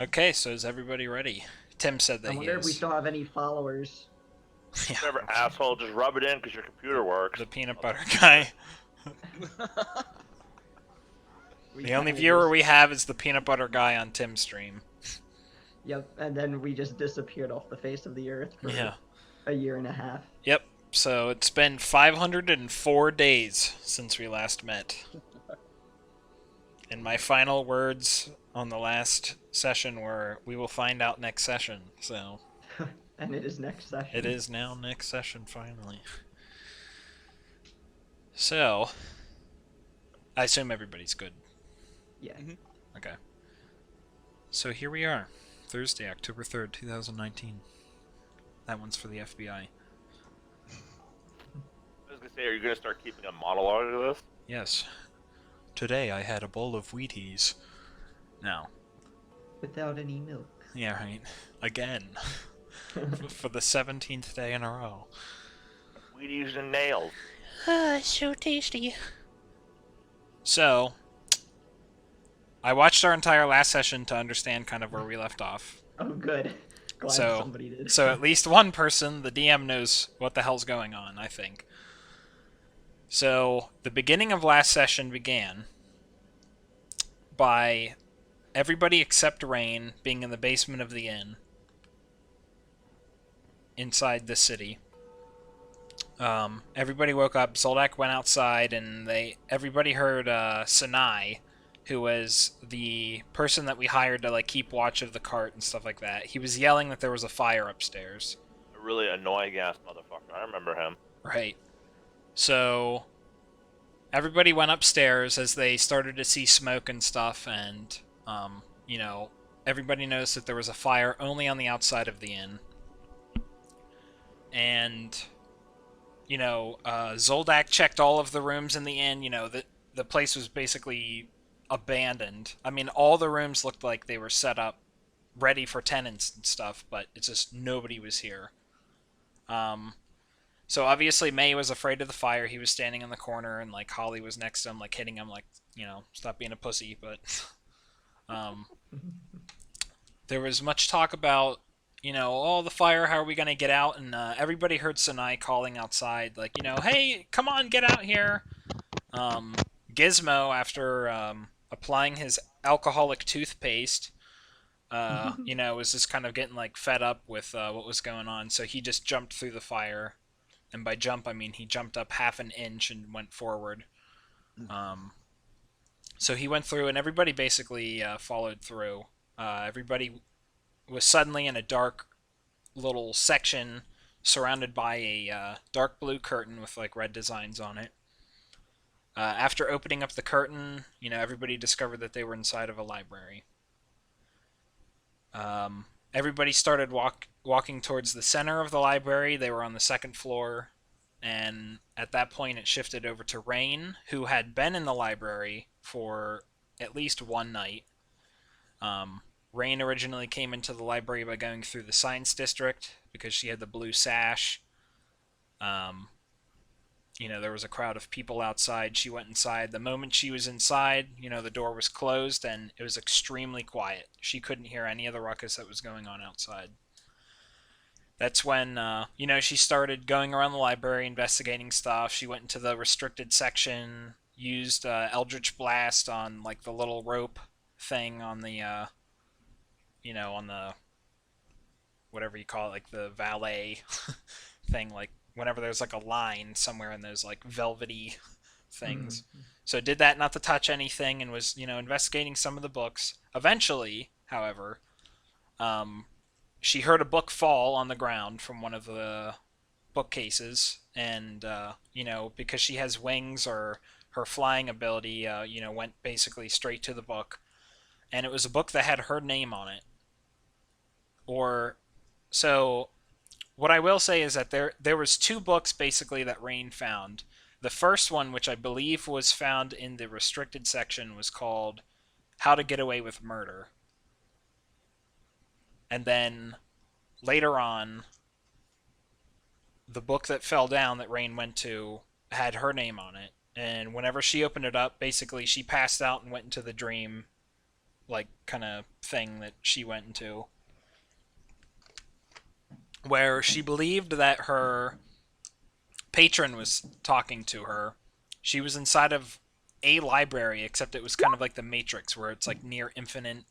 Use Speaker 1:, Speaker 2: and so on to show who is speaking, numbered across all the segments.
Speaker 1: Okay, so is everybody ready? Tim said
Speaker 2: I
Speaker 1: that he
Speaker 2: wonder if we
Speaker 1: is.
Speaker 2: still have any followers.
Speaker 1: Yeah,
Speaker 3: Whatever, asshole, just rub it in because your computer works.
Speaker 1: the peanut butter guy.
Speaker 2: We
Speaker 1: The only
Speaker 2: kind of
Speaker 1: viewer
Speaker 2: just,
Speaker 1: we have is the peanut butter guy on Tim's stream.
Speaker 2: yep, and then we just disappeared off the face of the earth
Speaker 1: Yeah.
Speaker 2: for a year and a half.
Speaker 1: Yep. So it's been 504 days since we last met. And my final words on the last session were, "We will find out next session." So
Speaker 2: And it is next
Speaker 1: it
Speaker 2: session.
Speaker 1: is now next session finally. So I assume everybody's good.
Speaker 2: Yeah.
Speaker 1: Okay. So here we are, Thursday, October 3rd, 2019. That one's for the FBI.
Speaker 3: I was gonna say, are you gonna start keeping a monologue of this?
Speaker 1: Yes. Today I had a bowl of Wheaties. Now.
Speaker 2: Without any milk.
Speaker 1: Yeah, right. Again. For the 17th day in a row.
Speaker 3: Wheaties and nails.
Speaker 1: So tasty. So, I watched our entire last session to understand kind of where we left off.
Speaker 2: Oh, good. Glad
Speaker 1: So,
Speaker 2: somebody did.
Speaker 1: so at least one person, the DM, knows what the hell's going on, I think. So, the beginning of last session began by everybody except Rain being in the basement of the inn inside the city. Everybody woke up. Zoldak went outside, and everybody heard Sinai, who was the person that we hired to like keep watch of the cart and stuff like that. He was yelling that there was a fire upstairs.
Speaker 3: A really annoying ass motherfucker. I remember him.
Speaker 1: Right. So everybody went upstairs as they started to see smoke and stuff, and everybody noticed that there was a fire only on the outside of the inn. And Zoldak checked all of the rooms in the inn. The place was basically abandoned. I mean, all the rooms looked like they were set up, ready for tenants and stuff, but it's just nobody was here. So obviously May was afraid of the fire. He was standing in the corner, and like Holly was next to him, like hitting him, like stop being a pussy. But um, there was much talk about oh, the fire, how are we going to get out? And everybody heard Sinai calling outside, like, hey, come on, get out here. Gizmo, after applying his alcoholic toothpaste, was just kind of getting, like, fed up with what was going on. So he just jumped through the fire. And by jump, I mean he jumped up half an inch and went forward. So he went through, and everybody basically followed through. Everybody was suddenly in a dark little section surrounded by a dark blue curtain with like red designs on it. After opening up the curtain, everybody discovered that they were inside of a library. Everybody started walking towards the center of the library. They were on the second floor, and at that point it shifted over to Rain, who had been in the library for at least one night. Rain originally came into the library by going through the science district because she had the blue sash. Um, there was a crowd of people outside. She went inside. The moment she was inside, the door was closed and it was extremely quiet. She couldn't hear any of the ruckus that was going on outside. That's when, she started going around the library investigating stuff. She went into the restricted section, used Eldritch Blast on, like, the little rope thing on the, on the, whatever you call it, like the valet thing, like, whenever there's, like, a line somewhere in those, like, velvety things. So did that not to touch anything and was, investigating some of the books. Eventually, however, she heard a book fall on the ground from one of the bookcases, and because she has wings, or her flying ability, went basically straight to the book, and it was a book that had her name on it. Or so what I will say is that there was two books basically that Rain found. The first one, which I believe was found in the restricted section, was called How to Get Away with Murder. And then later on, the book that fell down that Rain went to had her name on it. And whenever she opened it up, basically she passed out and went into the dream like kind of thing that she went into, where she believed that her patron was talking to her. She was inside of a library, except it was kind of like the Matrix, where it's like near infinite.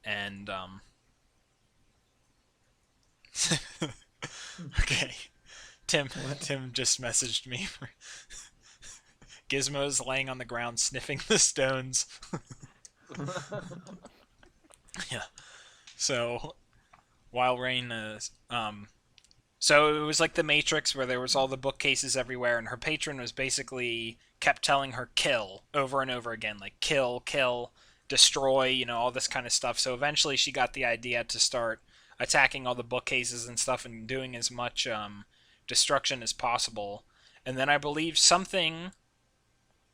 Speaker 1: And okay, Tim just messaged me. Gizmo's laying on the ground sniffing the stones. Yeah. So while Rain is so it was like the Matrix where there was all the bookcases everywhere, and her patron was basically kept telling her kill over and over again, like kill, kill, destroy, all this kind of stuff. So eventually she got the idea to start attacking all the bookcases and stuff and doing as much destruction as possible. And then I believe something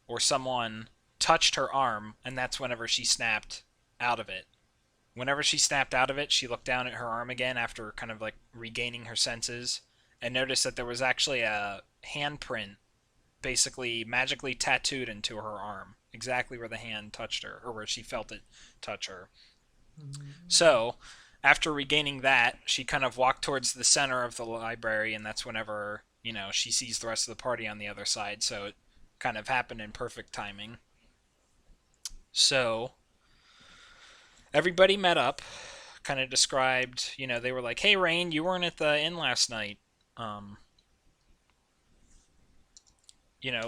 Speaker 1: or someone touched her arm, and that's whenever she snapped out of it. Whenever she snapped out of it, she looked down at her arm again after kind of like regaining her senses and noticed that there was actually a handprint basically magically tattooed into her arm, exactly where the hand touched her, or where she felt it touch her. So, after regaining that, she kind of walked towards the center of the library, and that's whenever, she sees the rest of the party on the other side, so it kind of happened in perfect timing. So, everybody met up, kind of described, they were like, hey, Rain, you weren't at the inn last night.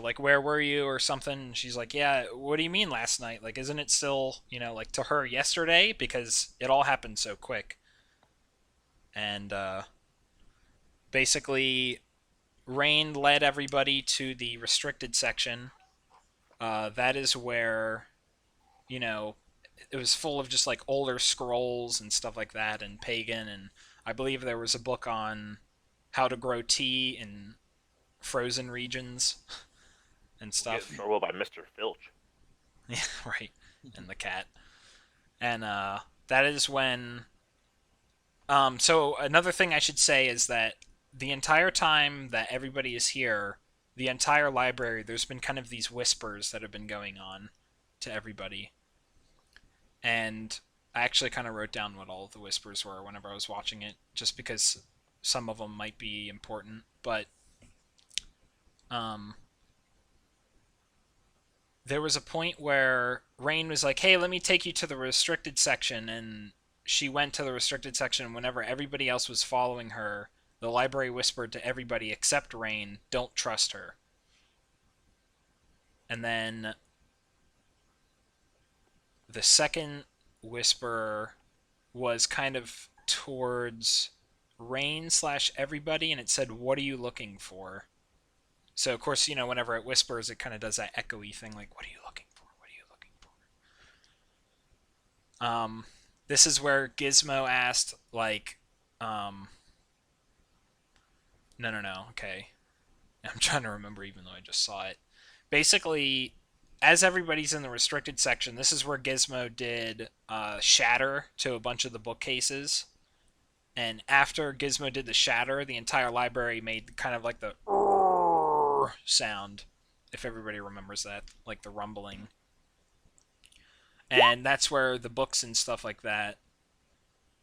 Speaker 1: Like, where were you or something? And she's like, yeah, what do you mean last night? Like, isn't it still, like to her yesterday? Because it all happened so quick. And basically, Rain led everybody to the restricted section. That is where, you know, it was full of just like older scrolls and stuff like that and pagan. And I believe there was a book on how to grow tea in frozen regions and
Speaker 3: We'll get
Speaker 1: stuff.
Speaker 3: in trouble by Mr. Filch.
Speaker 1: Yeah, right. And the cat. And that is when. So another thing I should say is that the entire time that everybody is here, the entire library, there's been kind of these whispers that have been going on to everybody. And I actually kind of wrote down what all of the whispers were whenever I was watching it, just because some of them might be important. But um, there was a point where Rain was like, "Hey, let me take you to the restricted section," and she went to the restricted section. And whenever everybody else was following her, the library whispered to everybody except Rain, "Don't trust her." And then the second whisper was kind of towards Rain slash everybody, and it said, "What are you looking for?" So of course, whenever it whispers, it kind of does that echoey thing, like, "What are you looking for? What are you looking for?" This is where Gizmo asked, like, no, okay. I'm trying to remember, even though I just saw it. Basically, as everybody's in the restricted section, this is where Gizmo did shatter to a bunch of the bookcases. And after Gizmo did the shatter, the entire library made kind of like the sound, if everybody remembers that, like the rumbling. And that's where the books and stuff like that,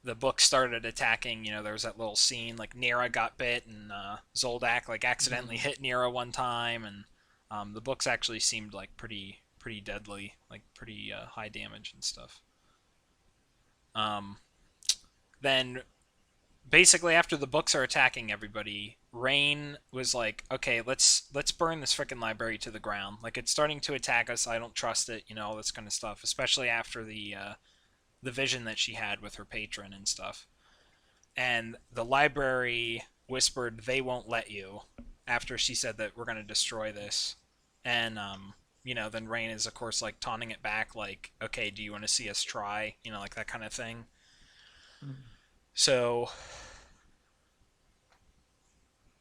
Speaker 1: the books started attacking. There was that little scene, like Nira got bit, and Zoldak like accidentally hit Nira one time, and the books actually seemed like pretty deadly, like pretty high damage and stuff. Then basically after the books are attacking everybody, Rain was like, "Okay, let's burn this freaking library to the ground. Like, it's starting to attack us. I don't trust it. All this kind of stuff. Especially after the vision that she had with her patron and stuff." And the library whispered, "They won't let you." After she said that we're gonna destroy this, and then Rain is of course like taunting it back, like, "Okay, do you want to see us try?" Like that kind of thing. So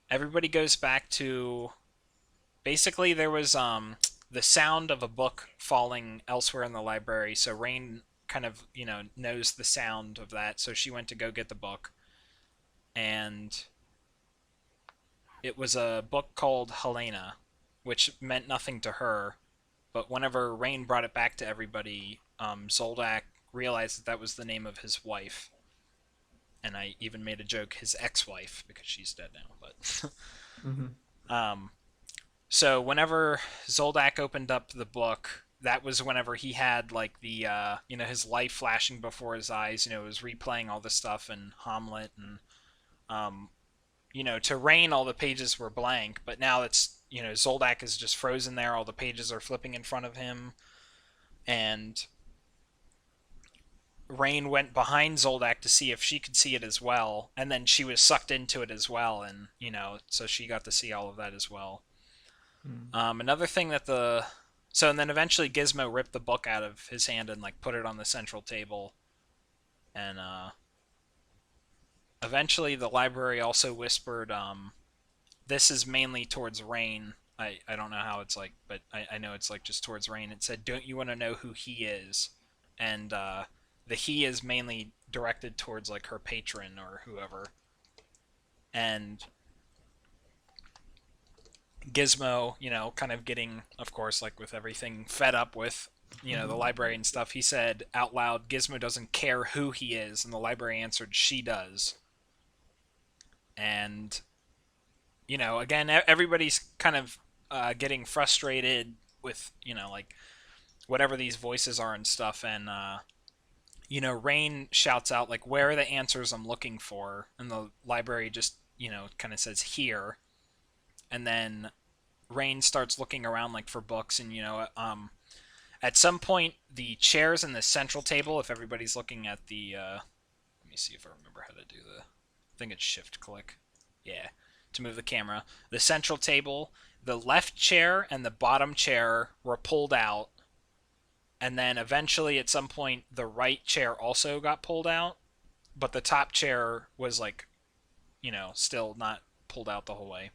Speaker 1: everybody goes back to basically there was the sound of a book falling elsewhere in the library. So Rain kind of knows the sound of that. So she went to go get the book, and it was a book called Helena, which meant nothing to her. But whenever Rain brought it back to everybody, Zoldak realized that that was the name of his wife. And I even made a joke, his ex-wife, because she's dead now. But
Speaker 2: Hmm.
Speaker 1: so whenever Zoldak opened up the book, that was whenever he had like the his life flashing before his eyes. It was replaying all the stuff in Hamlet, and um, to Rain all the pages were blank, but now it's Zoldak is just frozen there. All the pages are flipping in front of him, and Rain went behind Zoldak to see if she could see it as well, and then she was sucked into it as well, and so she got to see all of that as well. Another thing that and then eventually Gizmo ripped the book out of his hand and like put it on the central table, and eventually the library also whispered, "This is mainly towards Rain." I don't know how it's like, but I know it's like just towards Rain. It said, "Don't you want to know who he is?" And the he is mainly directed towards like her patron or whoever. And Gizmo, kind of getting, of course, like with everything, fed up with, the library and stuff, he said out loud, "Gizmo doesn't care who he is." And the library answered, "She does." And, again, everybody's kind of getting frustrated with, like whatever these voices are and stuff. And, Rain shouts out, like, "Where are the answers I'm looking for?" And the library just, kind of says, "Here." And then Rain starts looking around like for books, and at some point the chairs in the central table, if everybody's looking at the let me see if I remember how to do I think it's shift click, yeah, to move the camera. The central table, the left chair and the bottom chair were pulled out, and then eventually at some point the right chair also got pulled out, but the top chair was like still not pulled out the whole way.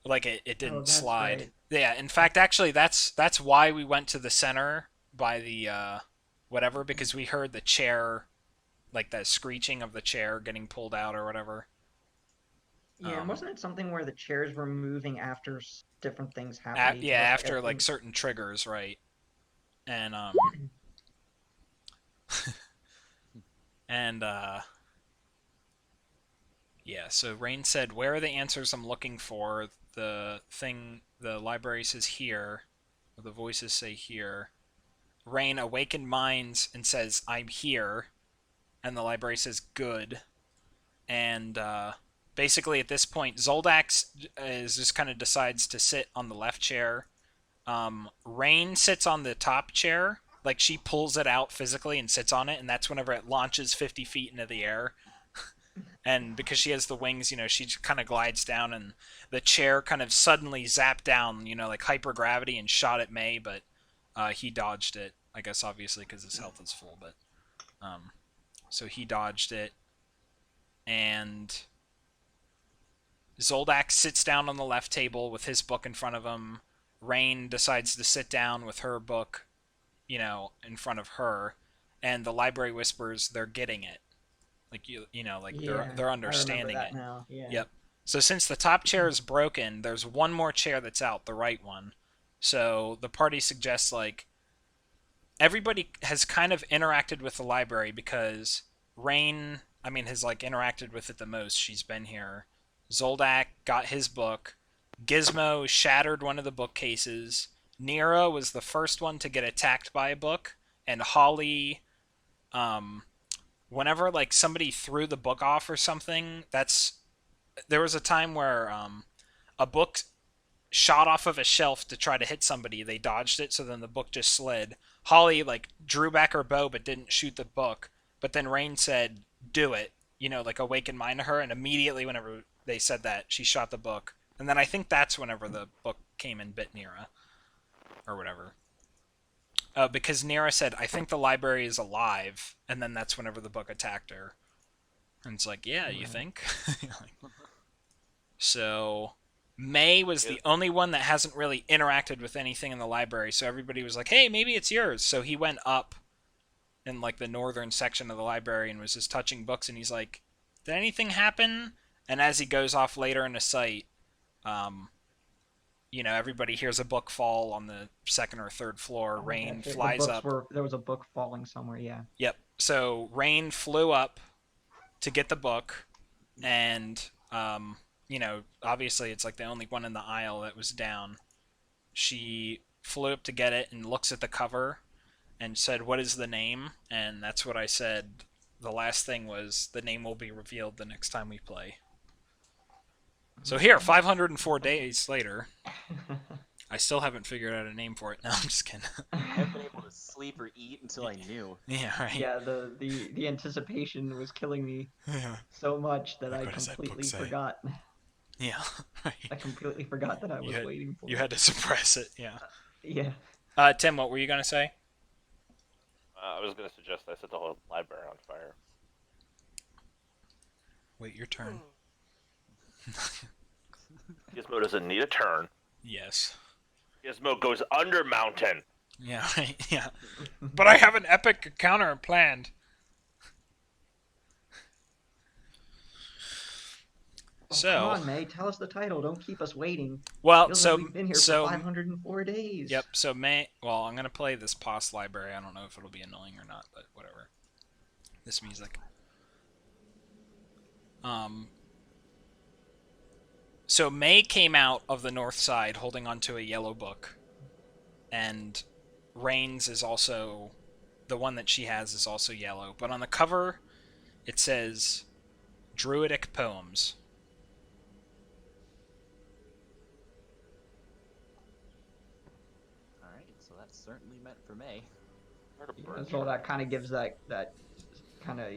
Speaker 1: Like it
Speaker 2: Oh,
Speaker 1: didn't
Speaker 2: that's
Speaker 1: slide.
Speaker 2: great.
Speaker 1: Yeah, in fact, actually, that's why we went to the center by the whatever, because we heard the chair, like that screeching of the chair getting pulled out or whatever.
Speaker 2: Yeah, and
Speaker 1: Um,
Speaker 2: wasn't it something where the chairs were moving after different things happened to each
Speaker 1: yeah,
Speaker 2: of us? Like I
Speaker 1: after like
Speaker 2: think.
Speaker 1: certain triggers, right? And and yeah. So Rain said, "Where are the answers I'm looking for?" The library says here. Or the voices say here. Rain awakened minds and says, "I'm here." And the library says, "Good." And basically at this point, Zoldax is just kind of decides to sit on the left chair. Rain sits on the top chair, like she pulls it out physically and sits on it, and that's whenever it launches 50 feet into the air. And because she has the wings, she kind of glides down, and the chair kind of suddenly zapped down, like hypergravity, and shot at May, but he dodged it. I guess obviously because his health is full, but so he dodged it, and Zoldak sits down on the left table with his book in front of him. Rain decides to sit down with her book, in front of her, and the library whispers, "They're getting it." Like like
Speaker 2: Yeah,
Speaker 1: they're
Speaker 2: I remember
Speaker 1: understanding
Speaker 2: that
Speaker 1: it.
Speaker 2: now. Yeah.
Speaker 1: Yep. So since the top chair is broken, there's one more chair that's out, the right one. So the party suggests like everybody has kind of interacted with the library because Rain, I mean, has like interacted with it the most. She's been here. Zoldak got his book. Gizmo shattered one of the bookcases. Nero was the first one to get attacked by a book, and Holly, um, whenever like somebody threw the book off or something, there was a time where a book shot off of a shelf to try to hit somebody. They dodged it, so then the book just slid. Holly like drew back her bow but didn't shoot the book. But then Rain said, "Do it," like awaken mind to her, and immediately whenever they said that, she shot the book. And then I think that's whenever the book came and bit Nira or whatever. Because Nira said, "I think the library is alive," and then that's whenever the book attacked her. And it's like, yeah, you
Speaker 2: Right.
Speaker 1: think? So May was
Speaker 3: Yeah.
Speaker 1: the only one that hasn't really interacted with anything in the library, so everybody was like, "Hey, maybe it's yours." So he went up in like the northern section of the library and was just touching books, and he's like, "Did anything happen?" And as he goes off later in the site, um, everybody hears a book fall on the second or third floor.
Speaker 2: Oh,
Speaker 1: Rain
Speaker 2: that's right.
Speaker 1: flies up.
Speaker 2: There was a book falling somewhere. Yeah.
Speaker 1: Yep. So Rain flew up to get the book, and obviously it's like the only one in the aisle that was down. She flew up to get it and looks at the cover and said, "What is the name?" And that's what I said. The last thing was, "The name will be revealed the next time we play." So here, 504 days later, I still haven't figured out a name for it. No, I'm just kidding.
Speaker 4: I haven't been able to sleep or eat until I knew.
Speaker 1: Yeah, right.
Speaker 2: Yeah, the anticipation was killing me
Speaker 1: Yeah.
Speaker 2: so much that
Speaker 1: Like,
Speaker 2: I
Speaker 1: what does that book
Speaker 2: completely
Speaker 1: say?
Speaker 2: forgot.
Speaker 1: Yeah,
Speaker 2: I
Speaker 1: right.
Speaker 2: completely forgot that I was waiting for
Speaker 1: You
Speaker 2: it.
Speaker 1: had to suppress it, yeah.
Speaker 2: Yeah.
Speaker 1: Tim, what were you gonna say?
Speaker 3: I was gonna suggest I set the whole library on fire.
Speaker 1: Wait your turn.
Speaker 3: Gizmo doesn't need a turn.
Speaker 1: Yes.
Speaker 3: Gizmo goes under mountain.
Speaker 1: Yeah, right. Yeah. But I have an epic encounter planned.
Speaker 2: Oh,
Speaker 1: So,
Speaker 2: come on, May, tell us the title. Don't keep us waiting.
Speaker 1: well,
Speaker 2: Feels
Speaker 1: so
Speaker 2: like we've been here
Speaker 1: so
Speaker 2: for 504 days.
Speaker 1: yep. So well, I'm gonna play this past library. I don't know if it'll be annoying or not, but whatever. This music. So May came out of the north side holding onto a yellow book, and Rain's is also the one that she has is also yellow. But on the cover, it says Druidic Poems.
Speaker 4: Alright, so that's certainly meant for May.
Speaker 2: So that kind of gives that kind of,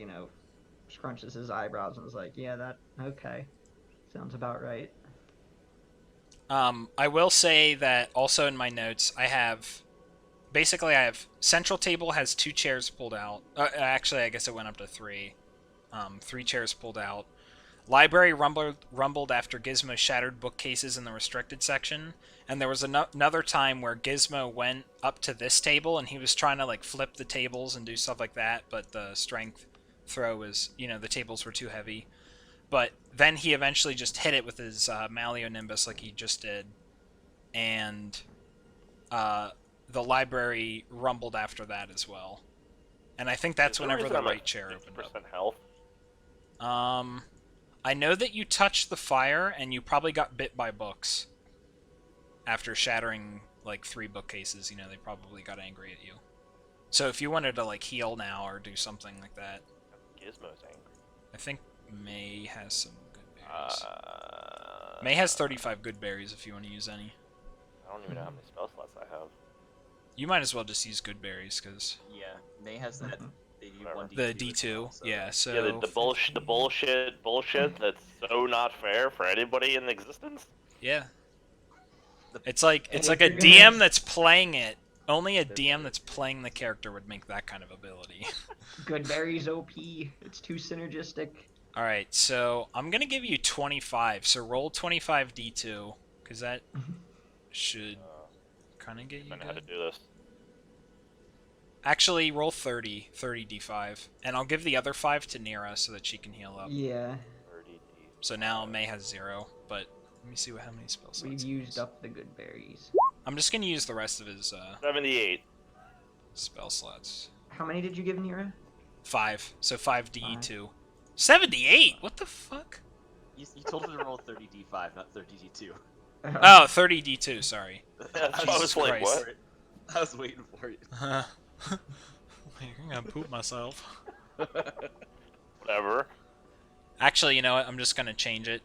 Speaker 2: scrunches his eyebrows and is like, yeah, that, okay. Sounds about right.
Speaker 1: I will say that also in my notes, I have central table has 2 chairs pulled out. Actually, I guess it went up to 3. 3 chairs pulled out. Library rumbled after Gizmo shattered bookcases in the restricted section. And there was another time where Gizmo went up to this table and he was trying to like flip the tables and do stuff like that, but the strength throw was, the tables were too heavy. But then he eventually just hit it with his Malio Nimbus like he just did. And the library rumbled after that as well. And I think that's whenever the right chair opened up.
Speaker 3: Health?
Speaker 1: I know that you touched the fire and you probably got bit by books. After shattering like 3 bookcases, they probably got angry at you. So if you wanted to like heal now or do something like that.
Speaker 3: Gizmo's angry.
Speaker 1: I think May has some good berries. May has 35 good berries if you want to use any.
Speaker 3: I don't even know how many spell slots I have.
Speaker 1: You might as well just use good berries because
Speaker 4: Yeah, May has that. They do
Speaker 3: Whatever.
Speaker 4: 1d2
Speaker 1: the
Speaker 4: as
Speaker 1: D2,
Speaker 4: well, so-
Speaker 1: yeah. So
Speaker 3: Yeah, the bullshit that's so not fair for anybody in existence.
Speaker 1: yeah. It's like
Speaker 2: And
Speaker 1: a
Speaker 2: if you're
Speaker 1: DM that's playing it. Only a DM that's playing the character would make that kind of ability.
Speaker 2: Good berries OP. It's too synergistic.
Speaker 1: All right, so I'm gonna give you 25. So roll 25 D2 because that should kind of get you
Speaker 3: I know how to
Speaker 1: good.
Speaker 3: do this.
Speaker 1: Actually, roll 30 D5, and I'll give the other 5 to Nira so that she can heal up.
Speaker 2: Yeah,
Speaker 3: 30D.
Speaker 1: So now May has 0, but let me see how many spell slots.
Speaker 2: we've
Speaker 1: he
Speaker 2: used
Speaker 1: has.
Speaker 2: up the good berries.
Speaker 1: I'm just gonna use the rest of his
Speaker 3: 78.
Speaker 1: spell slots.
Speaker 2: How many did you give Nira?
Speaker 1: 5. So 5D2. 78. What the fuck?
Speaker 4: You told him to roll 30d5, not 30d2.
Speaker 1: Oh, 30D2. Sorry.
Speaker 3: I
Speaker 1: Jesus
Speaker 3: was like,
Speaker 1: Christ.
Speaker 3: what?
Speaker 4: I was waiting for it.
Speaker 1: I'm gonna poop myself.
Speaker 3: Whatever.
Speaker 1: Actually, you know what? I'm just gonna change it.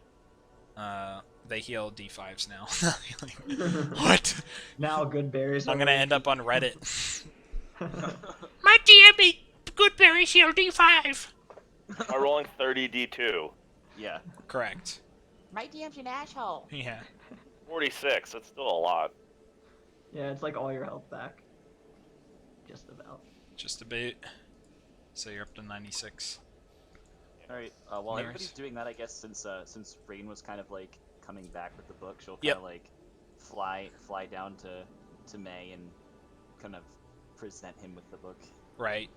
Speaker 1: They heal D5s now. What?
Speaker 2: Now good berries.
Speaker 1: I'm
Speaker 2: are
Speaker 1: gonna
Speaker 2: OP.
Speaker 1: end up on Reddit. My DM good berries heal D5.
Speaker 3: I'm rolling 30D2.
Speaker 4: Yeah.
Speaker 1: Correct.
Speaker 5: My DM's an asshole.
Speaker 1: Yeah.
Speaker 3: 46. That's still a lot.
Speaker 2: Yeah, it's like all your health back. Just about.
Speaker 1: Just a bit. So you're up to 96.
Speaker 4: Alright, while
Speaker 1: Nice.
Speaker 4: everybody's doing that, I guess since Rain was kind of like coming back with the book, she'll kind
Speaker 1: Yep.
Speaker 4: of like fly down to May and kind of present him with the book.
Speaker 1: Right.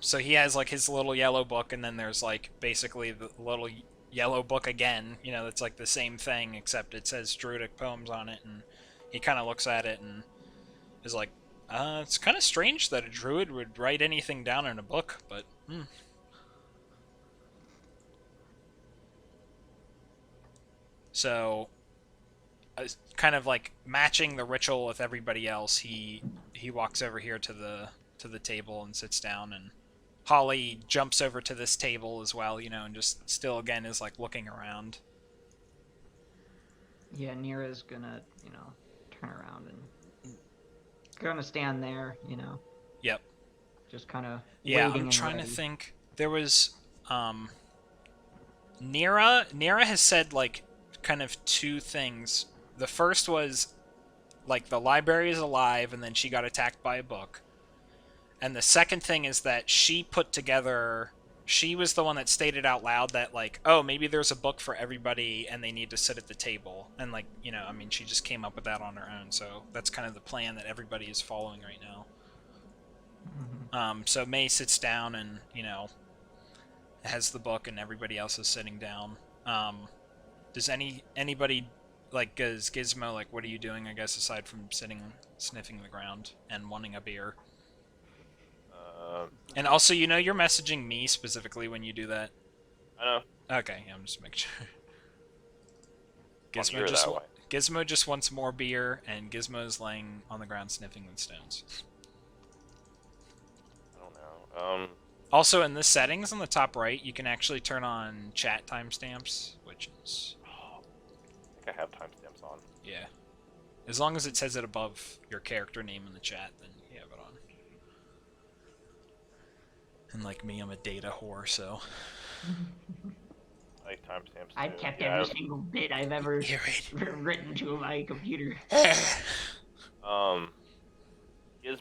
Speaker 1: So he has like his little yellow book, and then there's like basically the little yellow book again. You know, it's like the same thing except it says Druidic poems on it, and he kind of looks at it and is like, it's kind of strange that a druid would write anything down in a book, but So, kind of like matching the ritual with everybody else, he walks over here to the table and sits down, and Holly jumps over to this table as well, you know, and just still again is like looking around.
Speaker 2: Yeah, Nira's gonna, turn around and gonna stand there,
Speaker 1: Yep.
Speaker 2: just kind of
Speaker 1: Yeah,
Speaker 2: waiting
Speaker 1: I'm
Speaker 2: and
Speaker 1: trying
Speaker 2: ready.
Speaker 1: to think. There was Nira has said like kind of two things. The first was like the library is alive and then she got attacked by a book. And the second thing is that she was the one that stated out loud that like, oh, maybe there's a book for everybody and they need to sit at the table. And like, you know, I mean, she just came up with that on her own. So that's kind of the plan that everybody is following right now.
Speaker 2: Mm-hmm.
Speaker 1: So May sits down and, you know, has the book and everybody else is sitting down. Does anybody, like, does Gizmo, like, what are you doing, I guess, aside from sniffing the ground and wanting a beer? And also, you know, you're messaging me specifically when you do that.
Speaker 3: I know.
Speaker 1: Okay, yeah, I'm just making sure.
Speaker 3: You're that way.
Speaker 1: Gizmo just wants more beer, and Gizmo is laying on the ground sniffing the stones.
Speaker 3: I don't know.
Speaker 1: Also, in the settings on the top right, you can actually turn on chat timestamps, which is...
Speaker 3: I think I have timestamps on.
Speaker 1: Yeah. As long as it says it above your character name in the chat, then you have it on. And like me, I'm a data whore, so...
Speaker 3: I like timestamps.
Speaker 2: I've
Speaker 3: too.
Speaker 2: kept
Speaker 3: Yeah,
Speaker 2: every single bit I've ever
Speaker 1: Yeah, right.
Speaker 2: written to my computer.
Speaker 3: Gizmo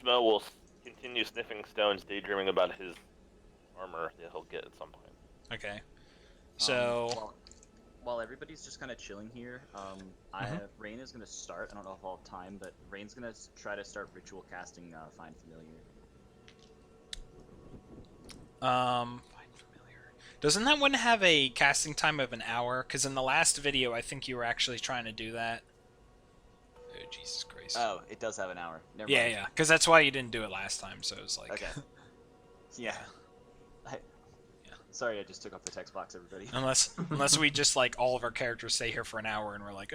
Speaker 3: will continue sniffing stones, daydreaming about his armor that he'll get at some point.
Speaker 1: Okay. So...
Speaker 4: While everybody's just kind of chilling here, Rain is going to start. I don't know if I'll have time, but Rain's going to try to start ritual casting Find Familiar.
Speaker 1: Find Familiar. Doesn't that one have a casting time of an hour? Because in the last video, I think you were actually trying to do that. Oh, Jesus Christ.
Speaker 4: Oh, it does have an hour. Never
Speaker 1: Yeah,
Speaker 4: mind.
Speaker 1: yeah. Because that's why you didn't do it last time, so it was like...
Speaker 4: Okay. Yeah. Sorry, I just took off the text box, everybody.
Speaker 1: Unless we just, like, all of our characters stay here for an hour and we're like,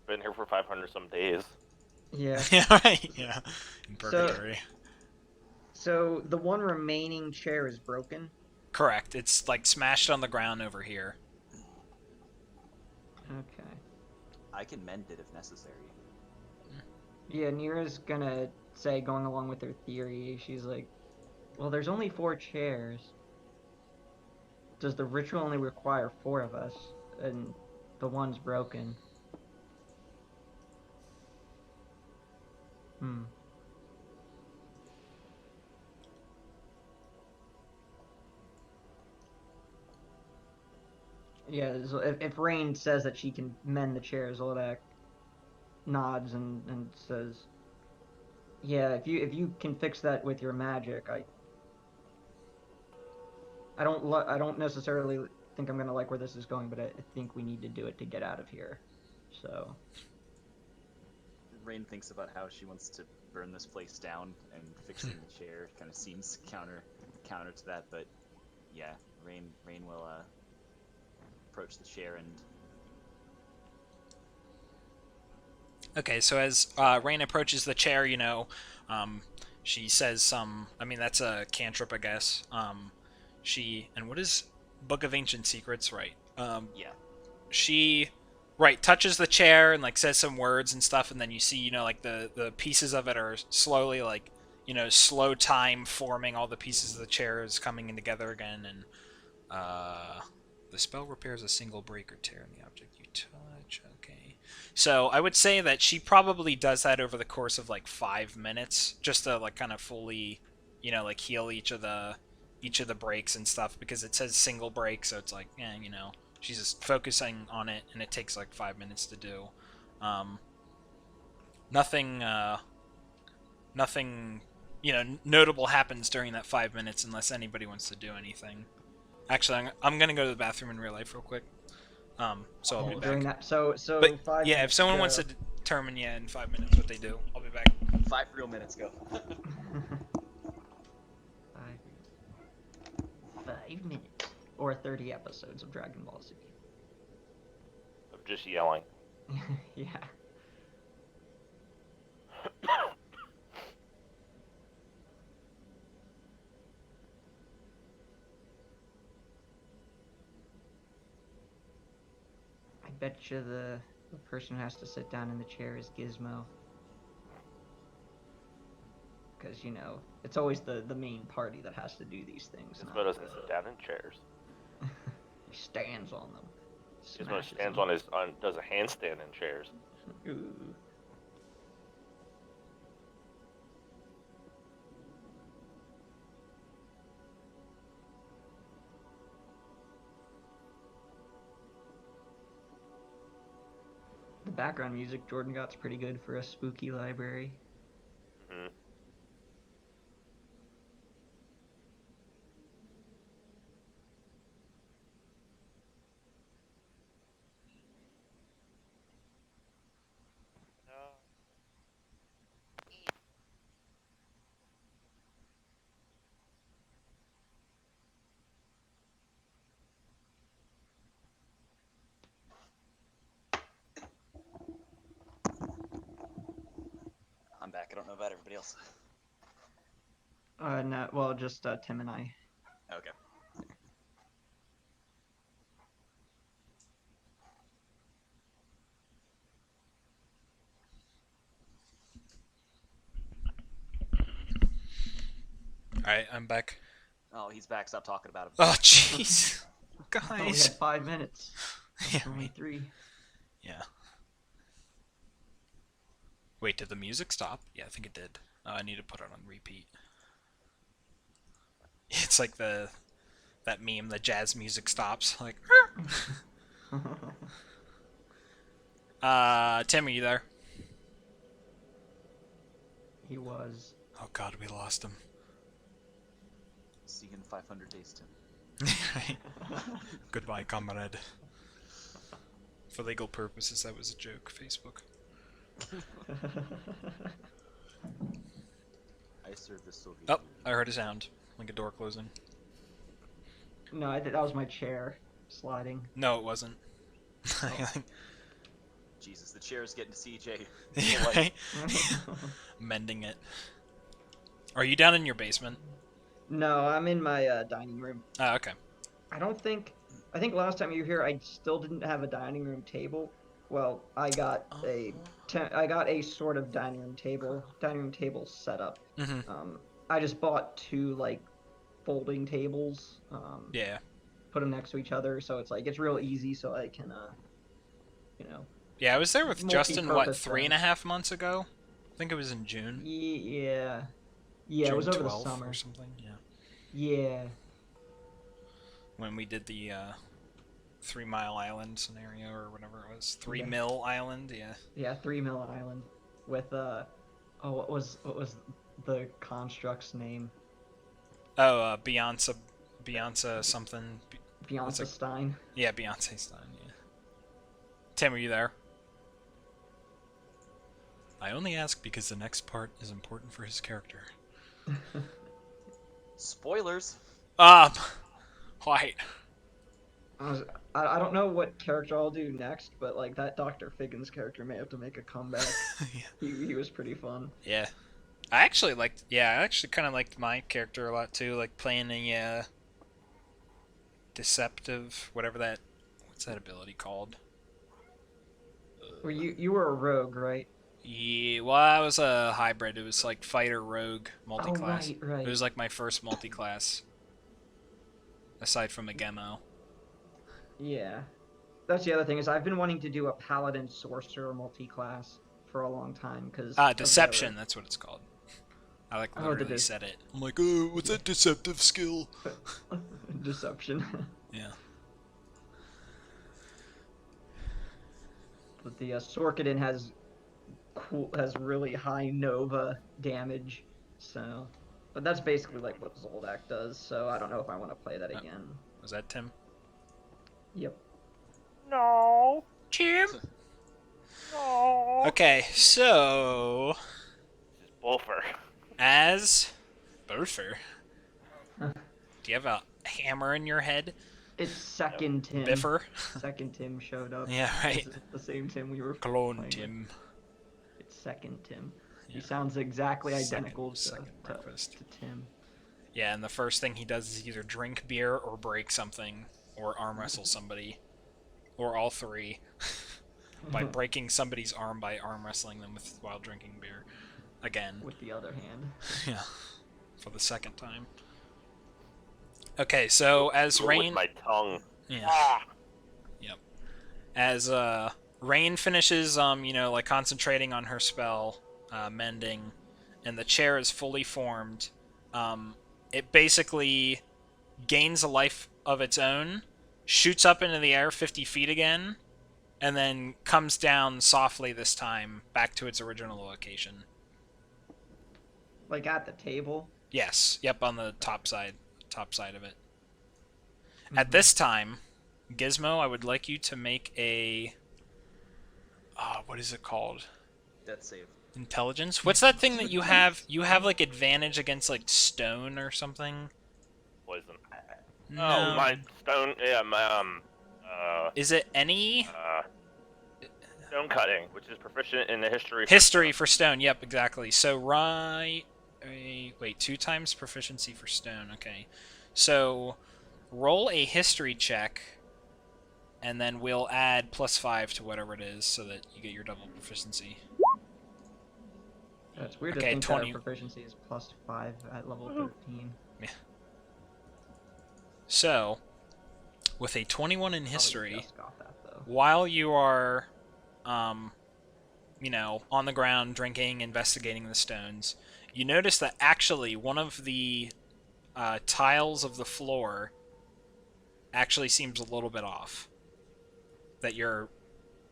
Speaker 3: Been here for 500 some days.
Speaker 2: Yeah.
Speaker 1: Yeah, right, yeah. In purgatory.
Speaker 2: So the one remaining chair is broken?
Speaker 1: Correct. It's, like, smashed on the ground over here.
Speaker 2: Okay.
Speaker 4: I can mend it if necessary.
Speaker 2: Yeah, Nira's gonna say, going along with her theory, she's like, well, there's only 4 chairs. Does the ritual only require 4 of us? And the one's broken. Yeah, so if Rain says that she can mend the chairs, Zoldak nods and says, yeah, if you can fix that with your magic, I don't necessarily think I'm gonna like where this is going, but I think we need to do it to get out of here. So
Speaker 4: Rain thinks about how she wants to burn this place down, and fixing the chair kind of seems counter to that. But yeah, Rain will approach the chair and...
Speaker 1: Okay, so as Rain approaches the chair, you know, she says some... I mean, that's a cantrip, I guess. And what is Book of Ancient Secrets? Right.
Speaker 4: Yeah.
Speaker 1: She... Right, touches the chair and, like, says some words and stuff, and then you see, you know, like, the pieces of it are slowly, like, you know, slow time forming. All the pieces of the chair is coming in together again, and, the spell repairs a single break or tear in the object you touch. Okay. So, I would say that she probably does that over the course of, like, 5 minutes, just to, like, kind of fully, you know, like, heal each of the breaks and stuff, because it says single break, so it's like, you know... She's just focusing on it, and it takes like 5 minutes to do. Nothing, you know, notable happens during that 5 minutes unless anybody wants to do anything. Actually, I'm gonna go to the bathroom in real life real quick. So I'll be back.
Speaker 2: During that, so
Speaker 1: But
Speaker 2: 5
Speaker 1: yeah, if
Speaker 2: minutes
Speaker 1: someone
Speaker 2: to
Speaker 1: wants
Speaker 2: go.
Speaker 1: to determine in 5 minutes what they do, I'll be back.
Speaker 4: 5 real minutes go.
Speaker 2: 5 minutes or 30 episodes of Dragon Ball Z.
Speaker 3: Of just yelling.
Speaker 2: Yeah. I bet you the person who has to sit down in the chair is Gizmo. Because, you know, it's always the main party that has to do these things.
Speaker 3: Gizmo doesn't sit down in chairs.
Speaker 2: He stands on them.
Speaker 3: Gizmo
Speaker 2: Smashes
Speaker 3: stands
Speaker 2: them.
Speaker 3: does a handstand in chairs.
Speaker 2: Ooh. The background music Jordan got's pretty good for a spooky library.
Speaker 3: Mm-hmm.
Speaker 4: I'm back. I don't know about everybody else.
Speaker 2: No, well, just Tim and I.
Speaker 4: Okay.
Speaker 1: Alright, I'm back.
Speaker 4: Oh, he's back. Stop talking about him.
Speaker 1: Oh, jeez.
Speaker 2: Oh, we
Speaker 1: Guys.
Speaker 2: had 5 minutes.
Speaker 1: Yeah,
Speaker 2: Only
Speaker 1: right.
Speaker 2: 3.
Speaker 1: Yeah. Wait, did the music stop? Yeah, I think it did. Oh, I need to put it on repeat. It's like that meme, the jazz music stops. Like, Tim, are you there?
Speaker 2: He was.
Speaker 1: Oh god, we lost him.
Speaker 4: See you in 500 days, Tim.
Speaker 1: Goodbye, comrade. For legal purposes, that was a joke, Facebook.
Speaker 4: I serve the Soviet
Speaker 1: Oh,
Speaker 4: Union.
Speaker 1: I heard a sound. Like a door closing.
Speaker 2: No, I think that was my chair sliding.
Speaker 1: No, it wasn't.
Speaker 4: Jesus, the chair is getting to CJ.
Speaker 1: Yeah, right? Mending it. Are you down in your basement?
Speaker 2: No, I'm in my dining room.
Speaker 1: Oh, okay.
Speaker 2: I think last time you were here, I still didn't have a dining room table. Well, I got a sort of dining room table set up.
Speaker 1: Mm-hmm.
Speaker 2: I just bought 2 like folding tables.
Speaker 1: Yeah.
Speaker 2: Put them next to each other, so it's like it's real easy. So I can, you know.
Speaker 1: Yeah, I was there with Justin, what,
Speaker 2: Multi-purpose
Speaker 1: 3.5 months ago? I think it was in June.
Speaker 2: Yeah. Yeah,
Speaker 1: June
Speaker 2: it was over the
Speaker 1: 12th
Speaker 2: summer.
Speaker 1: or something. Yeah.
Speaker 2: Yeah.
Speaker 1: When we did the 3 Mile Island scenario or whatever it was. 3
Speaker 2: Yeah.
Speaker 1: Mill Island, yeah.
Speaker 2: Yeah, 3 Mill Island with what was the construct's name?
Speaker 1: Oh, Beyonce something.
Speaker 2: Beyonce Stein.
Speaker 1: Yeah, Beyonce Stein, yeah. Tim, are you there? I only ask because the next part is important for his character.
Speaker 4: Spoilers.
Speaker 1: White.
Speaker 2: I don't know what character I'll do next, but like that Dr. Figgins character may have to make a comeback.
Speaker 1: Yeah.
Speaker 2: He was pretty fun.
Speaker 1: Yeah. I actually kind of liked my character a lot too, like playing a deceptive, what's that ability called?
Speaker 2: Well, you were a rogue, right?
Speaker 1: Yeah, well, I was a hybrid. It was like fighter rogue multi-class.
Speaker 2: Oh, right.
Speaker 1: It was like my first multi-class, aside from a Gemo.
Speaker 2: Yeah. That's the other thing is I've been wanting to do a paladin sorcerer multi-class for a long time because
Speaker 1: Deception. That's what it's called. I like literally said it. I'm like, oh, what's that deceptive skill?
Speaker 2: Deception.
Speaker 1: Yeah.
Speaker 2: But the Sorkadin has really high Nova damage, so But that's basically like what Zoldak does, so I don't know if I want to play that
Speaker 1: Oh.
Speaker 2: again.
Speaker 1: Was that Tim?
Speaker 2: Yep.
Speaker 3: No.
Speaker 1: Tim?
Speaker 3: No.
Speaker 1: Okay, so
Speaker 3: This is Bolfer.
Speaker 1: as Bofer, do you have a hammer in your head?
Speaker 2: It's second Tim.
Speaker 1: Biffer?
Speaker 2: Second Tim showed up.
Speaker 1: Yeah, right.
Speaker 2: This is the same Tim we were
Speaker 1: Clone
Speaker 2: playing
Speaker 1: Tim.
Speaker 2: with. It's second Tim.
Speaker 1: Yeah.
Speaker 2: He sounds exactly identical
Speaker 1: Second
Speaker 2: to
Speaker 1: breakfast.
Speaker 2: Tim.
Speaker 1: Yeah, and the first thing he does is either drink beer or break something, or arm wrestle somebody, or all three, by breaking somebody's arm by arm wrestling them while drinking beer. Again.
Speaker 2: With the other hand.
Speaker 1: Yeah. For the second time. Okay, so as
Speaker 3: With
Speaker 1: Rain...
Speaker 3: my tongue.
Speaker 1: Yeah.
Speaker 3: Ah.
Speaker 1: Yep. As Rain finishes, like concentrating on her spell, mending, and the chair is fully formed, it basically gains a life of its own, shoots up into the air 50 feet again, and then comes down softly this time back to its original location.
Speaker 2: Like at the table.
Speaker 1: Yes. Yep, on the top side of it. At this time, Gizmo, I would like you to make a... what is it called?
Speaker 4: Death save.
Speaker 1: Intelligence? What's that thing that you have? You have, like, advantage against, like, stone or something?
Speaker 3: Poison.
Speaker 1: No.
Speaker 3: Oh, my stone. Yeah, my
Speaker 1: Is it any?
Speaker 3: stone cutting, which is proficient in the history.
Speaker 1: History for stone, yep, exactly. So, wait, 2 times proficiency for stone, okay. So, roll a history check, and then we'll add +5 to whatever it is so that you get your double proficiency.
Speaker 2: That's weird
Speaker 1: Okay,
Speaker 2: to think
Speaker 1: 20.
Speaker 2: that our proficiency is +5 at level 13.
Speaker 1: So, with a 21 in
Speaker 2: Probably
Speaker 1: history,
Speaker 2: just got that, though.
Speaker 1: while you are, on the ground, drinking, investigating the stones, you notice that actually one of the tiles of the floor actually seems a little bit off. That you're,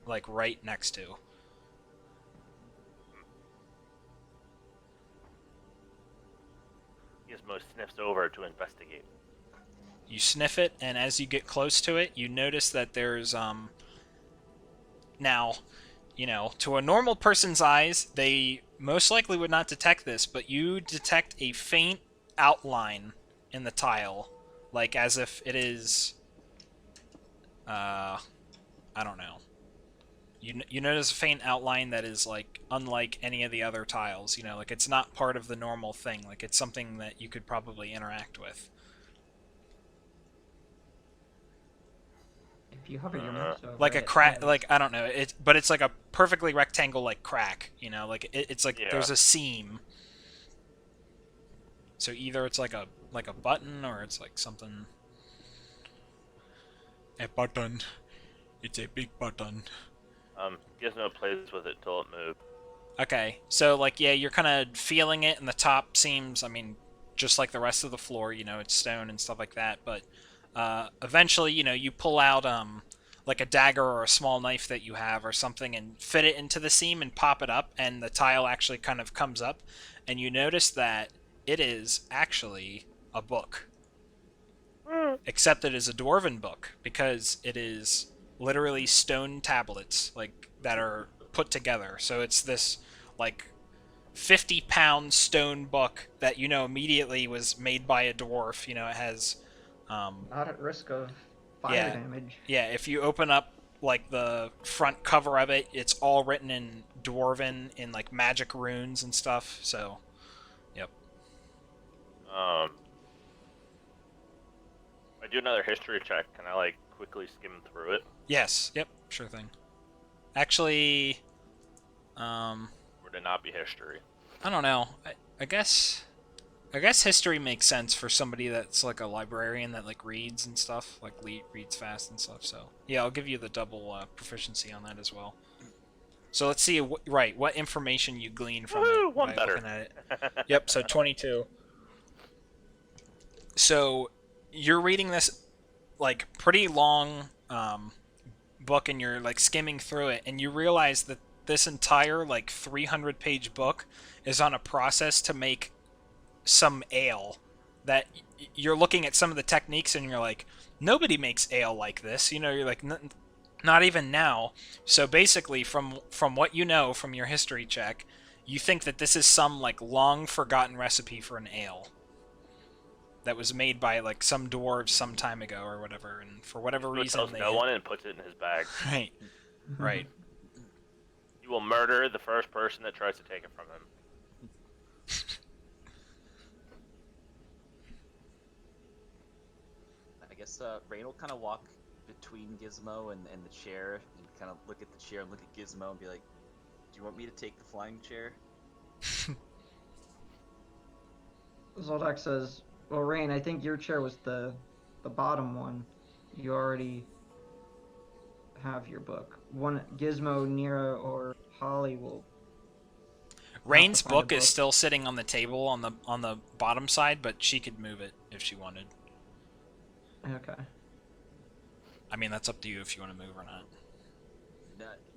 Speaker 1: like, right next to.
Speaker 3: Gizmo sniffs over to investigate.
Speaker 1: You sniff it, and as you get close to it, you notice that there's, now, to a normal person's eyes, they most likely would not detect this, but you detect a faint outline in the tile, like as if it is, I don't know. You notice a faint outline that is, like, unlike any of the other tiles, like it's not part of the normal thing, like it's something that you could probably interact with.
Speaker 2: If you hover your mouse over
Speaker 1: Like a
Speaker 2: it,
Speaker 1: crack,
Speaker 2: then-
Speaker 1: like, I don't know, but it's like a perfectly rectangle, like, crack, like it's like
Speaker 3: Yeah.
Speaker 1: there's a seam. So either it's like a button, or it's like something. A button. It's a big button.
Speaker 3: Gizmo plays with it till it moves.
Speaker 1: Okay, so, like, yeah, you're kind of feeling it, and the top seems, just like the rest of the floor, it's stone and stuff like that, but eventually, you pull out, like a dagger or a small knife that you have or something and fit it into the seam and pop it up, and the tile actually kind of comes up, and you notice that it is actually a book. Except it is a dwarven book, because it is literally stone tablets, like, that are put together. So it's this, like, 50-pound stone book that, immediately was made by a dwarf. It has,
Speaker 2: Not at risk of fire
Speaker 1: Yeah.
Speaker 2: damage.
Speaker 1: yeah, if you open up, like, the front cover of it, it's all written in dwarven, in, like, magic runes and stuff, so, yep.
Speaker 3: I do another history check. Can I, like, quickly skim through it?
Speaker 1: Yes, yep, sure thing. Actually,
Speaker 3: Or would it not be history?
Speaker 1: I don't know. I guess history makes sense for somebody that's like a librarian that like reads and stuff, like reads fast and stuff. So yeah, I'll give you the double proficiency on that as well. So let's see, what information you glean from
Speaker 3: Woohoo,
Speaker 1: it
Speaker 3: one
Speaker 1: by
Speaker 3: better.
Speaker 1: looking at it. Yep, so 22. So you're reading this like pretty long book, and you're like skimming through it, and you realize that this entire like 300-page book is on a process to make some ale that you're looking at some of the techniques and you're like, nobody makes ale like this. You know, you're like, not even now. So basically, from what you know from your history check, you think that this is some like long forgotten recipe for an ale that was made by like some dwarves some time ago or whatever, and for whatever
Speaker 3: Gizmo
Speaker 1: reason
Speaker 3: tells
Speaker 1: they
Speaker 3: no one and puts it in his bag.
Speaker 1: right, right.
Speaker 3: He will murder the first person that tries to take it from him.
Speaker 4: I guess Rain will kind of walk between Gizmo and the chair and kind of look at the chair and look at Gizmo and be like, "Do you want me to take the flying chair?"
Speaker 2: Zoldak says, "Well, Rain, I think your chair was the bottom one. You already have your book. One Gizmo, Nira, or Holly will."
Speaker 1: Rain's
Speaker 2: find a
Speaker 1: book is
Speaker 2: book.
Speaker 1: still sitting on the table on the bottom side, but she could move it if she wanted.
Speaker 2: Okay.
Speaker 1: I mean, that's up to you if you want to move or not.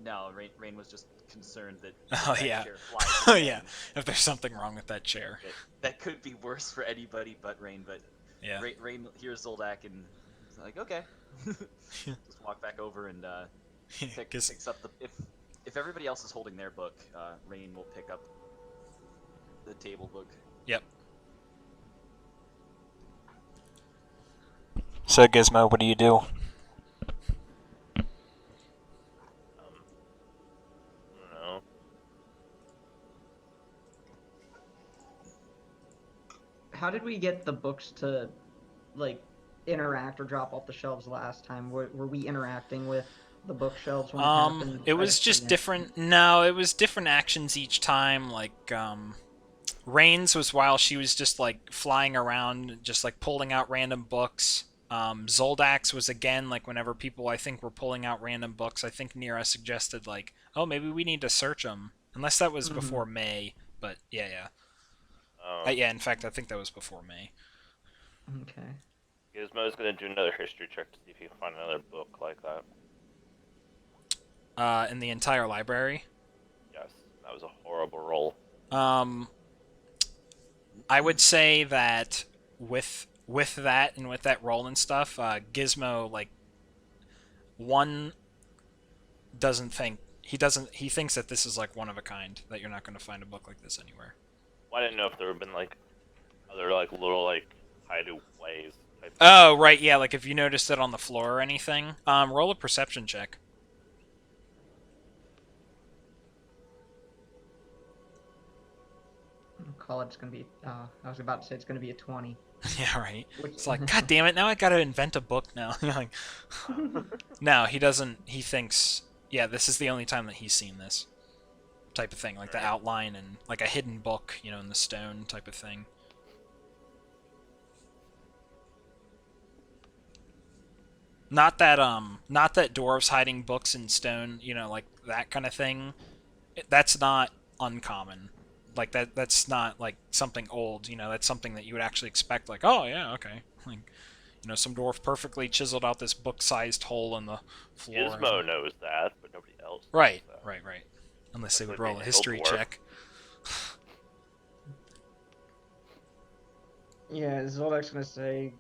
Speaker 4: No, Rain was just concerned that
Speaker 1: Oh
Speaker 4: that
Speaker 1: yeah.
Speaker 4: chair flies
Speaker 1: Oh
Speaker 4: again.
Speaker 1: yeah. If there's something wrong with that chair.
Speaker 4: That could be worse for anybody but Rain. But
Speaker 1: Yeah.
Speaker 4: Rain hears Zoldak and is like, "Okay." Just walk back over and picks up the if everybody else is holding their book, Rain will pick up the table book.
Speaker 1: Yep. So Gizmo, what do you do?
Speaker 3: I don't know.
Speaker 2: How did we get the books to, like, interact or drop off the shelves last time? Were we interacting with the bookshelves when it happened?
Speaker 1: It
Speaker 2: I
Speaker 1: was just
Speaker 2: forget.
Speaker 1: different. No, it was different actions each time. Like, Rain's was while she was just like flying around, just like pulling out random books. Zoldak's was again like whenever people I think were pulling out random books. I think Nira suggested like, oh, maybe we need to search them. Unless that was before May, but yeah. Yeah, in fact, I think that was before May.
Speaker 2: Okay.
Speaker 3: Gizmo's gonna do another history check to see if he can find another book like that.
Speaker 1: In the entire library.
Speaker 3: Yes, that was a horrible roll.
Speaker 1: I would say that with that and with that roll and stuff, Gizmo like one doesn't think he thinks that this is like one of a kind, that you're not going to find a book like this anywhere.
Speaker 3: Well, I didn't know if there had been like other like little like hideaways type.
Speaker 1: Oh right, yeah, like if you noticed it on the floor or anything. Roll a perception check.
Speaker 2: Call it's gonna be. I was about to say it's gonna be a 20.
Speaker 1: Yeah, right.
Speaker 2: Which...
Speaker 1: It's like, God damn it! Now I got to invent a book now. You're like, no, he doesn't. He thinks, yeah, this is the only time that he's seen this type of thing, like the outline and like a hidden book, you know, in the stone type of thing. Not that dwarves hiding books in stone, you know, like that kind of thing. That's not uncommon. Like that's not like something old, you know, that's something that you would actually expect, like, oh yeah, okay. Like, you know, some dwarf perfectly chiseled out this book-sized hole in the floor.
Speaker 3: Gizmo knows that, but nobody else knows
Speaker 1: right,
Speaker 3: that.
Speaker 1: right. Unless they would
Speaker 3: Could be
Speaker 1: roll a
Speaker 3: an
Speaker 1: history
Speaker 3: old dwarf.
Speaker 1: check.
Speaker 2: Yeah, Zoldak's gonna say,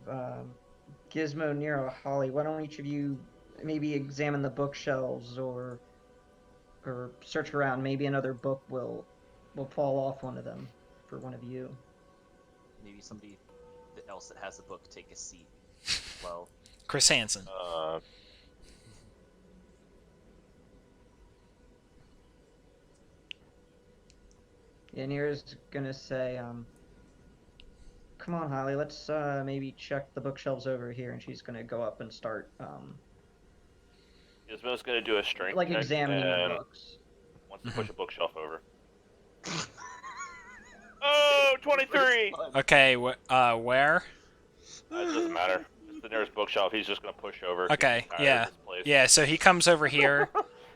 Speaker 2: Gizmo, Nero, Holly, why don't each of you maybe examine the bookshelves or search around? Maybe another book will fall off one of them for one of you.
Speaker 4: Maybe somebody else that has a book take a seat. Well,
Speaker 1: Chris Hansen.
Speaker 2: Yeah, Nero's gonna say, come on, Holly, let's maybe check the bookshelves over here, and she's gonna go up and start
Speaker 3: Gizmo's gonna do a strength
Speaker 2: like
Speaker 3: check
Speaker 2: examining the
Speaker 3: and
Speaker 2: books.
Speaker 3: wants to push a bookshelf over. Oh, 23!
Speaker 1: Okay, where?
Speaker 3: It doesn't matter. It's the nearest bookshelf. He's just gonna push over.
Speaker 1: Okay,
Speaker 3: He's tired
Speaker 1: yeah.
Speaker 3: of this place.
Speaker 1: Yeah, so he comes over here,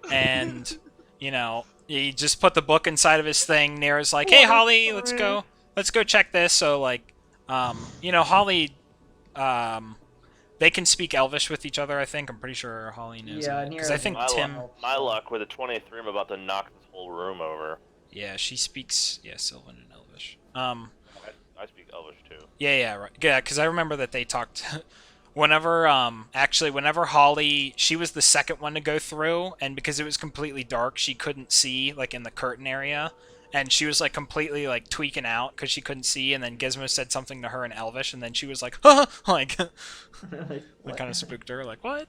Speaker 1: and, you know, he just put the book inside of his thing. Nera's like, hey, Holly, let's go check this. So, like, you know, Holly, they can speak Elvish with each other, I think. I'm pretty sure Holly knows
Speaker 2: Yeah,
Speaker 1: it. Because I think Tim...
Speaker 3: My luck, with a 23, I'm about to knock this whole room over.
Speaker 1: Yeah, she speaks, Sylvan and Elvish.
Speaker 3: speak Elvish too.
Speaker 1: Yeah, right. Yeah, because I remember that they talked. Whenever Holly, she was the second one to go through, and because it was completely dark, she couldn't see like in the curtain area, and she was like completely like tweaking out because she couldn't see. And then Gizmo said something to her in Elvish, and then she was like, "Huh," like,
Speaker 2: Like,
Speaker 1: that kind of
Speaker 2: what?
Speaker 1: spooked her. Like, what?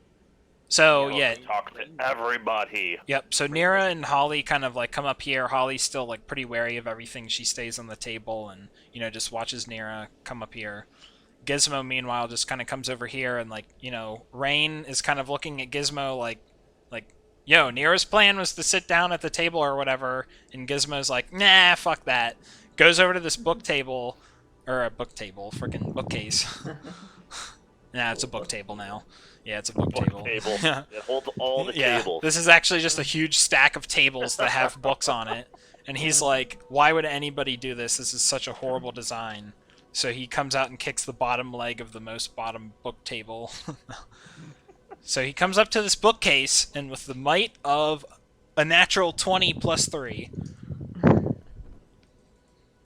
Speaker 1: So yeah,
Speaker 3: Talk to everybody.
Speaker 1: yep. So Nira and Holly kind of like come up here. Holly's still like pretty wary of everything. She stays on the table and just watches Nira come up here. Gizmo, meanwhile, just kind of comes over here and like Rain is kind of looking at Gizmo like, yo, Nira's plan was to sit down at the table or whatever, and Gizmo's like, nah, fuck that. Goes over to this book table, or a book table, freaking bookcase. Nah, it's a book table now. Yeah, it's a book table.
Speaker 3: It holds all the tables.
Speaker 1: This is actually just a huge stack of tables that have books on it. And he's like, why would anybody do this? This is such a horrible design. So he comes out and kicks the bottom leg of the most bottom book table. So he comes up to this bookcase, and with the might of a natural 20 plus 3,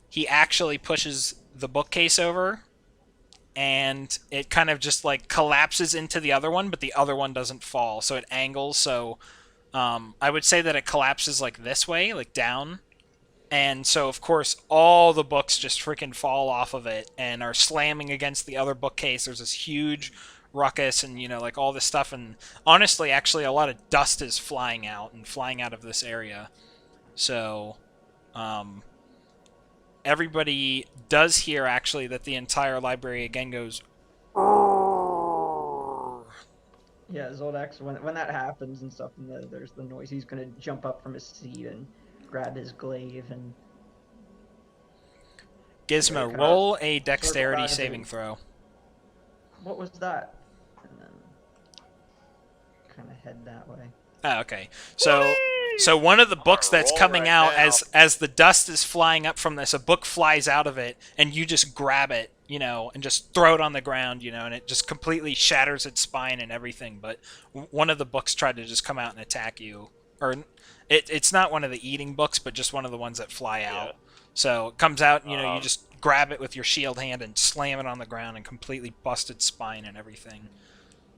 Speaker 1: he actually pushes the bookcase over, and it kind of just like collapses into the other one, but the other one doesn't fall, so it angles. So I would say that it collapses like this way, like down. And so, of course, all the books just freaking fall off of it and are slamming against the other bookcase. There's this huge ruckus and, like all this stuff. And honestly, actually, a lot of dust is flying out of this area. So, everybody does hear, actually, that the entire library again goes...
Speaker 2: Yeah, Zoldax, when that happens and stuff, and there's the noise, he's gonna jump up from his seat and grab his glaive and...
Speaker 1: Gizmo, roll a dexterity saving throw.
Speaker 2: What was that? And then kind of head that way.
Speaker 1: Oh, okay. So one of the books that's coming out as the dust is flying up from this, a book flies out of it, and you just grab it, and just throw it on the ground, and it just completely shatters its spine and everything. But one of the books tried to just come out and attack you, or it's not one of the eating books, but just one of the ones that fly out. So it comes out, you just grab it with your shield hand and slam it on the ground and completely bust its spine and everything.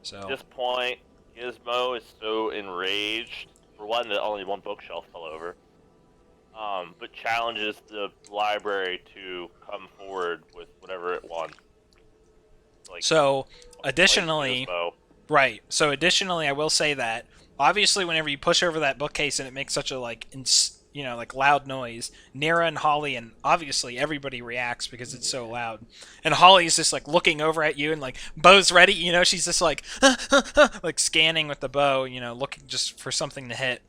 Speaker 1: So
Speaker 3: at this point, Gizmo is so enraged. For one, that only one bookshelf fell over. But challenges the library to come forward with whatever it wants.
Speaker 1: So, additionally, right. So, additionally, I will say that obviously, whenever you push over that bookcase and it makes such a like loud noise, Nira and Holly and obviously everybody reacts because it's so loud. And Holly's just like looking over at you and like bow's ready. She's just like like scanning with the bow. Looking just for something to hit.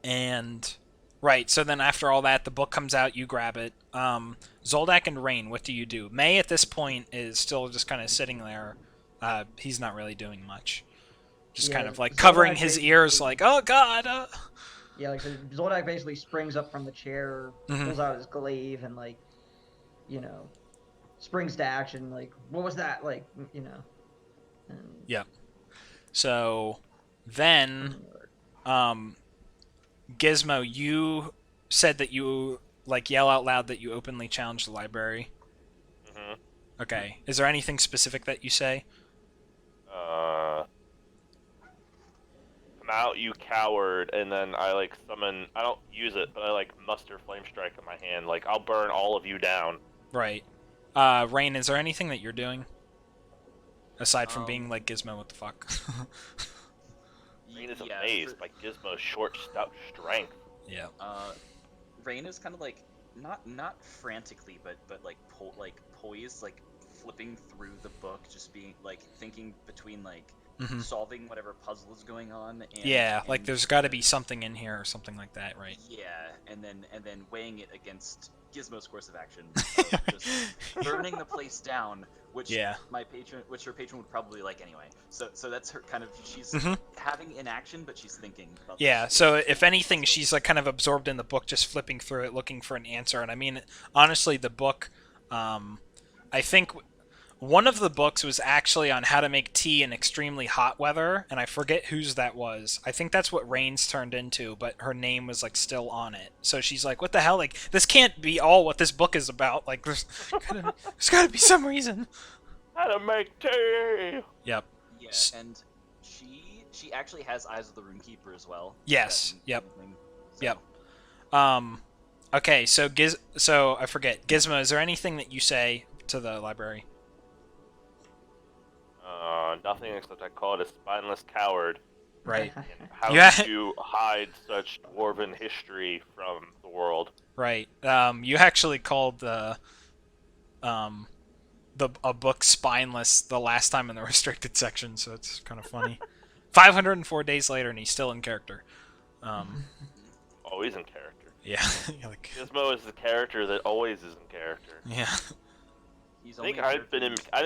Speaker 1: And right. So then after all that, the book comes out. You grab it. Zoldak and Rain, what do you do? May at this point is still just kind of sitting there. He's not really doing much. Just kind of like covering his ears, like, oh god.
Speaker 2: Yeah, like, so Zoldak basically springs up from the chair, pulls out his glaive, and, like, springs to action, like, what was that? Like, And...
Speaker 1: Yep. So, then, Gizmo, you said that you, like, yell out loud that you openly challenge the library.
Speaker 3: Mm-hmm.
Speaker 1: Okay. Is there anything specific that you say?
Speaker 3: Come out, you coward, and then I like summon. I don't use it, but I like muster flame strike in my hand. Like I'll burn all of you down.
Speaker 1: Right. Rain, is there anything that you're doing aside from being like Gizmo? What the fuck?
Speaker 3: Rain is amazed by Gizmo's short, stout strength.
Speaker 1: Yeah.
Speaker 4: Rain is kind of like not frantically, but like poised, like flipping through the book, just being like thinking between like. Solving whatever puzzle is going on. And
Speaker 1: like there's got to be something in here or something like that, right?
Speaker 4: Yeah, and then weighing it against Gizmo's course of action, just burning the place down, which your patron would probably like anyway. So that's her kind of she's having inaction, but she's thinking about.
Speaker 1: Yeah. So if anything, she's like kind of absorbed in the book, just flipping through it, looking for an answer. And I mean, honestly, the book, I think. one of the books was actually on how to make tea in extremely hot weather, and I forget whose that was. I think that's what Rain's turned into, but her name was like still on it. So she's like, "What the hell? Like, this can't be all what this book is about. Like, there's gotta be some reason."
Speaker 3: How to make tea?
Speaker 1: Yep.
Speaker 4: Yeah, and she actually has Eyes of the Runekeeper as well.
Speaker 1: Yes.
Speaker 4: That
Speaker 1: Yep.
Speaker 4: thing, so.
Speaker 1: Yep. Okay. So So I forget. Gizmo, is there anything that you say to the library?
Speaker 3: Nothing except I call it a spineless coward.
Speaker 1: Right.
Speaker 3: And how
Speaker 1: Yeah.
Speaker 3: did you hide such dwarven history from the world?
Speaker 1: Right. You actually called a book spineless the last time in the restricted section, so it's kind of funny. 504 days later, and he's still in character.
Speaker 3: Always in character.
Speaker 1: Yeah. Like,
Speaker 3: Gizmo is the character that always is in character.
Speaker 1: yeah.
Speaker 4: He's
Speaker 3: I
Speaker 4: only
Speaker 3: think
Speaker 4: a
Speaker 3: I've
Speaker 4: character
Speaker 3: been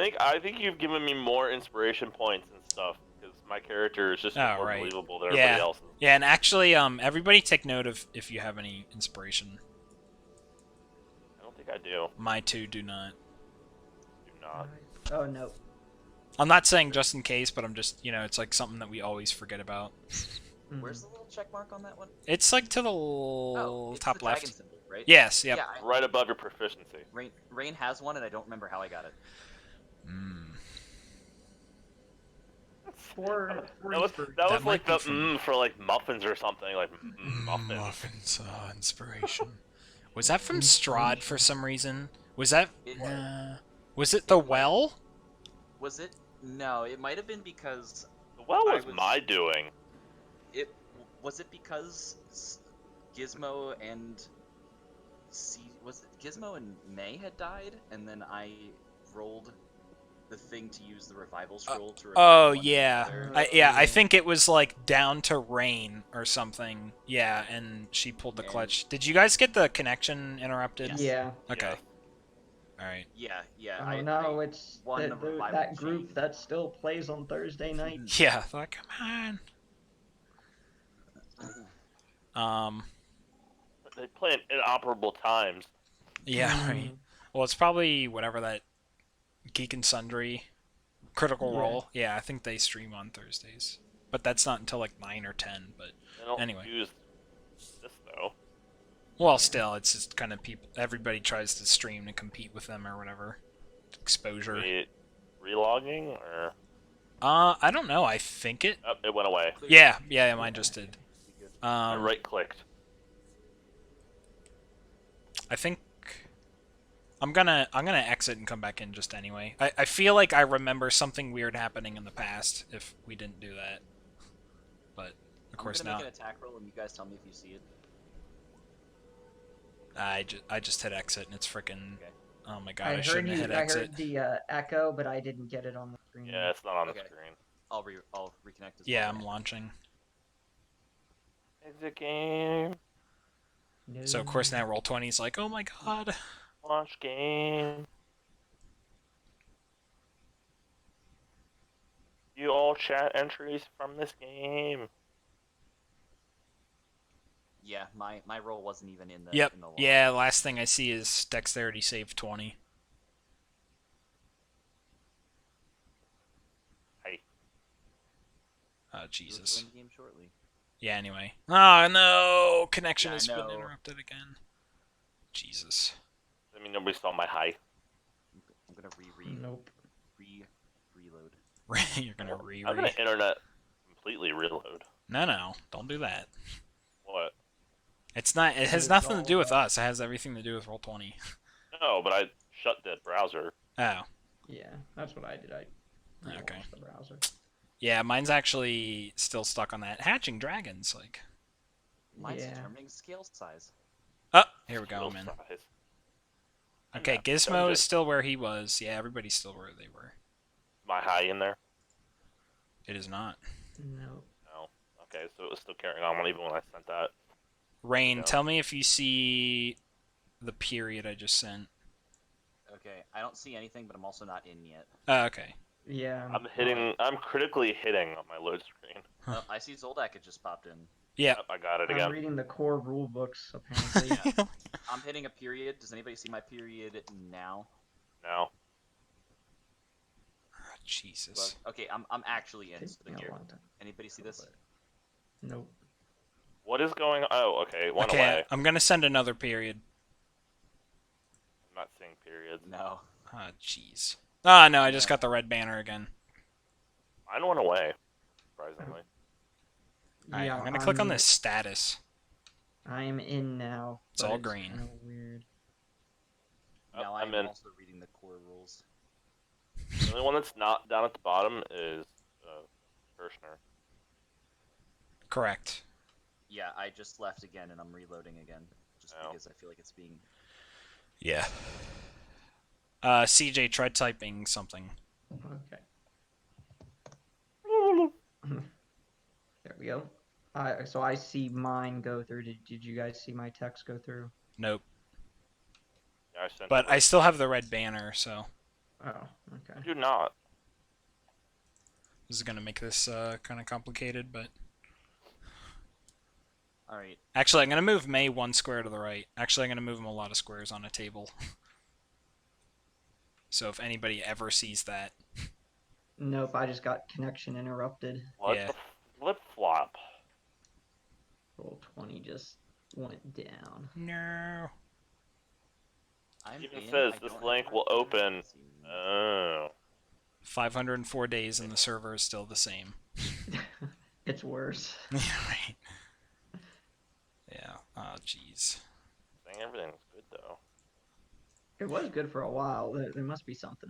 Speaker 3: in. I think you've given me more inspiration points and stuff because my character is just
Speaker 1: Oh,
Speaker 3: more
Speaker 1: right.
Speaker 3: believable than
Speaker 1: Yeah.
Speaker 3: everybody else's.
Speaker 1: Yeah, and actually, everybody take note of if you have any inspiration.
Speaker 3: I don't think I do.
Speaker 1: My two do not.
Speaker 3: Do not.
Speaker 2: Oh no.
Speaker 1: I'm not saying just in case, but I'm just, it's like something that we always forget about.
Speaker 4: Where's the little check mark on that one?
Speaker 1: It's like to the
Speaker 4: Oh, it's
Speaker 1: top
Speaker 4: the
Speaker 1: left.
Speaker 4: dragon symbol, right?
Speaker 1: Yes, yep.
Speaker 4: Yeah,
Speaker 3: Right above your proficiency.
Speaker 4: Rain has one, and I don't remember how I got it.
Speaker 2: For
Speaker 3: That was
Speaker 1: That
Speaker 3: like
Speaker 1: might be
Speaker 3: the
Speaker 1: from-
Speaker 3: for like muffins or something like muffins.
Speaker 1: Muffins, inspiration. Was that from Strahd for some reason? Was that...
Speaker 4: It-
Speaker 1: was it the well?
Speaker 4: Was it? No, it might have been because
Speaker 3: The well
Speaker 4: I
Speaker 3: was
Speaker 4: was-
Speaker 3: my doing.
Speaker 4: it was it because Gizmo and was it Gizmo and May had died, and then I rolled the thing to use the revival scroll to.
Speaker 1: Oh,
Speaker 4: revive one
Speaker 1: yeah.
Speaker 4: another.
Speaker 1: I think it was like down to Rain or something. Yeah, and she pulled the clutch. Did you guys get the connection interrupted?
Speaker 4: Yes.
Speaker 2: Yeah.
Speaker 1: Okay.
Speaker 3: Yeah.
Speaker 1: Alright.
Speaker 4: Yeah.
Speaker 2: Oh no, it's
Speaker 4: won the revival
Speaker 2: that group
Speaker 4: chain.
Speaker 2: that still plays on Thursday night.
Speaker 1: Yeah, like, come on.
Speaker 3: They play at inoperable times.
Speaker 1: Yeah, right. Well, it's probably whatever that Geek and Sundry Critical
Speaker 2: Yeah.
Speaker 1: Role. Yeah, I think they stream on Thursdays. But that's not until like 9 or 10, but
Speaker 3: They don't
Speaker 1: Anyway.
Speaker 3: use this though.
Speaker 1: well, still it's just kind of everybody tries to stream to compete with them or whatever. Exposure.
Speaker 3: Relogging or
Speaker 1: I don't know. I think it
Speaker 3: it went away.
Speaker 1: Yeah, mine just did.
Speaker 3: I right clicked.
Speaker 1: I think I'm gonna exit and come back in just anyway. I feel like I remember something weird happening in the past if we didn't do that. But of course
Speaker 4: I'm gonna
Speaker 1: not.
Speaker 4: make an attack roll, and you guys tell me if you see it.
Speaker 1: I just hit exit and it's freaking.
Speaker 4: Okay.
Speaker 1: Oh my god! I shouldn't have hit
Speaker 2: I
Speaker 1: exit.
Speaker 2: heard the echo, but I didn't get it on the screen.
Speaker 3: Yeah, it's not on the
Speaker 4: Okay.
Speaker 3: screen.
Speaker 4: I'll reconnect as
Speaker 1: Yeah,
Speaker 4: well.
Speaker 1: I'm launching.
Speaker 3: Exit game.
Speaker 2: No.
Speaker 1: So of course now Roll20's like, oh my god.
Speaker 3: Launch game. You all chat entries from this game.
Speaker 4: Yeah, my roll wasn't even in the.
Speaker 1: Yep.
Speaker 4: In the log.
Speaker 1: Yeah. Last thing I see is dexterity save 20.
Speaker 3: Hey.
Speaker 1: Oh
Speaker 4: We'll
Speaker 1: Jesus.
Speaker 4: join the game shortly.
Speaker 1: Yeah. Anyway. Oh no! Connection
Speaker 4: Yeah, I
Speaker 1: has been
Speaker 4: know.
Speaker 1: interrupted again. Jesus.
Speaker 3: I mean, nobody saw my high.
Speaker 4: I'm gonna
Speaker 2: Nope.
Speaker 4: reload.
Speaker 1: You're gonna re.
Speaker 3: I'm gonna internet completely reload.
Speaker 1: No, don't do that.
Speaker 3: What?
Speaker 1: It's not. It has
Speaker 2: It's
Speaker 1: nothing to
Speaker 2: all
Speaker 1: do with
Speaker 2: about-
Speaker 1: us. It has everything to do with Roll20.
Speaker 3: No, but I shut the browser.
Speaker 1: Oh.
Speaker 2: Yeah, that's what I did. I
Speaker 1: Okay.
Speaker 2: relaunched the browser.
Speaker 1: Yeah, mine's actually still stuck on that hatching dragons. Like.
Speaker 4: Mine's
Speaker 2: Yeah.
Speaker 4: determining scale size.
Speaker 1: Oh, here we go.
Speaker 3: Scroll
Speaker 1: I'm in.
Speaker 3: size.
Speaker 1: Okay,
Speaker 3: I'm
Speaker 1: Gizmo
Speaker 3: not-
Speaker 1: is still where he was. Yeah, everybody's still where they were.
Speaker 3: My high in there?
Speaker 1: It is not.
Speaker 2: No.
Speaker 3: No. Okay, so it was still carrying on even when I sent that.
Speaker 1: Rain,
Speaker 3: No.
Speaker 1: tell me if you see the period I just sent.
Speaker 4: Okay, I don't see anything, but I'm also not in yet.
Speaker 1: Oh, okay.
Speaker 2: Yeah.
Speaker 3: I'm critically hitting on my load screen.
Speaker 1: Huh.
Speaker 4: Oh, I see Zoldak had just popped in.
Speaker 1: Yeah.
Speaker 3: Yep, I got it
Speaker 2: I'm
Speaker 3: again.
Speaker 2: reading the core rule books apparently.
Speaker 4: Yeah. I'm hitting a period. Does anybody see my period now?
Speaker 3: No.
Speaker 1: Jesus.
Speaker 4: Okay, I'm actually in.
Speaker 2: Takes
Speaker 4: So
Speaker 2: me a
Speaker 4: here,
Speaker 2: long time.
Speaker 4: anybody see this?
Speaker 2: Nope.
Speaker 3: What is going on? Oh, okay, one
Speaker 1: Okay,
Speaker 3: away.
Speaker 1: I'm gonna send another period.
Speaker 3: I'm not seeing periods.
Speaker 4: No.
Speaker 1: Ah, jeez. Ah, no, I just
Speaker 4: Yeah.
Speaker 1: got the red banner again.
Speaker 3: Mine went away, surprisingly.
Speaker 1: Alright,
Speaker 2: Yeah,
Speaker 1: I'm gonna click on this status.
Speaker 2: I'm in now.
Speaker 1: It's
Speaker 2: but
Speaker 1: all green.
Speaker 2: Kind of weird.
Speaker 3: Oh,
Speaker 4: Now
Speaker 3: I'm
Speaker 4: I'm
Speaker 3: in.
Speaker 4: also reading the core rules.
Speaker 3: The only one that's not down at the bottom is Kirshner.
Speaker 1: Correct.
Speaker 4: Yeah, I just left again and I'm reloading again, just
Speaker 3: Oh.
Speaker 4: because I feel like it's being.
Speaker 1: Yeah. CJ, try typing something.
Speaker 2: Okay. There we go. So I see mine go through. Did you guys see my text go through?
Speaker 1: Nope.
Speaker 3: Yeah, I sent
Speaker 1: But
Speaker 3: it.
Speaker 1: I still have the red banner, so
Speaker 2: Oh, okay.
Speaker 3: I do not.
Speaker 1: this is gonna make this kind of complicated, but...
Speaker 4: Alright.
Speaker 1: Actually, I'm gonna move May one square to the right. Actually, I'm gonna move him a lot of squares on a table. So if anybody ever sees that...
Speaker 2: Nope, I just got connection interrupted.
Speaker 3: What
Speaker 1: Yeah.
Speaker 3: the flip flop?
Speaker 2: Roll 20 just went down.
Speaker 1: No.
Speaker 4: I'm
Speaker 3: Even
Speaker 4: in,
Speaker 3: says
Speaker 4: I
Speaker 3: this
Speaker 4: don't
Speaker 3: link
Speaker 4: have
Speaker 3: will
Speaker 4: my
Speaker 3: open.
Speaker 4: currency.
Speaker 3: Oh.
Speaker 1: 504 days and the server is still the same.
Speaker 2: It's worse.
Speaker 1: Yeah, right. Yeah. Oh, jeez.
Speaker 3: Saying everything's good though.
Speaker 2: It was good for a while. There must be something.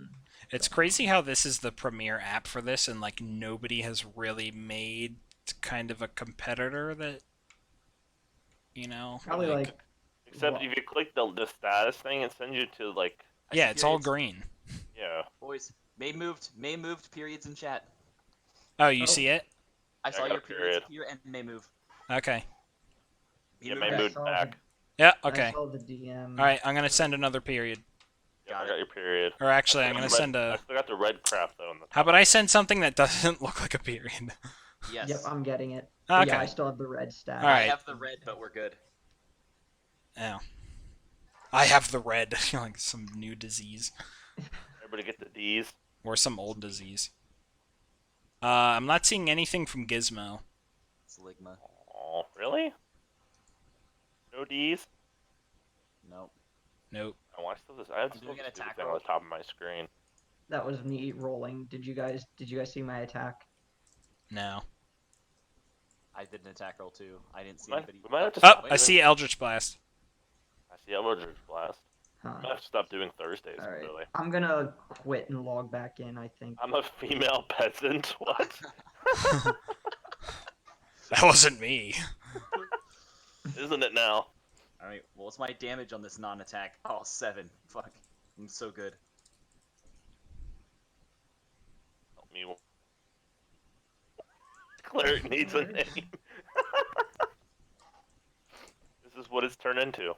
Speaker 1: It's
Speaker 2: going
Speaker 1: crazy how this is the premier app for this, and like nobody has really made kind of a competitor that, you know.
Speaker 2: Probably like
Speaker 3: Except
Speaker 2: What?
Speaker 3: if you click the status thing, it sends you to like.
Speaker 4: I
Speaker 1: Yeah,
Speaker 4: see
Speaker 1: it's all
Speaker 4: periods.
Speaker 1: green.
Speaker 3: Yeah.
Speaker 4: Boys, May moved periods in chat.
Speaker 1: Oh, you
Speaker 2: Oh.
Speaker 1: see it?
Speaker 4: I
Speaker 3: Yeah,
Speaker 4: saw
Speaker 3: I got
Speaker 4: your
Speaker 3: a
Speaker 4: periods
Speaker 3: period.
Speaker 4: appear and May move.
Speaker 1: Okay.
Speaker 4: He
Speaker 3: Yeah,
Speaker 4: moved
Speaker 3: May
Speaker 4: back.
Speaker 3: moved back.
Speaker 1: Yeah.
Speaker 2: I
Speaker 1: Okay.
Speaker 2: saw the DM.
Speaker 1: All right. I'm gonna send another period.
Speaker 3: Yep,
Speaker 4: Got
Speaker 3: I
Speaker 4: it.
Speaker 3: got your period.
Speaker 1: Or actually,
Speaker 3: I
Speaker 1: I'm
Speaker 3: still
Speaker 1: gonna
Speaker 3: got
Speaker 1: send
Speaker 3: I
Speaker 1: a.
Speaker 3: still got the red crap though. In the
Speaker 1: How
Speaker 3: top.
Speaker 1: about I send something that doesn't look like a period?
Speaker 4: Yes.
Speaker 2: Yep, I'm getting it.
Speaker 1: Okay.
Speaker 2: Yeah, I still have the red stat.
Speaker 1: All
Speaker 4: I
Speaker 1: right.
Speaker 4: have the red, but we're good.
Speaker 1: Oh. I have the red. Like some new disease
Speaker 3: Everybody get the D's.
Speaker 1: or some old disease. I'm not seeing anything from Gizmo.
Speaker 4: It's Ligma.
Speaker 3: Oh, really? No D's?
Speaker 4: Nope.
Speaker 1: Nope.
Speaker 3: Oh, I still this. I have
Speaker 4: I'm
Speaker 3: still
Speaker 4: doing
Speaker 3: this
Speaker 4: an
Speaker 3: stupid
Speaker 4: attack
Speaker 3: thing
Speaker 4: roll.
Speaker 3: on the top of my screen.
Speaker 2: That was me rolling. Did you guys see my attack?
Speaker 1: No.
Speaker 4: I did an attack roll too. I didn't see
Speaker 3: We
Speaker 4: anybody.
Speaker 3: might have to
Speaker 1: Oh,
Speaker 3: stop
Speaker 1: I
Speaker 3: doing-
Speaker 1: see Eldritch Blast.
Speaker 3: I see Eldritch Blast.
Speaker 2: Huh.
Speaker 3: I might have to stop doing Thursdays.
Speaker 2: All right.
Speaker 3: Really.
Speaker 2: I'm gonna quit and log back in. I think.
Speaker 3: I'm a female peasant. What?
Speaker 1: That wasn't me.
Speaker 3: Isn't it now?
Speaker 4: Alright, well, what's my damage on this non-attack? Oh, 7. Fuck. I'm so good.
Speaker 3: Help me. Cleric needs a name. This is what it's turned into.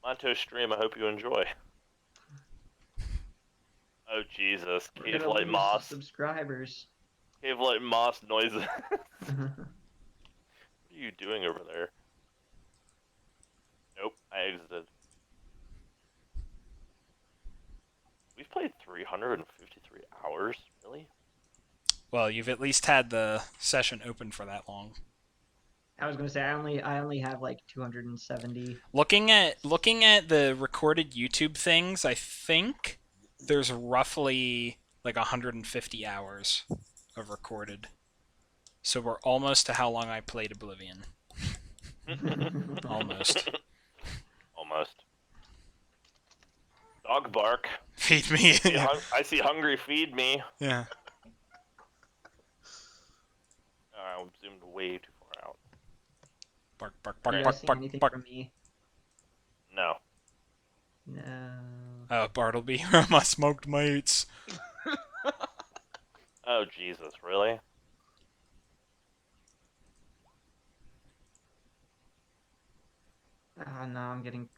Speaker 3: Monto stream, I hope you enjoy. Oh Jesus,
Speaker 2: We're
Speaker 3: Cave
Speaker 2: gonna
Speaker 3: Light
Speaker 2: lose
Speaker 3: Moss.
Speaker 2: subscribers.
Speaker 3: Cave Light Moss noises. What are you doing over there? Nope, I exited. We've played 353 hours? Really?
Speaker 1: Well, you've at least had the session open for that long.
Speaker 2: I was gonna say I only have like 270.
Speaker 1: Looking at the recorded YouTube things, I think there's roughly like 150 hours of recorded. So we're almost to how long I played Oblivion. Almost.
Speaker 3: Almost. Dog bark.
Speaker 1: Feed me. Yeah.
Speaker 3: I see hungry, feed me.
Speaker 1: Yeah.
Speaker 3: I zoomed way too far out.
Speaker 1: Bark, bark,
Speaker 2: You
Speaker 1: bark,
Speaker 2: guys
Speaker 1: bark,
Speaker 2: see
Speaker 1: bark,
Speaker 2: anything
Speaker 1: bark.
Speaker 2: from me?
Speaker 3: No.
Speaker 2: No.
Speaker 1: Oh, Bartleby, my smoked mates.
Speaker 3: Oh Jesus, really?
Speaker 2: Ah, no, I'm getting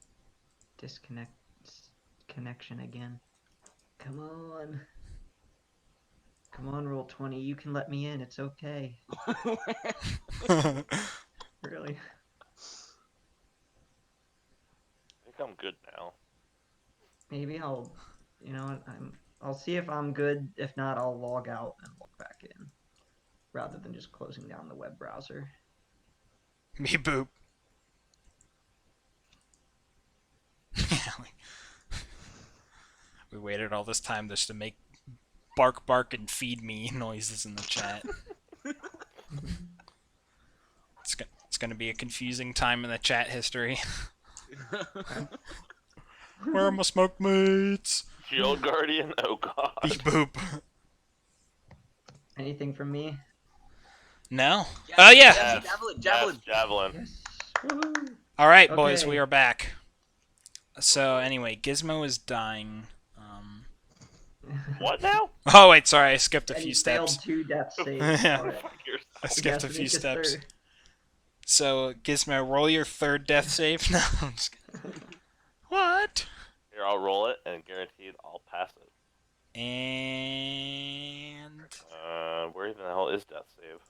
Speaker 2: connection again. Come on. Come on, roll 20. You can let me in. It's okay. Really?
Speaker 3: I think I'm good now.
Speaker 2: Maybe I'll You know what? I'll see if I'm good. If not, I'll log out and log back in, rather than just closing down the web browser.
Speaker 1: Me boop. We waited all this time just to make bark bark and feed me noises in the chat. It's gonna be a confusing time in the chat history. Where are my smoke mates?
Speaker 3: Shield Guardian? Oh god.
Speaker 1: Beep boop.
Speaker 2: Anything from me?
Speaker 1: No?
Speaker 4: Yes,
Speaker 1: Oh yeah!
Speaker 4: yes, javelin.
Speaker 3: Yes, javelin.
Speaker 2: Yes. Woohoo.
Speaker 1: Alright, boys,
Speaker 2: Okay.
Speaker 1: we are back. So, anyway, Gizmo is dying.
Speaker 3: What now?
Speaker 1: Oh, wait, sorry, I skipped a
Speaker 2: And
Speaker 1: few
Speaker 2: he
Speaker 1: steps.
Speaker 2: failed 2 death saves.
Speaker 1: Yeah.
Speaker 2: for it.
Speaker 3: Fuck yourself.
Speaker 1: I
Speaker 2: He
Speaker 1: skipped
Speaker 2: has
Speaker 1: a
Speaker 2: to
Speaker 1: few
Speaker 2: make his
Speaker 1: steps.
Speaker 2: third.
Speaker 1: So, Gizmo, roll your third death save. No, I'm just kidding. What?
Speaker 3: Here, I'll roll it, and guaranteed I'll pass it.
Speaker 1: And...
Speaker 3: Where even the hell is death save?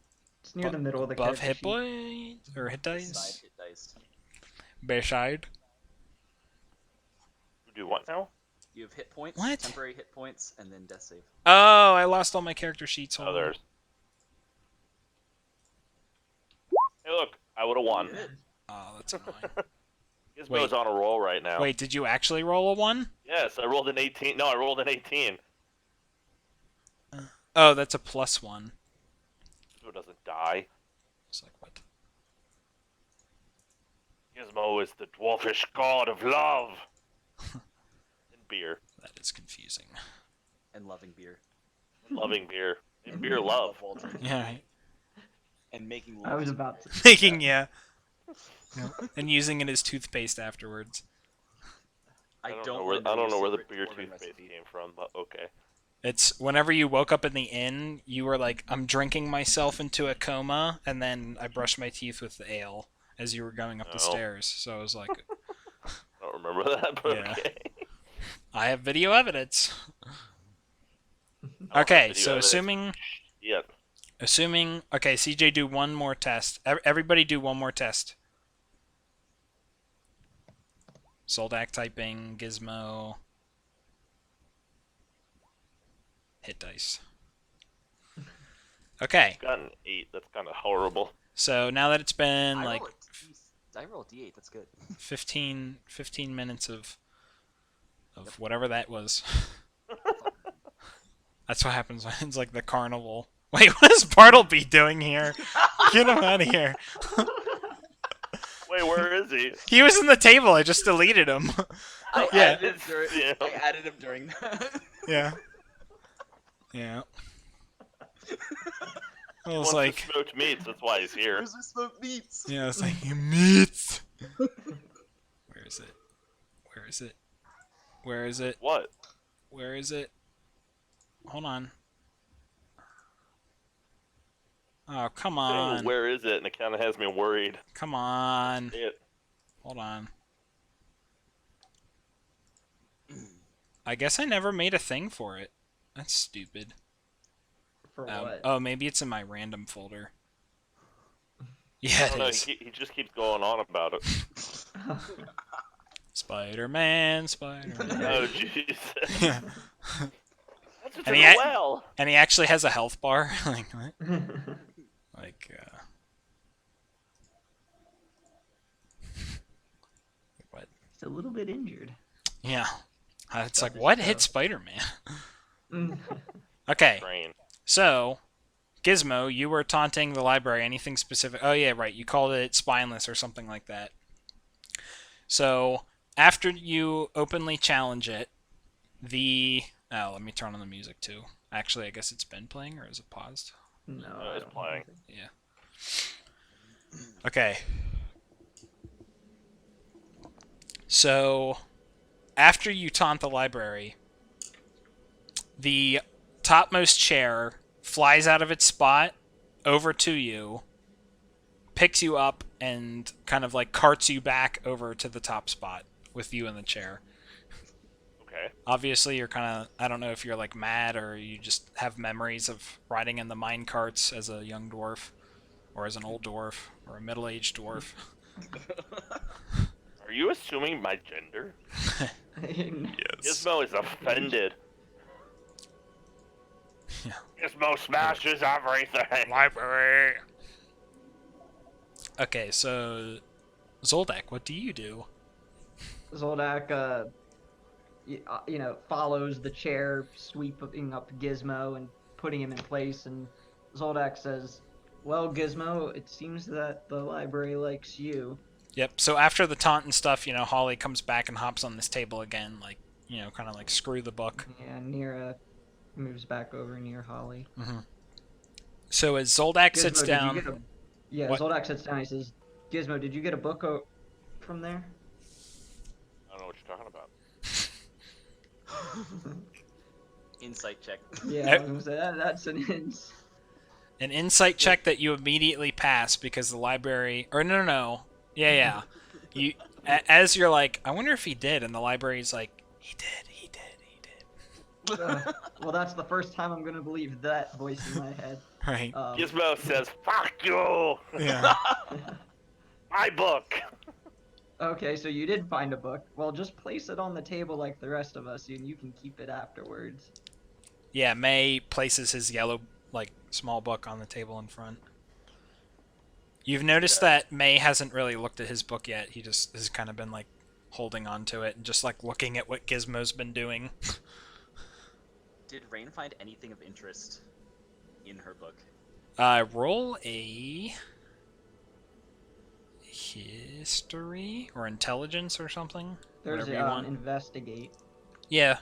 Speaker 2: It's near the middle of the
Speaker 1: above
Speaker 2: character
Speaker 1: hit
Speaker 2: sheet.
Speaker 1: points? Or hit
Speaker 4: Side
Speaker 1: dice?
Speaker 4: hit dice.
Speaker 1: Beside?
Speaker 3: You do what now?
Speaker 4: You have hit points,
Speaker 1: What?
Speaker 4: temporary hit points, and then death save.
Speaker 1: Oh, I lost all my character sheets. Hold
Speaker 3: Oh,
Speaker 1: on.
Speaker 3: there's. Hey, look, I would have won.
Speaker 4: You did.
Speaker 1: Oh, that's annoying.
Speaker 3: Gizmo's
Speaker 1: Wait.
Speaker 3: on a roll right now.
Speaker 1: Wait, did you actually roll a 1?
Speaker 3: Yes, I rolled an 18. No, I rolled an 18.
Speaker 1: Oh, that's a +1.
Speaker 3: Gizmo doesn't die.
Speaker 1: It's like, what?
Speaker 3: Gizmo is the dwarfish god of love. And beer.
Speaker 1: That is confusing.
Speaker 4: And loving beer.
Speaker 3: Loving beer. And beer love.
Speaker 4: While drinking.
Speaker 1: Yeah, right.
Speaker 4: And making love.
Speaker 2: I was
Speaker 4: to
Speaker 2: about
Speaker 4: beer.
Speaker 2: to.
Speaker 1: Making, yeah. And using it as toothpaste afterwards.
Speaker 4: I
Speaker 3: I
Speaker 4: don't
Speaker 3: don't
Speaker 4: wanna
Speaker 3: know where the
Speaker 4: your secret
Speaker 3: beer
Speaker 4: dwarven
Speaker 3: toothpaste
Speaker 4: recipe.
Speaker 3: came from, but okay.
Speaker 1: It's whenever you woke up in the inn, you were like, I'm drinking myself into a coma, and then I brushed my teeth with the ale as you were going up the
Speaker 3: Oh.
Speaker 1: stairs. So I was like,
Speaker 3: I don't remember that, but
Speaker 1: Yeah.
Speaker 3: okay.
Speaker 1: I have video evidence.
Speaker 3: I'll
Speaker 1: Okay,
Speaker 3: have video
Speaker 1: so
Speaker 3: evidence. Yeah.
Speaker 1: assuming, okay, CJ, do one more test. Everybody do one more test. Soldak typing, Gizmo. Hit dice. Okay,
Speaker 3: Got an 8. That's kind of horrible.
Speaker 1: so now that it's been like
Speaker 4: I roll a d8, that's good.
Speaker 1: 15 minutes of whatever that was. That's what happens when it's like the carnival. Wait, what is Bartleby doing here? Get him out of here.
Speaker 3: Wait, where is he?
Speaker 1: He was in the table. I just deleted him.
Speaker 4: I
Speaker 1: Yeah.
Speaker 4: added him during,
Speaker 3: Yeah.
Speaker 4: I added him during that.
Speaker 1: Yeah. Yeah. I
Speaker 3: He
Speaker 1: was
Speaker 3: wants
Speaker 1: like,
Speaker 3: to smoked meats, that's why he's here.
Speaker 4: Where's the smoked meats?
Speaker 1: yeah, I was like, meats. Where is it? Where is it? Where is it?
Speaker 3: What?
Speaker 1: Where is it? Hold on. Oh, come
Speaker 3: Saying,
Speaker 1: on.
Speaker 3: where is it? And it kind of has me worried.
Speaker 1: Come on.
Speaker 3: It.
Speaker 1: Hold on. I guess I never made a thing for it. That's stupid.
Speaker 2: For what?
Speaker 1: Oh, maybe it's in my random folder.
Speaker 3: I
Speaker 1: Yeah,
Speaker 3: don't
Speaker 1: it
Speaker 3: know,
Speaker 1: is.
Speaker 3: he just keeps going on about it.
Speaker 1: Spider-Man, Spider-Man.
Speaker 3: Oh, jeez.
Speaker 1: Yeah.
Speaker 3: That's just
Speaker 1: And
Speaker 3: in
Speaker 1: he
Speaker 3: the
Speaker 1: a-
Speaker 3: well.
Speaker 1: And he actually has a health bar. Like, what? Like, what?
Speaker 2: He's a little bit injured.
Speaker 1: Yeah. It's like,
Speaker 2: Selfish
Speaker 1: what
Speaker 2: though.
Speaker 1: hit Spider-Man? Okay,
Speaker 3: Brain.
Speaker 1: so, Gizmo, you were taunting the library. Anything specific? Oh, yeah, right. You called it spineless or something like that. So, after you openly challenge it, Oh, let me turn on the music, too. Actually, I guess it's been playing, or is it paused?
Speaker 2: No,
Speaker 3: Oh,
Speaker 2: I
Speaker 3: it's
Speaker 2: don't
Speaker 3: playing.
Speaker 2: think
Speaker 1: Okay. So, after you taunt the library, the topmost chair flies out of its spot over to you, picks you up, and kind of like carts you back over to the top spot with you in the chair.
Speaker 3: Okay.
Speaker 1: Obviously, you're kind of, I don't know if you're like mad or you just have memories of riding in the mine carts as a young dwarf, or as an old dwarf, or a middle-aged dwarf.
Speaker 3: Are you assuming my gender?
Speaker 1: Yes.
Speaker 3: Gizmo is offended.
Speaker 1: Yeah.
Speaker 3: Gizmo smashes everything.
Speaker 1: Library. Okay, so Zoldak, what do you do?
Speaker 2: Zoldak, follows the chair, sweeping up Gizmo and putting him in place. And Zoldak says, "Well, Gizmo, it seems that the library likes you."
Speaker 1: Yep. So after the taunt and stuff, Holly comes back and hops on this table again, like, kind of like screw the book.
Speaker 2: Yeah, Nira moves back over near Holly.
Speaker 1: Mm-hmm. So as Zoldak sits
Speaker 2: Gizmo, did you
Speaker 1: down,
Speaker 2: get a? Yeah,
Speaker 1: what?
Speaker 2: Zoldak sits down. He says, "Gizmo, did you get a book from there?"
Speaker 3: I don't know what you're talking about.
Speaker 4: Insight check.
Speaker 2: Yeah, I was gonna say that's
Speaker 1: An insight check that you immediately pass because the library, or no, yeah. As you're like, I wonder if he did, and the library's like, he did.
Speaker 2: Well, that's the first time I'm gonna believe that voice in my head.
Speaker 1: Right.
Speaker 3: Gizmo says, "Fuck you."
Speaker 1: Yeah.
Speaker 3: My book.
Speaker 2: Okay, so you did find a book. Well, just place it on the table like the rest of us, and you can keep it afterwards.
Speaker 1: Yeah, May places his yellow, like, small book on the table in front. You've noticed that May hasn't really looked at his book yet. He just has kind of been, like, holding on to it and just, like, looking at what Gizmo's been doing.
Speaker 4: Did Rain find anything of interest in her book?
Speaker 1: Roll a history or intelligence or something.
Speaker 2: There's
Speaker 1: Whatever you want.
Speaker 2: investigate.
Speaker 1: Yeah.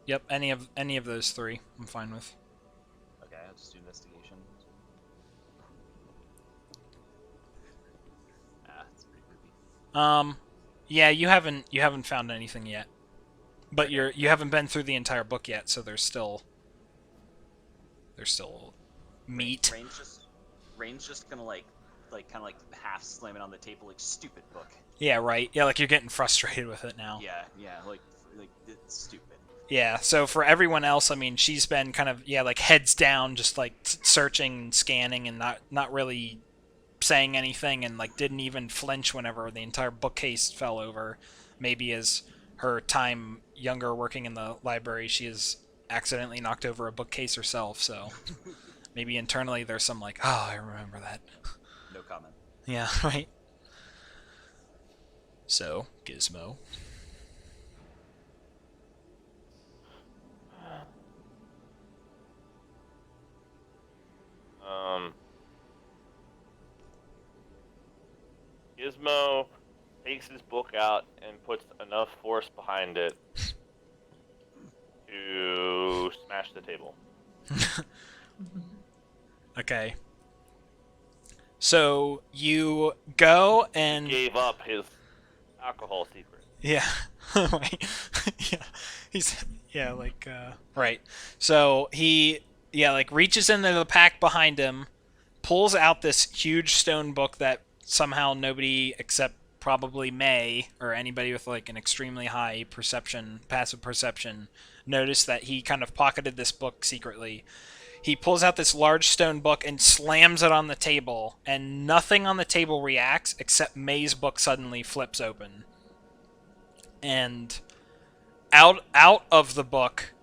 Speaker 1: Yep. Any of those three, I'm fine with.
Speaker 4: Okay, I'll just do investigation. It's pretty creepy.
Speaker 1: Yeah, you haven't found anything yet, but you haven't been through the entire book yet, so there's still meat.
Speaker 4: Rain's just gonna like kind of like half slam it on the table, like stupid book.
Speaker 1: Yeah, right. Yeah, like you're getting frustrated with it now.
Speaker 4: Yeah, like it's stupid.
Speaker 1: Yeah, so for everyone else, I mean, she's been kind of, like heads down, just like searching and scanning and not really saying anything, and like didn't even flinch whenever the entire bookcase fell over. Maybe as her time younger working in the library, she has accidentally knocked over a bookcase herself, so maybe internally there's some like, oh, I remember that.
Speaker 4: No comment.
Speaker 1: Yeah, right. So, Gizmo.
Speaker 3: Gizmo takes his book out and puts enough force behind it to smash the table.
Speaker 1: Okay. So you go and
Speaker 3: He gave up his alcohol secret.
Speaker 1: yeah, right. Right. So he like reaches into the pack behind him, pulls out this huge stone book that somehow nobody except probably May or anybody with like an extremely high passive perception, noticed that he kind of pocketed this book secretly. He pulls out this large stone book and slams it on the table, and nothing on the table reacts except May's book suddenly flips open. And out of the book,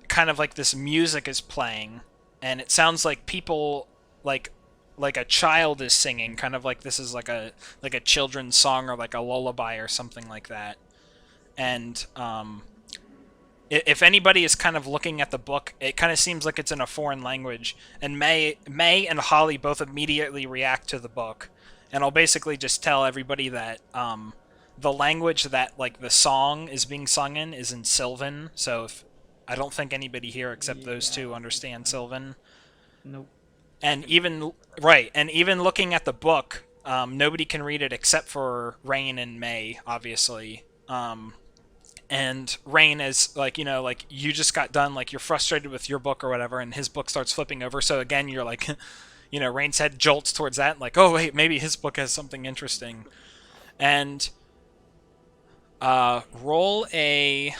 Speaker 1: kind of like this music is playing, and it sounds like people like a child is singing, kind of like this is like a children's song or like a lullaby or something like that. And if anybody is kind of looking at the book, it kind of seems like it's in a foreign language. And May and Holly both immediately react to the book. And I'll basically just tell everybody that the language that like the song is being sung in is in Sylvan. So I don't think anybody here except those two understand Sylvan.
Speaker 2: Nope.
Speaker 1: And even looking at the book, nobody can read it except for Rain and May, obviously. And Rain is like, you just got done, like you're frustrated with your book or whatever, and his book starts flipping over. So again, you're like, Rain's head jolts towards that, like, oh wait, maybe his book has something interesting. And roll a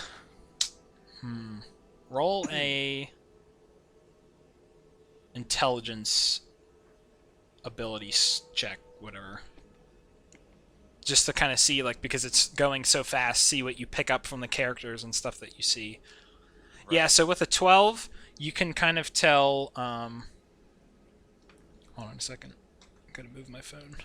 Speaker 1: intelligence ability check, whatever. just to kind of see, like, because it's going so fast, see what you pick up from the characters and stuff that you see.
Speaker 4: Right.
Speaker 1: Yeah, so with a 12, you can kind of tell. Hold on a second. I'm going to move my phone.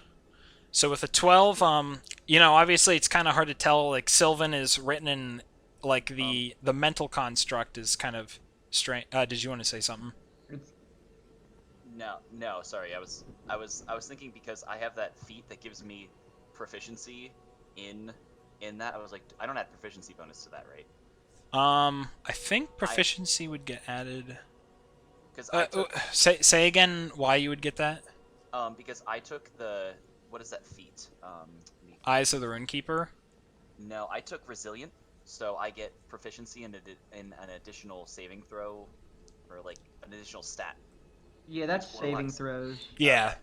Speaker 1: So with a 12, obviously it's kind of hard to tell. Like, Sylvan is written in, like, the mental construct is kind of strange. Did you want to say something?
Speaker 2: It's,
Speaker 4: No, sorry. I was thinking because I have that feat that gives me proficiency in that. I was like, I don't have proficiency bonus to that, right?
Speaker 1: I think proficiency would get added.
Speaker 4: Because I took,
Speaker 1: say again why you would get that.
Speaker 4: because I took the, what is that feat?
Speaker 1: Eyes of the Runekeeper.
Speaker 4: No, I took resilient, so I get proficiency in an additional saving throw, or like an additional stat.
Speaker 2: yeah, that's
Speaker 4: Or
Speaker 2: saving
Speaker 4: less.
Speaker 2: throws.
Speaker 1: Yeah,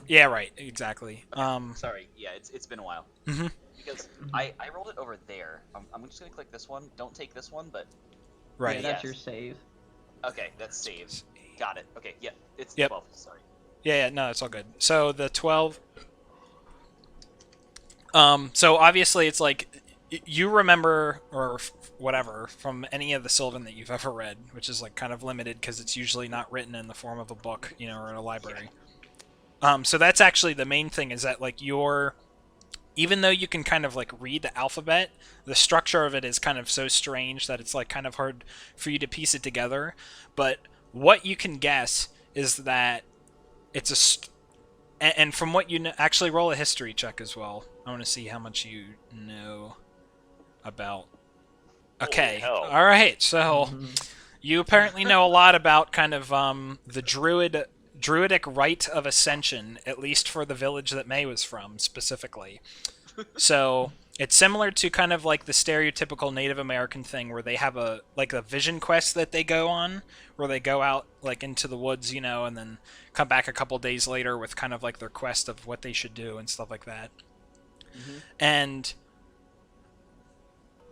Speaker 1: yeah, right, exactly.
Speaker 4: Okay, sorry, yeah, it's been a while.
Speaker 1: Mhm.
Speaker 4: Because I rolled it over there. I'm just gonna click this one. Don't take this one, but
Speaker 1: Right.
Speaker 2: Yeah, that's
Speaker 4: Yes.
Speaker 2: your save.
Speaker 4: okay, that's saved. Got it. Okay, yeah, it's
Speaker 1: Yep.
Speaker 4: 12. Sorry.
Speaker 1: Yeah, no, it's all good. So the 12. So obviously it's like you remember or whatever from any of the Sylvan that you've ever read, which is like kind of limited because it's usually not written in the form of a book, or in a library. So that's actually the main thing is that like even though you can kind of like read the alphabet, the structure of it is kind of so strange that it's like kind of hard for you to piece it together. But what you can guess is that it's and from what you know, actually roll a history check as well. I want to see how much you know about. Okay,
Speaker 3: hell.
Speaker 1: all right. So you apparently know a lot about kind of the druidic rite of ascension, at least for the village that May was from specifically. So it's similar to kind of like the stereotypical Native American thing where they have a vision quest that they go on, where they go out like into the woods, and then come back a couple days later with kind of like their quest of what they should do and stuff like that.
Speaker 4: Mm-hmm.
Speaker 1: And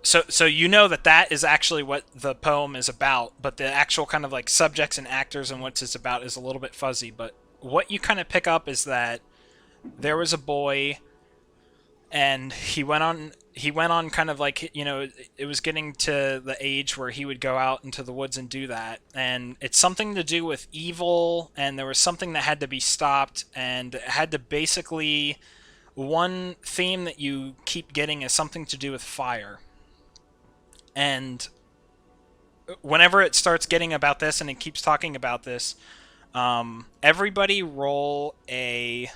Speaker 1: so you know that is actually what the poem is about, but the actual kind of like subjects and actors and what it's about is a little bit fuzzy. But what you kind of pick up is that there was a boy, and he went on kind of like, it was getting to the age where he would go out into the woods and do that, and it's something to do with evil, and there was something that had to be stopped, and it had to basically, one theme that you keep getting is something to do with fire. And whenever it starts getting about this and it keeps talking about this, everybody roll a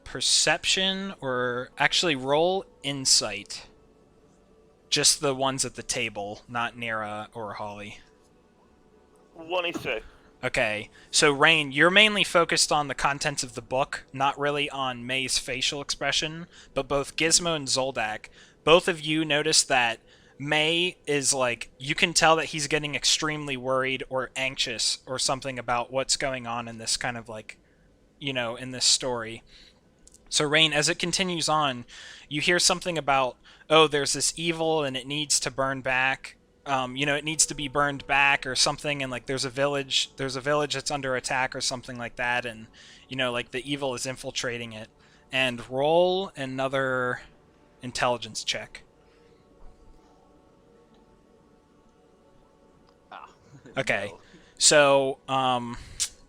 Speaker 1: perception, or actually roll insight. Just the ones at the table, not Nira or Holly.
Speaker 3: 26.
Speaker 1: Okay, so Rain, you're mainly focused on the contents of the book, not really on May's facial expression, but both Gizmo and Zoldak, both of you notice that May is like, you can tell that he's getting extremely worried or anxious or something about what's going on in this kind of like, in this story. So Rain, as it continues on, you hear something about, oh, there's this evil and it needs to burn back. It needs to be burned back or something, and like there's a village that's under attack or something like that, and like the evil is infiltrating it. And roll another intelligence check. Okay.
Speaker 4: No.
Speaker 1: So,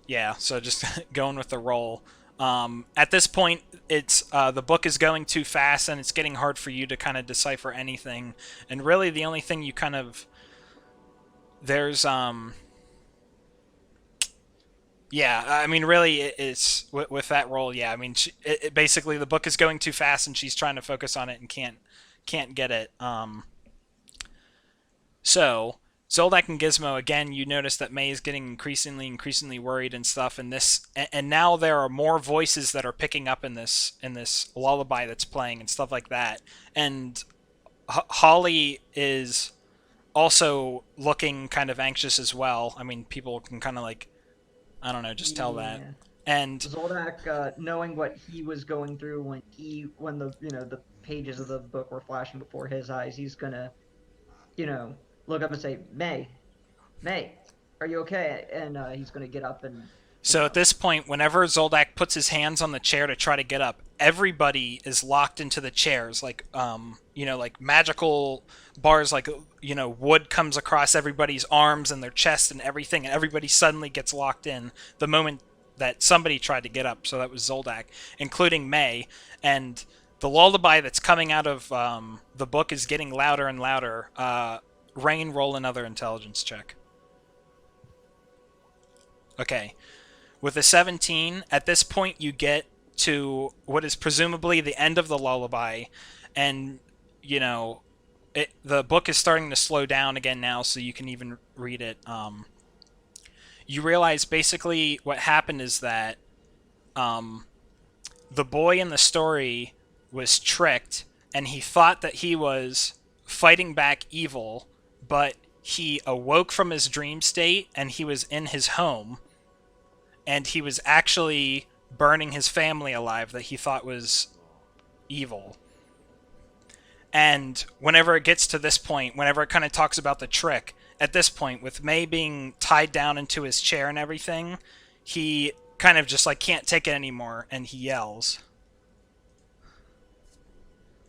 Speaker 1: yeah, so just going with the roll. At this point, it's the book is going too fast, and it's getting hard for you to kind of decipher anything. And really, the only thing you kind of there's yeah, I mean, really, it's with that roll. Yeah, I mean, basically the book is going too fast, and she's trying to focus on it and can't get it. So Zoldak and Gizmo, again, you notice that May is getting increasingly worried and stuff, and now there are more voices that are picking up in this lullaby that's playing and stuff like that. And Holly is also looking kind of anxious as well. I mean, people can kind of like, I don't know, just tell that. And
Speaker 2: Zoldak, knowing what he was going through when the the pages of the book were flashing before his eyes, he's gonna, look up and say, May, are you okay? And he's gonna get up and
Speaker 1: So at this point, whenever Zoldak puts his hands on the chair to try to get up, everybody is locked into the chairs. Like, like magical bars, like, wood comes across everybody's arms and their chest and everything, and everybody suddenly gets locked in the moment that somebody tried to get up. So that was Zoldak, including May. And the lullaby that's coming out of the book is getting louder and louder. Rain, roll another intelligence check. Okay. With a 17, at this point you get to what is presumably the end of the lullaby, and, the book is starting to slow down again now, so you can even read it. You realize basically what happened is that the boy in the story was tricked, and he thought that he was fighting back evil, but he awoke from his dream state, and he was in his home, and he was actually burning his family alive that he thought was evil. And whenever it gets to this point, whenever it kind of talks about the trick, at this point, with May being tied down into his chair and everything, he kind of just can't take it anymore, and he yells.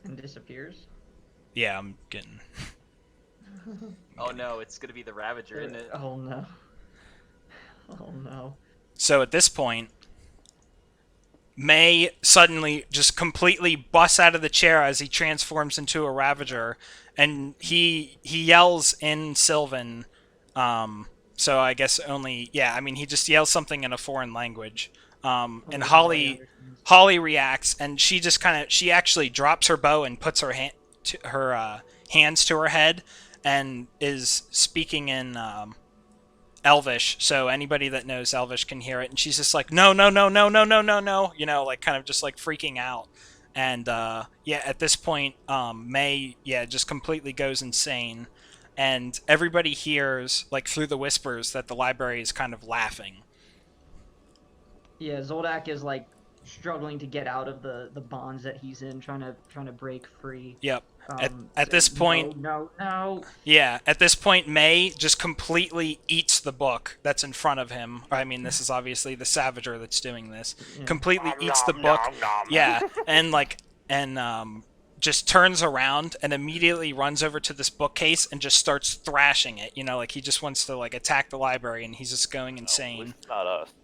Speaker 2: And disappears?
Speaker 1: Yeah, I'm getting...
Speaker 4: Oh no, it's gonna be the Ravager, isn't it?
Speaker 2: Oh no. Oh no.
Speaker 1: So at this point, May suddenly just completely busts out of the chair as he transforms into a Ravager, and he yells in Sylvan. So I guess he just yells something in a foreign language. And Holly reacts, and she just she actually drops her bow and puts her hands to her head, and is speaking in Elvish, so anybody that knows Elvish can hear it, and she's just like, no, no, no, no, no, no, no, no, kind of just freaking out. And at this point, May just completely goes insane, and everybody hears through the whispers that the library is kind of laughing.
Speaker 2: Yeah, Zoldak is struggling to get out of the bonds that he's in, trying to break free.
Speaker 1: Yep. At this point,
Speaker 2: no.
Speaker 1: Yeah, at this point, May just completely eats the book that's in front of him. I mean, this is obviously the Savager that's doing this.
Speaker 2: Yeah.
Speaker 1: Completely eats the book. Yeah, and just turns around and immediately runs over to this bookcase and just starts thrashing it. He just wants to attack the library, and he's just going insane.
Speaker 3: No, it's not us.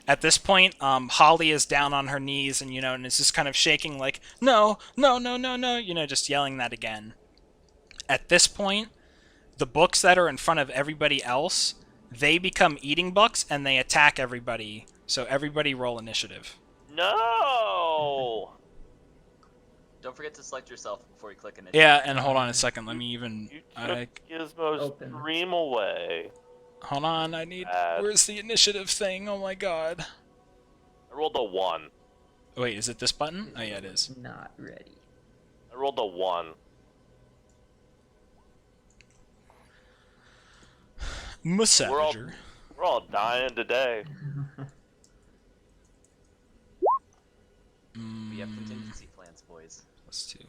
Speaker 1: At this point, Holly is down on her knees and, and is just kind of shaking no, no, no, no, no, just yelling that again. At this point, the books that are in front of everybody else, they become eating books and they attack everybody. So everybody roll initiative.
Speaker 3: No!
Speaker 4: Don't forget to select yourself before you click initiative.
Speaker 1: Yeah, and hold on a second. Let me even...
Speaker 3: You took Gizmo's dream away.
Speaker 1: Hold on, I need... Where's the initiative thing? Oh my god.
Speaker 3: I rolled a 1.
Speaker 1: Wait, is it this button? Oh yeah, it is.
Speaker 2: Not ready.
Speaker 3: I rolled a 1.
Speaker 1: Savager.
Speaker 3: We're all dying today.
Speaker 4: We have contingency plans, boys.
Speaker 1: +2.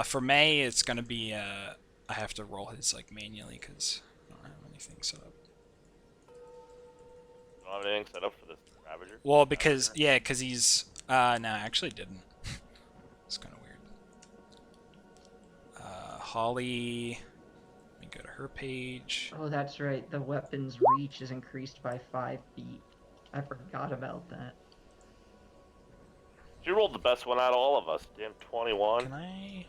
Speaker 1: For May, it's gonna be, I have to roll his, manually, because I don't have anything set up.
Speaker 3: You don't have anything set up for this Ravager?
Speaker 1: Well, because he's, no, I actually didn't. It's kind of weird. Holly, let me go to her page.
Speaker 2: Oh, that's right. The weapon's reach is increased by 5 feet. I forgot about that.
Speaker 3: You rolled the best one out of all of us. Damn, 21.
Speaker 1: Can I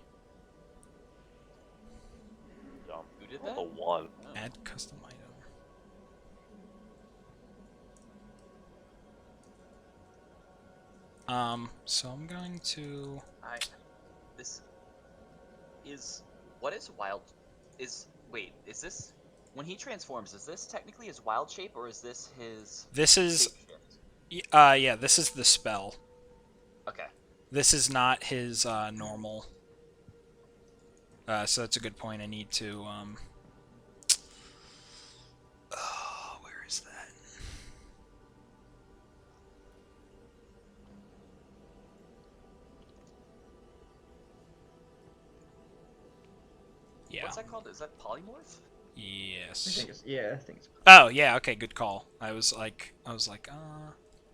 Speaker 3: Dumb.
Speaker 4: Who did that?
Speaker 3: A 1.
Speaker 1: add custom item? So I'm going to...
Speaker 4: This is... What is wild... Wait, is this... When he transforms, is this technically his wild shape, or is this his...
Speaker 1: This is...
Speaker 4: shapeshift?
Speaker 1: Yeah, this is the spell.
Speaker 4: Okay.
Speaker 1: This is not his, normal. So that's a good point. I need to, oh, where is that? Yeah.
Speaker 4: What's that called? Is that polymorph?
Speaker 1: Yes.
Speaker 2: I think it's.
Speaker 1: Oh yeah, okay, good call. I was like,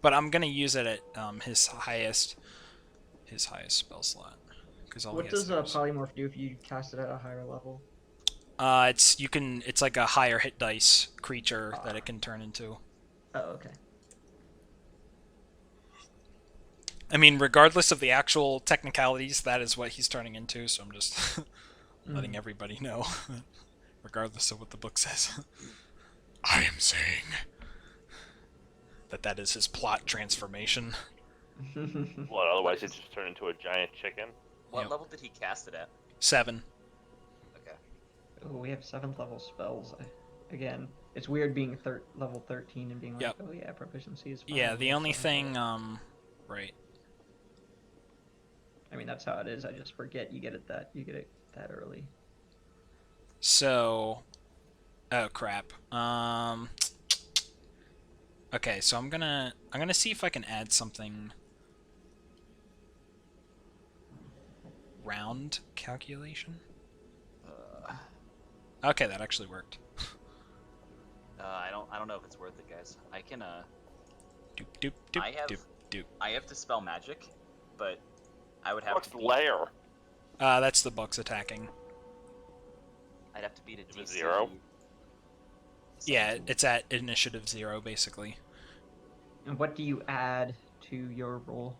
Speaker 1: but I'm gonna use it at his highest spell slot, because all he
Speaker 2: What
Speaker 1: has
Speaker 2: does
Speaker 1: there is
Speaker 2: polymorph do if you cast it at a higher level?
Speaker 1: it's like a higher hit dice creature that it can turn into.
Speaker 2: Oh, okay.
Speaker 1: I mean, regardless of the actual technicalities, that is what he's turning into. So I'm just letting everybody know, regardless of what the book says. I am saying that is his plot transformation.
Speaker 3: What? Otherwise, he'd just turn into a giant chicken.
Speaker 4: What
Speaker 1: Yep.
Speaker 4: level did he cast it at?
Speaker 1: 7.
Speaker 4: Okay.
Speaker 2: Oh, we have 7th level spells. Again, it's weird being level 13 and being like,
Speaker 1: Yep.
Speaker 2: oh yeah, proficiency is fine.
Speaker 1: Yeah,
Speaker 2: when
Speaker 1: the
Speaker 2: it's
Speaker 1: only
Speaker 2: 7th
Speaker 1: thing,
Speaker 2: level.
Speaker 1: right.
Speaker 2: I mean, that's how it is. I just forget you get it that early.
Speaker 1: So, oh crap. Okay, so I'm gonna see if I can add something. Round calculation. Okay, that actually worked.
Speaker 4: I don't know if it's worth it, guys. I can
Speaker 1: Doop doop doop
Speaker 4: I have-
Speaker 1: doop doop.
Speaker 4: I have Dispel Magic, but I would have
Speaker 3: What's
Speaker 4: to
Speaker 3: the
Speaker 4: beat,
Speaker 3: layer?
Speaker 1: That's the Bucks attacking.
Speaker 4: I'd have to beat a
Speaker 3: Give it
Speaker 4: DC
Speaker 3: 0?
Speaker 1: Yeah,
Speaker 4: 17.
Speaker 1: it's at initiative 0 basically.
Speaker 2: And what do you add to your roll?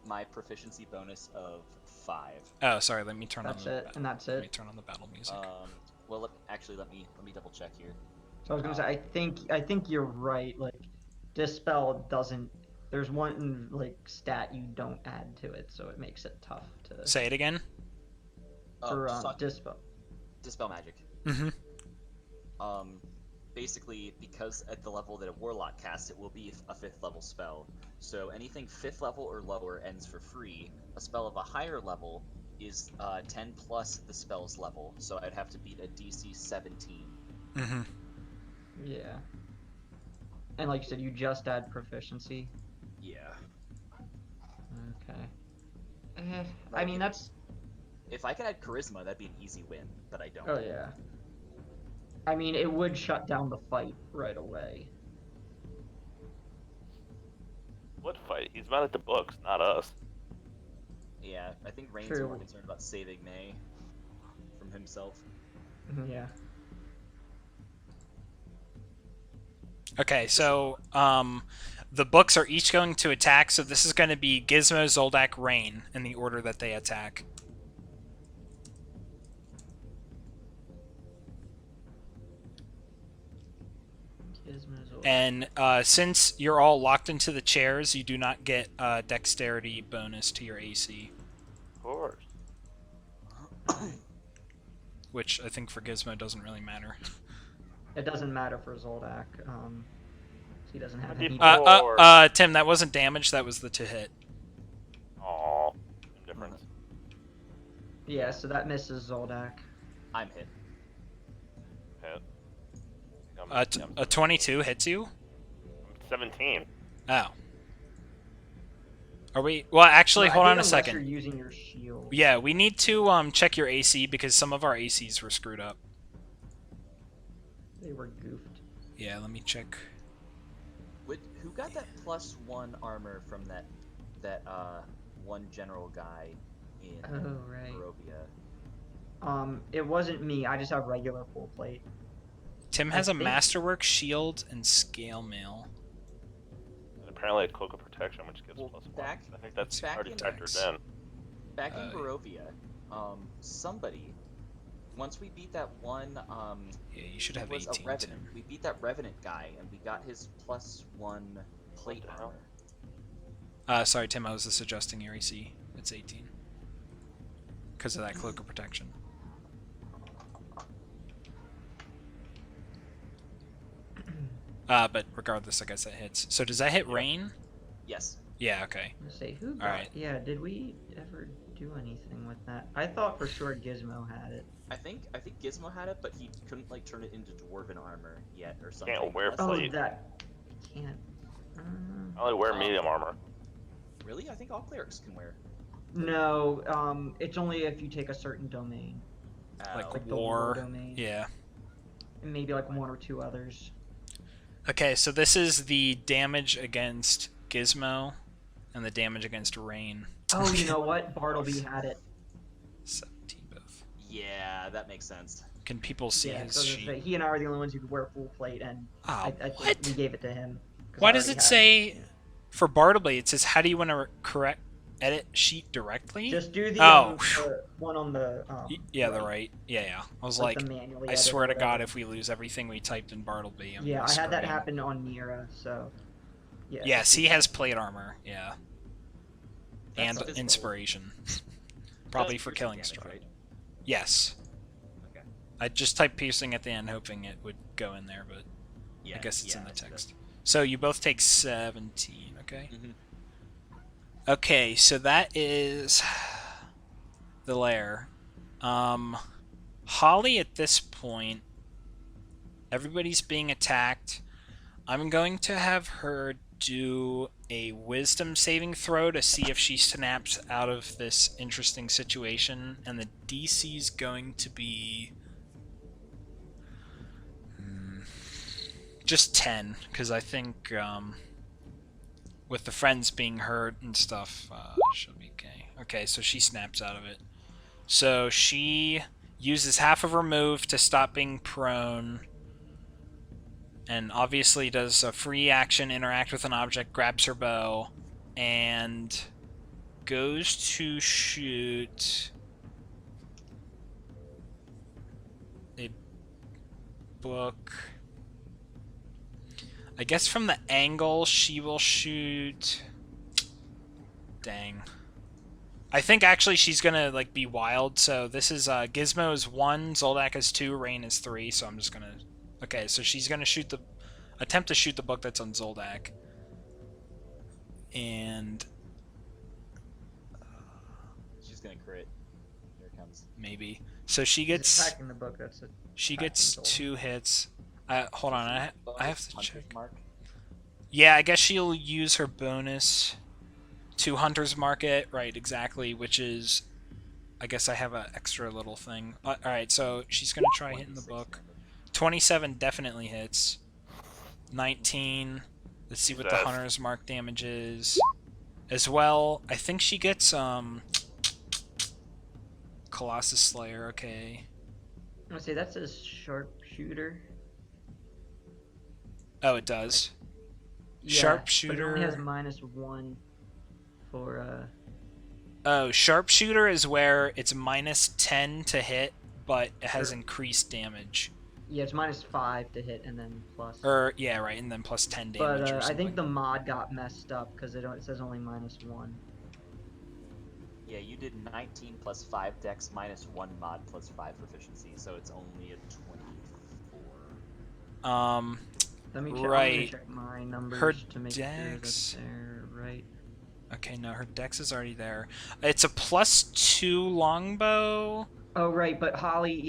Speaker 4: My proficiency bonus of 5.
Speaker 1: Oh, sorry. Let me turn
Speaker 2: That's
Speaker 1: on the.
Speaker 2: it, and that's
Speaker 1: Let me
Speaker 2: it.
Speaker 1: turn on the battle music.
Speaker 4: Well, actually, let me double check here.
Speaker 2: So I was gonna say, I think you're right. Like, dispel doesn't. There's one like stat you don't add to it, so it makes it tough to.
Speaker 1: Say it again.
Speaker 2: For
Speaker 4: Just talk-
Speaker 2: dispel.
Speaker 4: Dispel Magic.
Speaker 1: Mm-hmm.
Speaker 4: Basically, because at the level that a Warlock casts, it will be a 5th level spell. So anything 5th level or lower ends for free. A spell of a higher level is 10 plus the spell's level, so I'd have to beat a DC 17.
Speaker 1: Mm-hmm.
Speaker 2: Yeah. And like you said, you just add proficiency.
Speaker 4: Yeah.
Speaker 2: Okay. I mean, that's.
Speaker 4: If I could add Charisma, that'd be an easy win, but I don't.
Speaker 2: Oh yeah. I mean, it would shut down the fight right away.
Speaker 3: What fight? He's mad at the books, not us.
Speaker 4: Yeah, I think Rain's
Speaker 2: True.
Speaker 4: more concerned about saving May from himself.
Speaker 2: Yeah.
Speaker 1: Okay, so the books are each going to attack. So this is going to be Gizmo, Zoldak, Rain in the order that they attack. And since you're all locked into the chairs, you do not get a dexterity bonus to your AC.
Speaker 3: Of course.
Speaker 1: Which I think for Gizmo doesn't really matter.
Speaker 2: It doesn't matter for Zoldak. He doesn't have any.
Speaker 1: Tim, that wasn't damage. That was the to hit.
Speaker 3: Aww. Difference.
Speaker 2: Yeah, so that misses Zoldak.
Speaker 4: I'm hit.
Speaker 3: Hit.
Speaker 1: A 22 hits you?
Speaker 3: 17.
Speaker 1: Oh. Are we? Well, actually,
Speaker 2: No,
Speaker 1: hold
Speaker 2: I
Speaker 1: on a
Speaker 2: think unless
Speaker 1: second.
Speaker 2: You're using your shield.
Speaker 1: Yeah, we need to check your AC because some of our ACs were screwed up.
Speaker 2: They were goofed.
Speaker 1: Yeah, let me check.
Speaker 4: Who got that +1 armor from that one general guy in
Speaker 2: Oh, right.
Speaker 4: Barovia?
Speaker 2: It wasn't me. I just have regular full plate.
Speaker 1: Tim
Speaker 2: I
Speaker 1: has a
Speaker 2: think-
Speaker 1: Masterwork shield and Scale Mail.
Speaker 3: And apparently a Cloak of Protection, which gives
Speaker 4: Well,
Speaker 3: +1.
Speaker 4: back-
Speaker 3: I think that's
Speaker 4: back
Speaker 3: already
Speaker 4: in-
Speaker 3: factored in.
Speaker 4: Back in Barovia, somebody, once we beat that one,
Speaker 1: Yeah, you should
Speaker 4: he
Speaker 1: have
Speaker 4: was
Speaker 1: 18,
Speaker 4: a Revenant.
Speaker 1: Tim.
Speaker 4: We beat that Revenant guy, and we got his +1 plate
Speaker 3: What the hell?
Speaker 4: armor.
Speaker 1: Sorry, Tim, I was just adjusting your AC. It's 18. Because of that Cloak of Protection. But regardless, I guess that hits. So does that hit Rain?
Speaker 4: Yes.
Speaker 1: Yeah, okay.
Speaker 2: I'm gonna say who got.
Speaker 1: Alright.
Speaker 2: Yeah, did we ever do anything with that? I thought for sure Gizmo had it.
Speaker 4: I think Gizmo had it, but he couldn't like turn it into dwarven armor yet or something.
Speaker 3: Can't wear
Speaker 2: Oh,
Speaker 3: plate.
Speaker 2: that can't.
Speaker 3: I only wear medium armor.
Speaker 4: Really? I think all clerics can wear.
Speaker 2: No, it's only if you take a certain domain.
Speaker 1: like
Speaker 2: Like the
Speaker 1: war.
Speaker 2: domain.
Speaker 1: Yeah.
Speaker 2: And maybe like one or two others.
Speaker 1: Okay, so this is the damage against Gizmo and the damage against Rain.
Speaker 2: Oh, you know what? Bartleby had it.
Speaker 1: 17 both.
Speaker 4: Yeah, that makes sense.
Speaker 1: Can people see
Speaker 2: Yeah,
Speaker 1: his
Speaker 2: so
Speaker 1: sheet?
Speaker 2: he and I are the only ones who could wear full plate, and
Speaker 1: Ah,
Speaker 2: I think
Speaker 1: what?
Speaker 2: we gave it to him. 'Cause
Speaker 1: Why
Speaker 2: I
Speaker 1: does
Speaker 2: already
Speaker 1: it
Speaker 2: had
Speaker 1: say for Bartleby? It says, "How do you want to correct edit sheet directly?"
Speaker 2: Just do the,
Speaker 1: Oh,
Speaker 2: the one on the
Speaker 1: yeah, the right. Yeah. I was like,
Speaker 2: the manually
Speaker 1: I
Speaker 2: edit
Speaker 1: swear
Speaker 2: or
Speaker 1: to God,
Speaker 2: whatever.
Speaker 1: if we lose everything we typed in Bartleby, I'm
Speaker 2: Yeah,
Speaker 1: gonna
Speaker 2: I had that
Speaker 1: scream.
Speaker 2: happen on Nira, so yeah.
Speaker 1: Yes,
Speaker 2: just do
Speaker 1: he has
Speaker 2: that.
Speaker 1: plate armor. Yeah,
Speaker 4: That's
Speaker 1: and
Speaker 4: physical.
Speaker 1: inspiration, probably
Speaker 4: That's
Speaker 1: for
Speaker 4: piercing
Speaker 1: killing
Speaker 4: damage,
Speaker 1: strike.
Speaker 4: right?
Speaker 1: Yes.
Speaker 4: Okay.
Speaker 1: I just typed piercing at the end, hoping it would go in there, but
Speaker 4: Yeah,
Speaker 1: I guess it's
Speaker 4: yeah,
Speaker 1: in the
Speaker 4: I see that.
Speaker 1: text. So you both take 17. Okay.
Speaker 4: Mhm.
Speaker 1: Okay, so that is the lair. Holly at this point, everybody's being attacked. I'm going to have her do a wisdom saving throw to see if she snaps out of this interesting situation, and the DC's going to be just 10, because I think with the friends being hurt and stuff, she'll be okay. Okay, so she snaps out of it. So she uses half of her move to stop being prone, and obviously does a free action, interact with an object, grabs her bow, and goes to shoot a book. I guess from the angle, she will shoot... Dang. I think actually she's gonna like be wild, so this is Gizmo is 1, Zoldak is 2, Rain is 3, so I'm just gonna... Okay, so she's gonna attempt to shoot the book that's on Zoldak. And...
Speaker 4: She's gonna crit. Here it comes.
Speaker 1: maybe. So she
Speaker 2: He's
Speaker 1: gets...
Speaker 2: attacking the book. That's it.
Speaker 1: She gets
Speaker 2: attacking Zoldak.
Speaker 1: 2 hits. Hold on, I have to
Speaker 4: Hunter's
Speaker 1: check.
Speaker 4: Mark.
Speaker 1: Yeah, I guess she'll use her bonus to Hunter's Market, right, exactly, which is... I guess I have an extra little thing. Alright, so she's going to try hitting the
Speaker 4: 26
Speaker 1: book.
Speaker 4: damage.
Speaker 1: 27 definitely hits. 19. Let's see what the
Speaker 3: Jesus.
Speaker 1: Hunter's Mark damage is. As well, I think she gets, Colossus Slayer, okay.
Speaker 2: I'm gonna say that says sharpshooter.
Speaker 1: Oh, it does.
Speaker 2: Yeah,
Speaker 1: Sharpshooter.
Speaker 2: But it only has -1 for
Speaker 1: Oh, Sharpshooter is where it's -10 to hit, but it has increased damage.
Speaker 2: Yeah, it's -5 to hit and then plus.
Speaker 1: Or, yeah, right, and then plus 10 damage
Speaker 2: But
Speaker 1: or
Speaker 2: I
Speaker 1: something.
Speaker 2: think the mod got messed up because it says only -1.
Speaker 4: Yeah, you did 19 plus 5 dex minus 1 mod plus 5 proficiency, so it's only a 24.
Speaker 2: Let me check, I'm
Speaker 1: Right.
Speaker 2: gonna check my numbers
Speaker 1: Her
Speaker 2: to make sure
Speaker 1: dex-
Speaker 2: that they're right.
Speaker 1: Okay, no, her dex is already there. It's a +2 longbow.
Speaker 2: Oh right, but Holly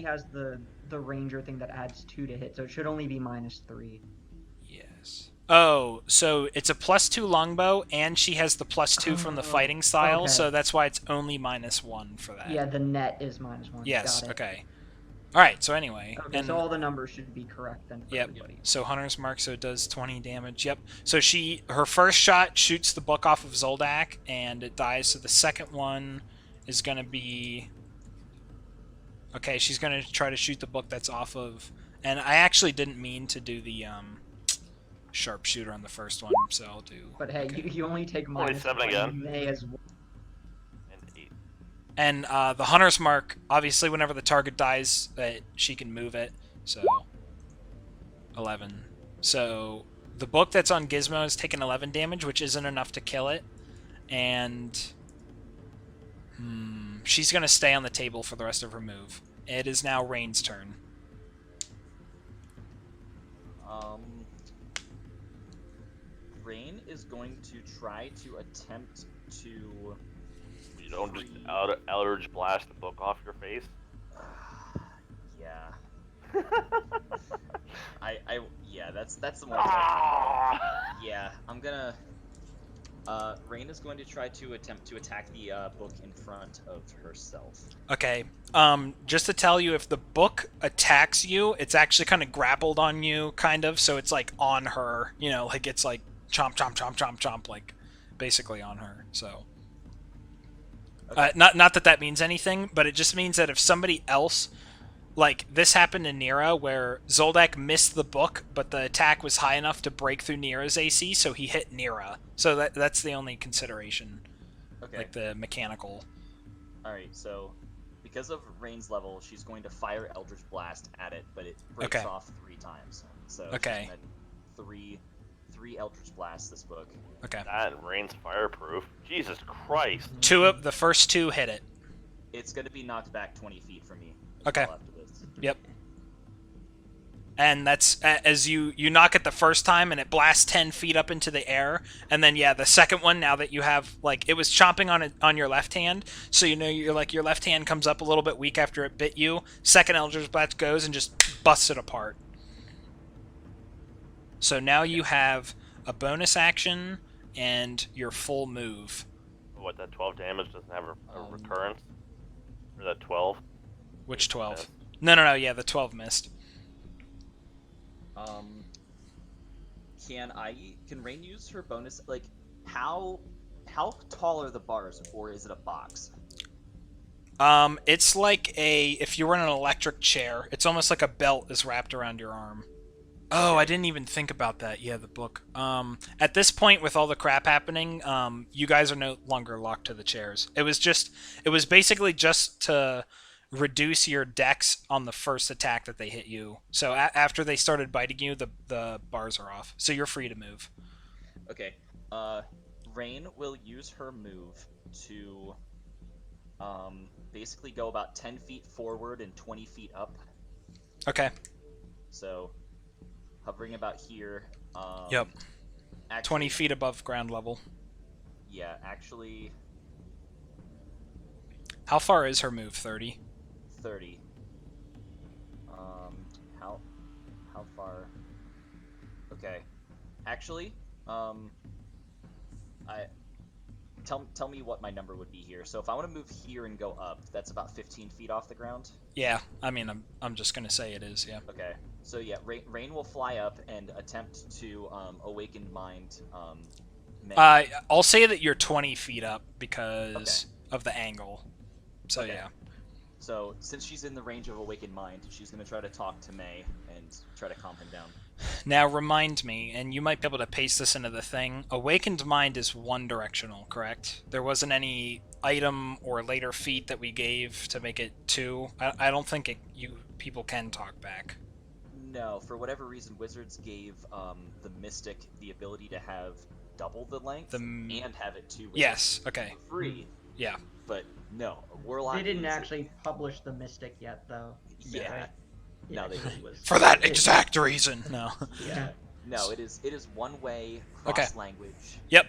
Speaker 2: has the ranger thing that adds 2 to hit, so it should only be -3.
Speaker 1: Yes. Oh, so it's a +2 longbow, and she has the +2 from the
Speaker 2: Oh,
Speaker 1: fighting style,
Speaker 2: okay.
Speaker 1: so that's why it's only -1 for that.
Speaker 2: Yeah, the net is -1.
Speaker 1: Yes,
Speaker 2: Got it.
Speaker 1: okay. Alright, so anyway.
Speaker 2: Okay,
Speaker 1: and,
Speaker 2: so all the numbers should be correct then for
Speaker 1: yep,
Speaker 2: everybody.
Speaker 1: so Hunter's Mark, so it does 20 damage, yep. So her first shot shoots the book off of Zoldak, and it dies, so the second one is going to be... Okay, she's going to try to shoot the book that's off of... And I actually didn't mean to do the sharpshooter on the first one, so I'll do...
Speaker 2: But hey,
Speaker 1: okay.
Speaker 2: you only take -1.
Speaker 3: 27 again.
Speaker 2: You may as well.
Speaker 3: And 8.
Speaker 1: And the Hunter's Mark, obviously whenever the target dies, she can move it, so... 11. So the book that's on Gizmo is taking 11 damage, which isn't enough to kill it. And... she's going to stay on the table for the rest of her move. It is now Rain's turn.
Speaker 4: Rain is going to try to attempt to...
Speaker 3: You don't just Eldritch blast the book off your face.
Speaker 4: Yeah. yeah, that's the more.
Speaker 3: Ah!
Speaker 4: Yeah, I'm gonna Rain is going to try to attempt to attack the book in front of herself.
Speaker 1: Okay. Just to tell you, if the book attacks you, it's actually kind of grappled on you, kind of. So it's like on her, you know, like it's like chomp, chomp, chomp, chomp, chomp, like basically on her. So,
Speaker 4: Okay.
Speaker 1: not that that means anything, but it just means that if somebody else, like this happened to Nira, where Zoldak missed the book, but the attack was high enough to break through Nira's AC, so he hit Nira. So that's the only consideration,
Speaker 4: Okay.
Speaker 1: like the mechanical.
Speaker 4: All right. So, because of Rain's level, she's going to fire Eldritch Blast at it, but it breaks
Speaker 1: Okay.
Speaker 4: off 3 times. So
Speaker 1: Okay.
Speaker 4: she's gonna three Eldritch Blasts this book.
Speaker 1: Okay.
Speaker 3: That and Rain's fireproof. Jesus Christ.
Speaker 1: The first 2 hit it.
Speaker 4: It's going to be knocked back 20 feet from me.
Speaker 1: Okay.
Speaker 4: After this.
Speaker 1: Yep. And that's as you knock it the first time, and it blasts 10 feet up into the air, and then yeah, the second one, now that you have, like, it was chomping on your left hand, so you know you're like your left hand comes up a little bit weak after it bit you. Second Eldritch Blast goes and just busts it apart. So now you have a bonus action and your full move.
Speaker 3: What, that 12 damage doesn't have a recurrence? Or that 12?
Speaker 1: Which 12?
Speaker 3: Missed.
Speaker 1: No, yeah, the 12 missed.
Speaker 4: Can Rain use her bonus? Like, how tall are the bars, or is it a box?
Speaker 1: It's like if you were in an electric chair, it's almost like a belt is wrapped around your arm. Oh, I didn't even think about that. Yeah, the book. At this point, with all the crap happening, you guys are no longer locked to the chairs. It was basically just to reduce your dex on the first attack that they hit you. So after they started biting you, the bars are off. So you're free to move.
Speaker 4: Okay. Rain will use her move to basically go about 10 feet forward and 20 feet up.
Speaker 1: Okay.
Speaker 4: So, hovering about here.
Speaker 1: Yep.
Speaker 4: Actually,
Speaker 1: 20 feet above ground level.
Speaker 4: Yeah, actually,
Speaker 1: How far is her move? 30?
Speaker 4: 30. How far? Okay. Actually, tell me what my number would be here. So if I want to move here and go up, that's about 15 feet off the ground.
Speaker 1: Yeah, I mean, I'm just gonna say it is, yeah.
Speaker 4: Okay. So yeah, Rain will fly up and attempt to awaken mind. May.
Speaker 1: I'll say that you're 20 feet up because of the angle. So
Speaker 4: Okay.
Speaker 1: yeah.
Speaker 4: So since she's in the range of awakened mind, she's gonna try to talk to May and try to calm him down.
Speaker 1: Now remind me, and you might be able to paste this into the thing. Awakened mind is one directional, correct? There wasn't any item or later feat that we gave to make it 2. I don't think people can talk back.
Speaker 4: No, for whatever reason, wizards gave the mystic the ability to have double the length and have it 2
Speaker 1: Yes. Okay.
Speaker 4: for free.
Speaker 1: Yeah.
Speaker 4: But no, a warlock.
Speaker 2: They didn't
Speaker 4: needs it.
Speaker 2: actually publish the Mystic yet, though.
Speaker 4: Yeah.
Speaker 2: Right?
Speaker 4: No, they
Speaker 2: it
Speaker 4: didn't.
Speaker 2: was
Speaker 1: For that exact reason. No.
Speaker 4: Yeah. No, it is one way
Speaker 1: Okay.
Speaker 4: cross language.
Speaker 1: Yep.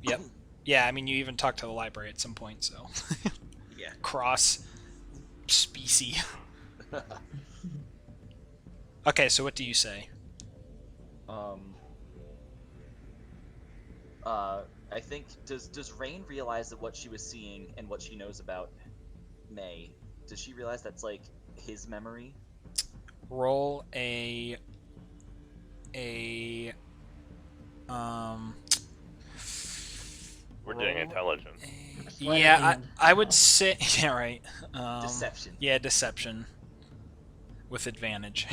Speaker 1: Yep. Yeah, I mean, you even talked to the library at some point, so.
Speaker 4: Yeah.
Speaker 1: Cross species. Okay, so what do you say?
Speaker 4: I think does Rain realize that what she was seeing and what she knows about May, does she realize that's like his memory?
Speaker 1: Roll a
Speaker 3: We're doing intelligence.
Speaker 1: yeah, I would say yeah, right.
Speaker 4: Deception.
Speaker 1: Yeah, deception with advantage.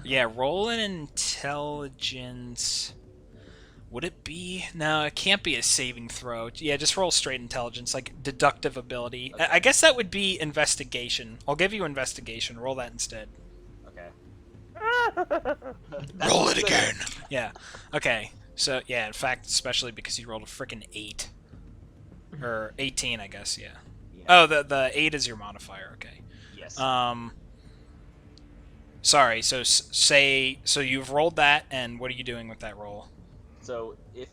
Speaker 1: Yeah, roll an intelligence. Would it be? No, it can't be a saving throw. Yeah, just roll straight intelligence, like deductive ability.
Speaker 4: Okay.
Speaker 1: I guess that would be investigation. I'll give you investigation. Roll that instead.
Speaker 4: Okay.
Speaker 1: Roll it again. Yeah. Okay. So yeah, in fact, especially because you rolled a freaking 8 or 18, I guess. Yeah.
Speaker 4: Yeah.
Speaker 1: Oh, the 8 is your modifier. Okay.
Speaker 4: Yes.
Speaker 1: Sorry. So so you've rolled that, and what are you doing with that roll?
Speaker 4: So if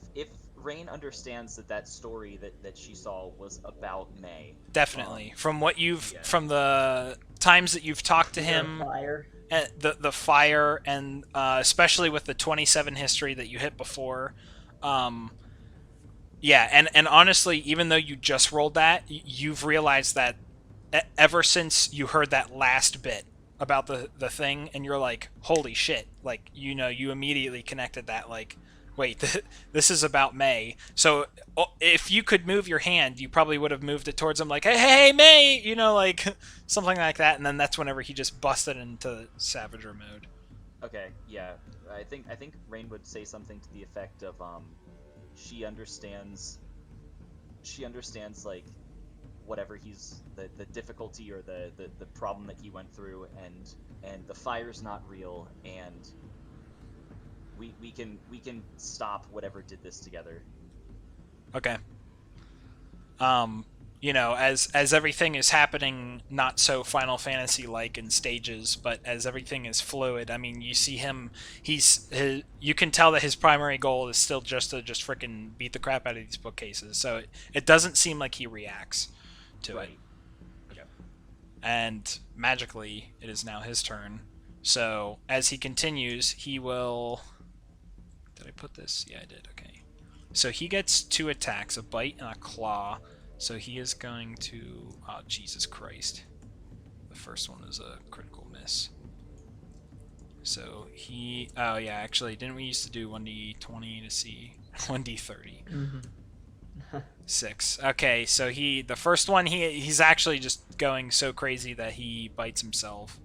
Speaker 4: Rain understands that story that she saw was about May.
Speaker 1: Definitely. From what you've
Speaker 4: yeah.
Speaker 1: from the times that you've talked to him,
Speaker 2: Fire.
Speaker 1: the fire, and especially with the 27 history that you hit before, Yeah, and honestly, even though you just rolled that, you've realized that ever since you heard that last bit about the thing, and you're like, holy shit, like, you immediately connected that, like, wait, this is about May. So if you could move your hand, you probably would have moved it towards him, like, hey, May, like, something like that, and then that's whenever he just busted into Savager mode.
Speaker 4: Okay, yeah. I think Rain would say something to the effect of she understands like whatever the difficulty or the problem that he went through, and the fire's not real, and we can stop whatever did this together.
Speaker 1: Okay. As everything is happening, not so Final Fantasy like in stages, but as everything is fluid, I mean, you see him, you can tell that his primary goal is still just to freaking beat the crap out of these bookcases. So it doesn't seem like he reacts to it.
Speaker 4: Okay.
Speaker 1: And magically, it is now his turn. So as he continues, he will. Did I put this? Yeah, I did. Okay. So he gets 2 attacks, a bite and a claw. So he is going to... Oh, Jesus Christ. The first one is a critical miss. So he... Oh, yeah, actually, didn't we used to do 1d20 to see... 1d30.
Speaker 2: Mm-hmm.
Speaker 1: 6. Okay, so the first one, he's actually just going so crazy that he bites himself.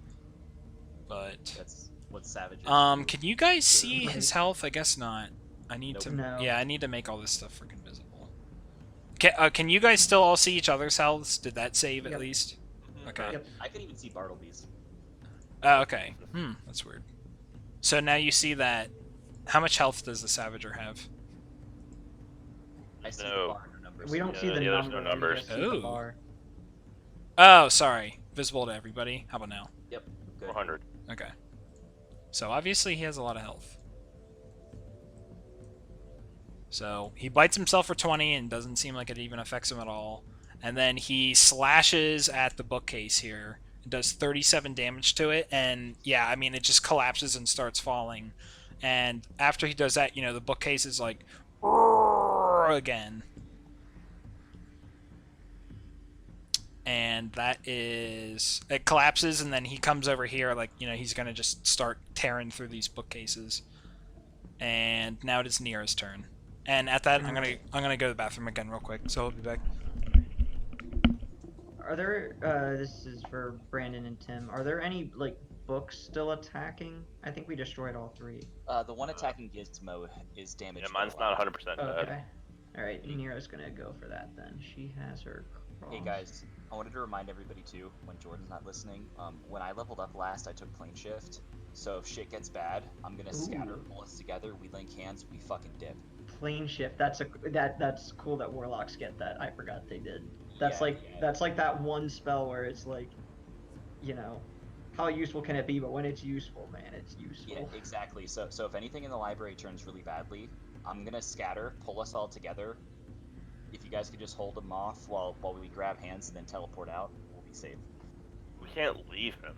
Speaker 1: But...
Speaker 4: That's what Savage is.
Speaker 1: Can you guys see his health? I guess not. I need
Speaker 4: Nope.
Speaker 1: to...
Speaker 2: No.
Speaker 1: Yeah, I need to make all this stuff freaking visible. Can you guys still all see each other's healths? Did that save at
Speaker 2: Yep.
Speaker 1: least? Okay.
Speaker 2: Yep.
Speaker 4: I can even see Bartleby's.
Speaker 1: Oh, okay. That's weird. So now you see that... How much health does the Savager have?
Speaker 4: I see
Speaker 3: No.
Speaker 4: the bar in numbers.
Speaker 2: We don't see the
Speaker 3: yeah, there's
Speaker 2: number.
Speaker 3: no numbers.
Speaker 2: We just see the
Speaker 1: Ooh.
Speaker 2: bar.
Speaker 1: Oh, sorry. Visible to everybody. How about now?
Speaker 4: Yep. Good.
Speaker 3: 400.
Speaker 1: Okay. So obviously he has a lot of health. So he bites himself for 20 and doesn't seem like it even affects him at all. And then he slashes at the bookcase here. It does 37 damage to it. And yeah, I mean, it just collapses and starts falling. And after he does that, the bookcase is like... again. And that is... It collapses, and then he comes over here like, he's going to just start tearing through these bookcases. And now it is Nira's turn. And at that, I'm gonna go to the bathroom again real quick, so I'll be back.
Speaker 2: Are there, this is for Brandon and Tim, are there any, like, books still attacking? I think we destroyed all 3.
Speaker 4: The one attacking Gizmo is damaged.
Speaker 3: Yeah, mine's not 100% dead.
Speaker 2: Okay. Alright, Nira's gonna go for that then. She has her cross.
Speaker 4: Hey guys, I wanted to remind everybody too, when Jordan's not listening, when I leveled up last, I took plane shift. So if shit gets bad, I'm gonna scatter, pull us together, we link hands, we fucking dip.
Speaker 2: Plane shift. That's cool that warlocks get that. I forgot they did. That's
Speaker 4: Yeah,
Speaker 2: like
Speaker 4: yeah.
Speaker 2: that's like that one spell where it's like, how useful can it be? But when it's useful, man, it's useful.
Speaker 4: Yeah, exactly. So if anything in the library turns really badly, I'm gonna scatter, pull us all together. If you guys could just hold them off while we grab hands and then teleport out, we'll be safe.
Speaker 3: We can't leave him.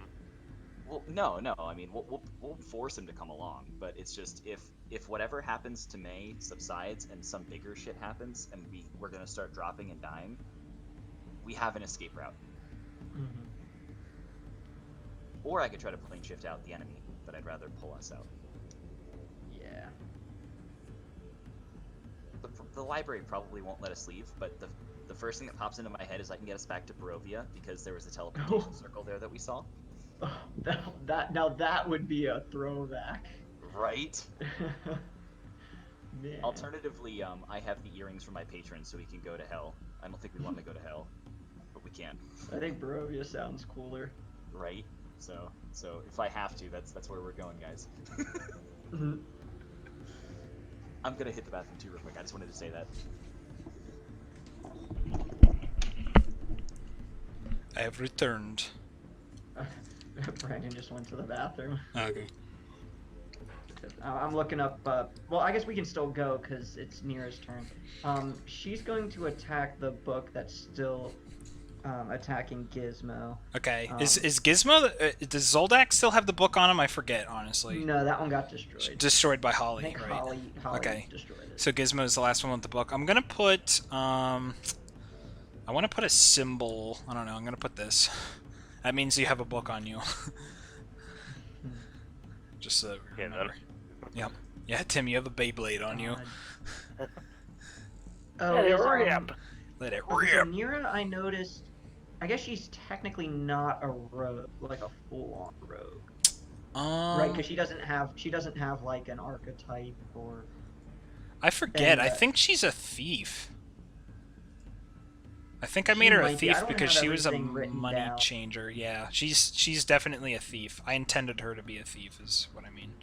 Speaker 4: Well, no. I mean, we'll force him to come along, but it's just if whatever happens to May subsides and some bigger shit happens and we're gonna start dropping and dying, we have an escape route.
Speaker 2: Mm-hmm.
Speaker 4: Or I could try to plane shift out the enemy, but I'd rather pull us out.
Speaker 2: Yeah.
Speaker 4: The library probably won't let us leave, but the first thing that pops into my head is I can get us back to Barovia because there was a teleportation circle there that we saw.
Speaker 2: Oh, that would be a throwback.
Speaker 4: Right?
Speaker 2: Man.
Speaker 4: Alternatively, I have the earrings for my patrons so we can go to hell. I don't think we want to go to hell, but we can.
Speaker 2: I think Barovia sounds cooler.
Speaker 4: Right? So if I have to, that's where we're going, guys.
Speaker 2: Mhm.
Speaker 4: I'm gonna hit the bathroom too real quick. I just wanted to say that.
Speaker 1: I have returned.
Speaker 2: Brandon just went to the bathroom.
Speaker 1: Okay.
Speaker 2: I'm looking up. Well, I guess we can still go because it's Nira's turn. She's going to attack the book that's still attacking Gizmo.
Speaker 1: Okay. Is Gizmo? Does Zoldak still have the book on him? I forget, honestly.
Speaker 2: No, that one got destroyed.
Speaker 1: Destroyed by
Speaker 2: I
Speaker 1: Holly,
Speaker 2: think
Speaker 1: right?
Speaker 2: Holly
Speaker 1: Okay.
Speaker 2: destroyed it.
Speaker 1: So Gizmo is the last one with the book. I'm gonna put I want to put a symbol. I don't know. I'm gonna put this. That means you have a book on you. Just so that we remember. Yep. Yeah, Tim, you have a Beyblade on you.
Speaker 2: Oh,
Speaker 3: Let it
Speaker 2: is,
Speaker 3: rip.
Speaker 1: Let it
Speaker 2: so
Speaker 1: rip.
Speaker 2: Nira, I noticed. I guess she's technically not a rogue, like a full-on rogue, right? Because she doesn't have like an archetype or.
Speaker 1: I forget.
Speaker 2: And,
Speaker 1: I think she's a thief. I think I
Speaker 2: She
Speaker 1: made her a
Speaker 2: might be. I
Speaker 1: thief
Speaker 2: don't
Speaker 1: because
Speaker 2: have
Speaker 1: she was a
Speaker 2: everything written
Speaker 1: money
Speaker 2: down.
Speaker 1: changer. Yeah, she's definitely a thief. I intended her to be a thief, is what I mean.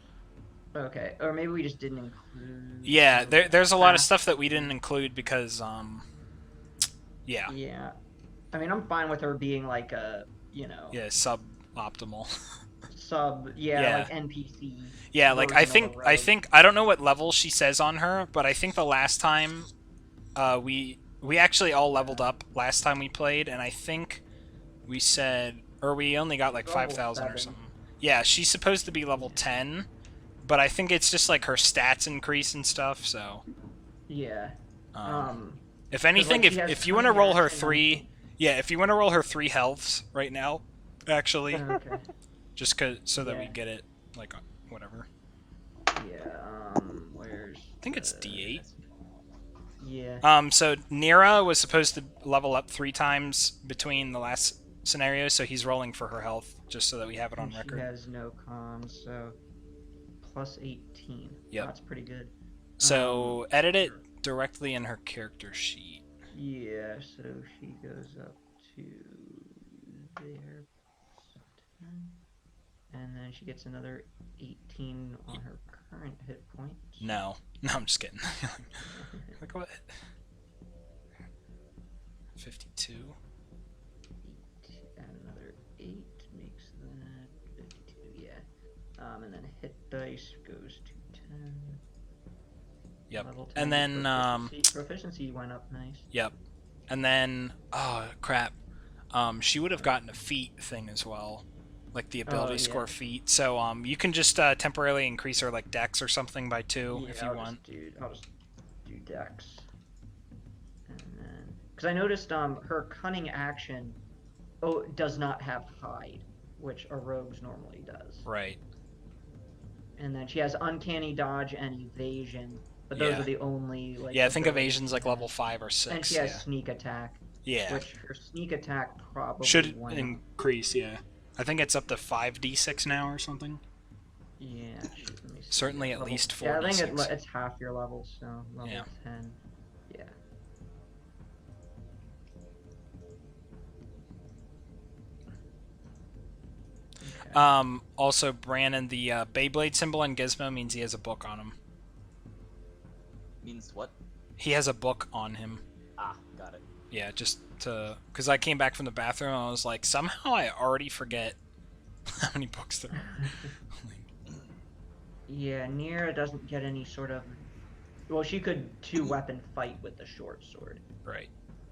Speaker 2: Okay, or maybe we just didn't include.
Speaker 1: Yeah, there's a lot of stuff that we didn't include because yeah.
Speaker 2: Yeah, I mean, I'm fine with her being like a,
Speaker 1: Yeah, suboptimal.
Speaker 2: Yeah,
Speaker 1: Yeah.
Speaker 2: like NPC.
Speaker 1: Yeah, like I
Speaker 2: version of a
Speaker 1: think
Speaker 2: rogue.
Speaker 1: I don't know what level she says on her, but I think the last time we actually all leveled up last time we played, and I think we said, or we only got like
Speaker 2: Level
Speaker 1: 5,000 or
Speaker 2: 7.
Speaker 1: something. Yeah, she's supposed to be level 10, but I think it's just like her stats increase and stuff. So
Speaker 2: Yeah.
Speaker 1: if anything,
Speaker 2: like, she has
Speaker 1: if you want to roll her
Speaker 2: cunning action,
Speaker 1: 3, yeah, if you want to roll her 3 healths right now, actually,
Speaker 2: Okay.
Speaker 1: just so that we get it like whatever.
Speaker 2: Yeah. Where's?
Speaker 1: I think it's D8.
Speaker 2: Yeah.
Speaker 1: So Nira was supposed to level up 3 times between the last scenarios, so he's rolling for her health, just so that we have it on
Speaker 2: And
Speaker 1: record.
Speaker 2: She has no cons, so plus 18.
Speaker 1: Yep.
Speaker 2: That's pretty good.
Speaker 1: So edit it directly in her character sheet.
Speaker 2: Yeah, so she goes up to there. And then she gets another 18 on her current hit points.
Speaker 1: No, I'm just kidding. Like what? 52.
Speaker 2: And another 8 makes that 52, yeah. And then hit dice goes to 10.
Speaker 1: Yep.
Speaker 2: Level 10
Speaker 1: And then
Speaker 2: proficiency went up nice.
Speaker 1: Yep. And then oh crap. She would have gotten a feat thing as well. Like the ability score feat. So you can just temporarily increase her like dex or something by 2 if you want.
Speaker 2: I'll just do dex. And then because I noticed her cunning action does not have hide, which a rogue's normally does.
Speaker 1: Right.
Speaker 2: And then she has uncanny dodge and evasion, but those are the only like.
Speaker 1: Yeah, I think evasion's like level 5 or 6.
Speaker 2: And she has sneak attack.
Speaker 1: Yeah.
Speaker 2: Which her sneak attack probably
Speaker 1: should
Speaker 2: went
Speaker 1: increase. Yeah. I think it's up to 5d6 now or something.
Speaker 2: Yeah. Let me see.
Speaker 1: Certainly at least 4d6.
Speaker 2: Yeah, I think it's half your level, so level 10. Yeah.
Speaker 1: Okay. Also, Brandon, the Beyblade symbol on Gizmo means he has a book on him.
Speaker 4: Means what?
Speaker 1: He has a book on him.
Speaker 4: Ah, got it.
Speaker 1: Yeah, just to... Because I came back from the bathroom and I was like, somehow I already forget how many books there are.
Speaker 2: Yeah, Nira doesn't get any sort of... Well, she could 2-weapon fight with the short sword.
Speaker 1: Right.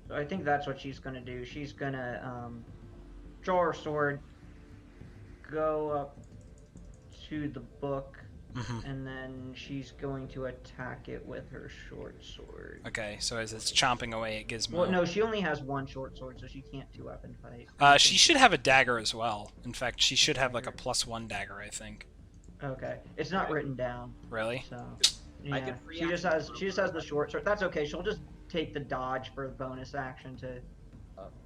Speaker 2: So I think that's what she's going to do. She's going to draw her sword, go up to the book, and then she's going to attack it with her short sword.
Speaker 1: Okay, so as it's chomping away at Gizmo.
Speaker 2: Well, no, she only has one short sword, so she can't 2-weapon fight.
Speaker 1: She should have a dagger as well. In fact, she should have like a +1 dagger, I think.
Speaker 2: Okay, it's not written down.
Speaker 1: Really?
Speaker 2: So yeah, she just has the short sword. That's okay. She'll just take the dodge for a bonus action to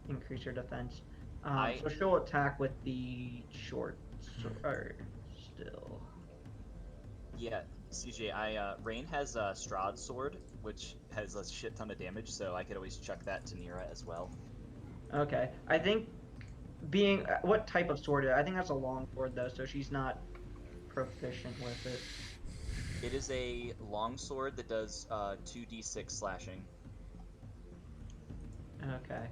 Speaker 2: increase her defense. So she'll attack with the short sword still.
Speaker 4: Yeah, CJ, Rain has a Strahd sword, which has a shit ton of damage, so I could always chuck that to Nira as well.
Speaker 2: Okay, I think what type of sword? I think that's a long sword though, so she's not proficient with it.
Speaker 4: It is a long sword that does 2d6 slashing.
Speaker 2: Okay.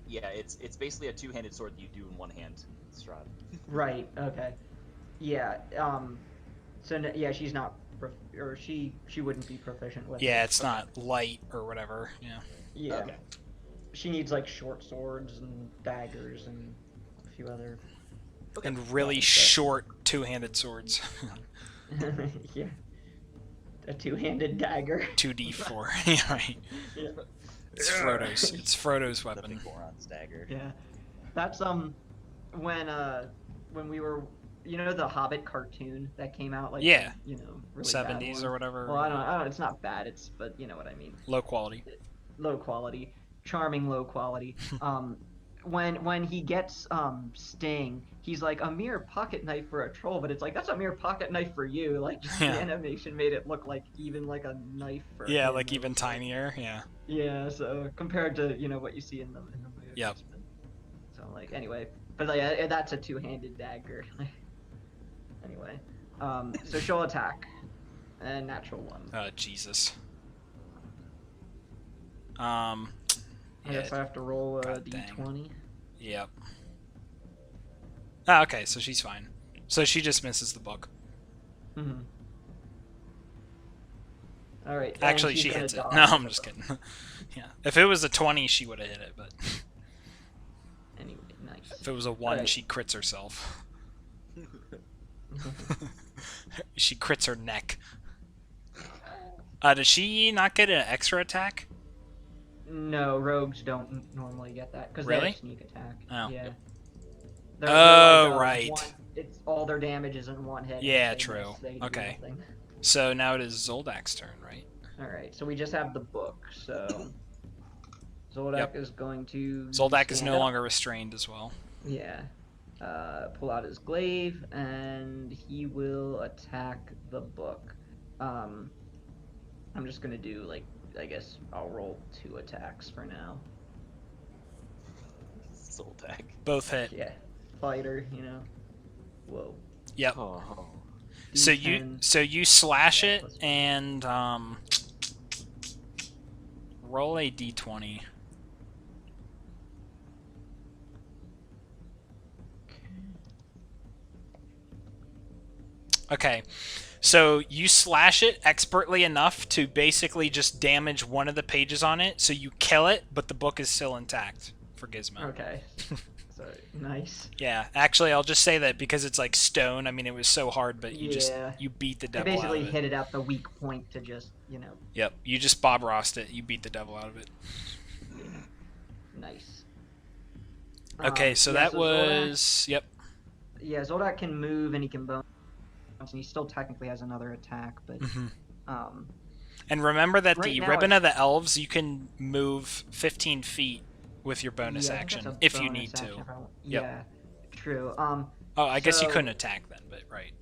Speaker 4: Yeah, it's basically a two-handed sword that you do in one hand, Strahd.
Speaker 2: Right. Okay. Yeah. So yeah, she's not, or she wouldn't be proficient with.
Speaker 1: Yeah,
Speaker 2: it.
Speaker 1: it's not light or whatever. Yeah.
Speaker 2: Yeah.
Speaker 4: Okay.
Speaker 2: she needs like short swords and daggers and a few other.
Speaker 1: And really short two-handed swords.
Speaker 2: Yeah. A two-handed dagger.
Speaker 1: 2d4. Yeah, right.
Speaker 2: Yeah.
Speaker 1: It's Frodo's. It's Frodo's
Speaker 6: The
Speaker 1: weapon.
Speaker 6: Goron's dagger.
Speaker 2: Yeah. That's when we were, you know, the Hobbit cartoon that came out like
Speaker 1: Yeah.
Speaker 2: you know, really
Speaker 1: 70s
Speaker 2: bad
Speaker 1: or
Speaker 2: one?
Speaker 1: whatever.
Speaker 2: Well, I don't, it's not bad, but you know what I mean.
Speaker 1: Low quality.
Speaker 2: Low quality, charming low quality. When he gets Sting, he's like a mere pocket knife for a troll, but it's like that's a mere pocket knife for you. Like just
Speaker 1: Yeah.
Speaker 2: the animation made it look like even like a knife for
Speaker 1: Yeah,
Speaker 2: him.
Speaker 1: like
Speaker 2: It
Speaker 1: even
Speaker 2: was like-
Speaker 1: tinier. Yeah.
Speaker 2: Yeah, so compared to what you see in the movies.
Speaker 1: Yep.
Speaker 2: So like anyway, but like that's a two-handed dagger. Anyway, so she'll attack, and natural one.
Speaker 1: Oh Jesus.
Speaker 2: I
Speaker 1: Yeah.
Speaker 2: guess I have to roll a
Speaker 1: God dang.
Speaker 2: d20.
Speaker 1: Yep. Ah, okay, so she's fine. So she just misses the book.
Speaker 2: Mm-hmm. All right. and
Speaker 1: Actually,
Speaker 2: she's
Speaker 1: she
Speaker 2: gonna
Speaker 1: hits it.
Speaker 2: dodge.
Speaker 1: No, I'm just kidding. Yeah. If it was a 20, she would have hit it, but
Speaker 2: Anyway, nice.
Speaker 1: if it was a 1,
Speaker 2: Alright.
Speaker 1: she crits herself. She crits her neck. Does she not get an extra attack?
Speaker 2: No, rogues don't normally get that because they
Speaker 1: Really?
Speaker 2: have sneak attack.
Speaker 1: Oh.
Speaker 2: Yeah.
Speaker 1: Oh,
Speaker 2: like,
Speaker 1: right.
Speaker 2: It's all their damage is in one hit.
Speaker 1: Yeah,
Speaker 2: If they
Speaker 1: true.
Speaker 2: miss, they do
Speaker 1: Okay.
Speaker 2: nothing.
Speaker 1: So now it is Zoldak's turn, right?
Speaker 2: All right, so we just have the book. So Zoldak
Speaker 1: Yep.
Speaker 2: is going to.
Speaker 1: Zoldak is
Speaker 2: stand
Speaker 1: no
Speaker 2: up.
Speaker 1: longer restrained as well.
Speaker 2: Yeah. Pull out his glaive and he will attack the book. I'm just gonna do like I guess I'll roll 2 attacks for now.
Speaker 6: Zoltak.
Speaker 1: Both hit.
Speaker 2: Yeah, fighter, you know. Whoa.
Speaker 1: Yep.
Speaker 6: Oh.
Speaker 1: So
Speaker 2: D10.
Speaker 1: you slash
Speaker 2: Yeah,
Speaker 1: it
Speaker 2: plus-
Speaker 1: and roll a d20. Okay. So you slash it expertly enough to basically just damage one of the pages on it, so you kill it, but the book is still intact for Gizmo.
Speaker 2: Okay. So nice.
Speaker 1: Yeah, actually, I'll just say that because it's like stone. I mean, it was so hard, but
Speaker 2: Yeah.
Speaker 1: you beat the
Speaker 2: I
Speaker 1: devil out
Speaker 2: basically
Speaker 1: of it.
Speaker 2: hit it at the weak point to just
Speaker 1: Yep, you just Bob Rossed it. You beat the devil out of it.
Speaker 2: nice.
Speaker 1: Okay, so
Speaker 2: yeah,
Speaker 1: that
Speaker 2: Zoldak-
Speaker 1: was yep.
Speaker 2: Yeah, Zoldak can move and he can bonus, and he still technically has another attack, but um.
Speaker 1: And remember that
Speaker 2: Right
Speaker 1: the
Speaker 2: now
Speaker 1: ribbon
Speaker 2: it's-
Speaker 1: of the elves, you can move 15 feet with your bonus
Speaker 2: Yeah, I think
Speaker 1: action
Speaker 2: that's a
Speaker 1: if you
Speaker 2: bonus
Speaker 1: need to.
Speaker 2: action if I want-
Speaker 1: Yep.
Speaker 2: Yeah, true.
Speaker 1: Oh, I guess you
Speaker 2: so-
Speaker 1: couldn't attack then, but right.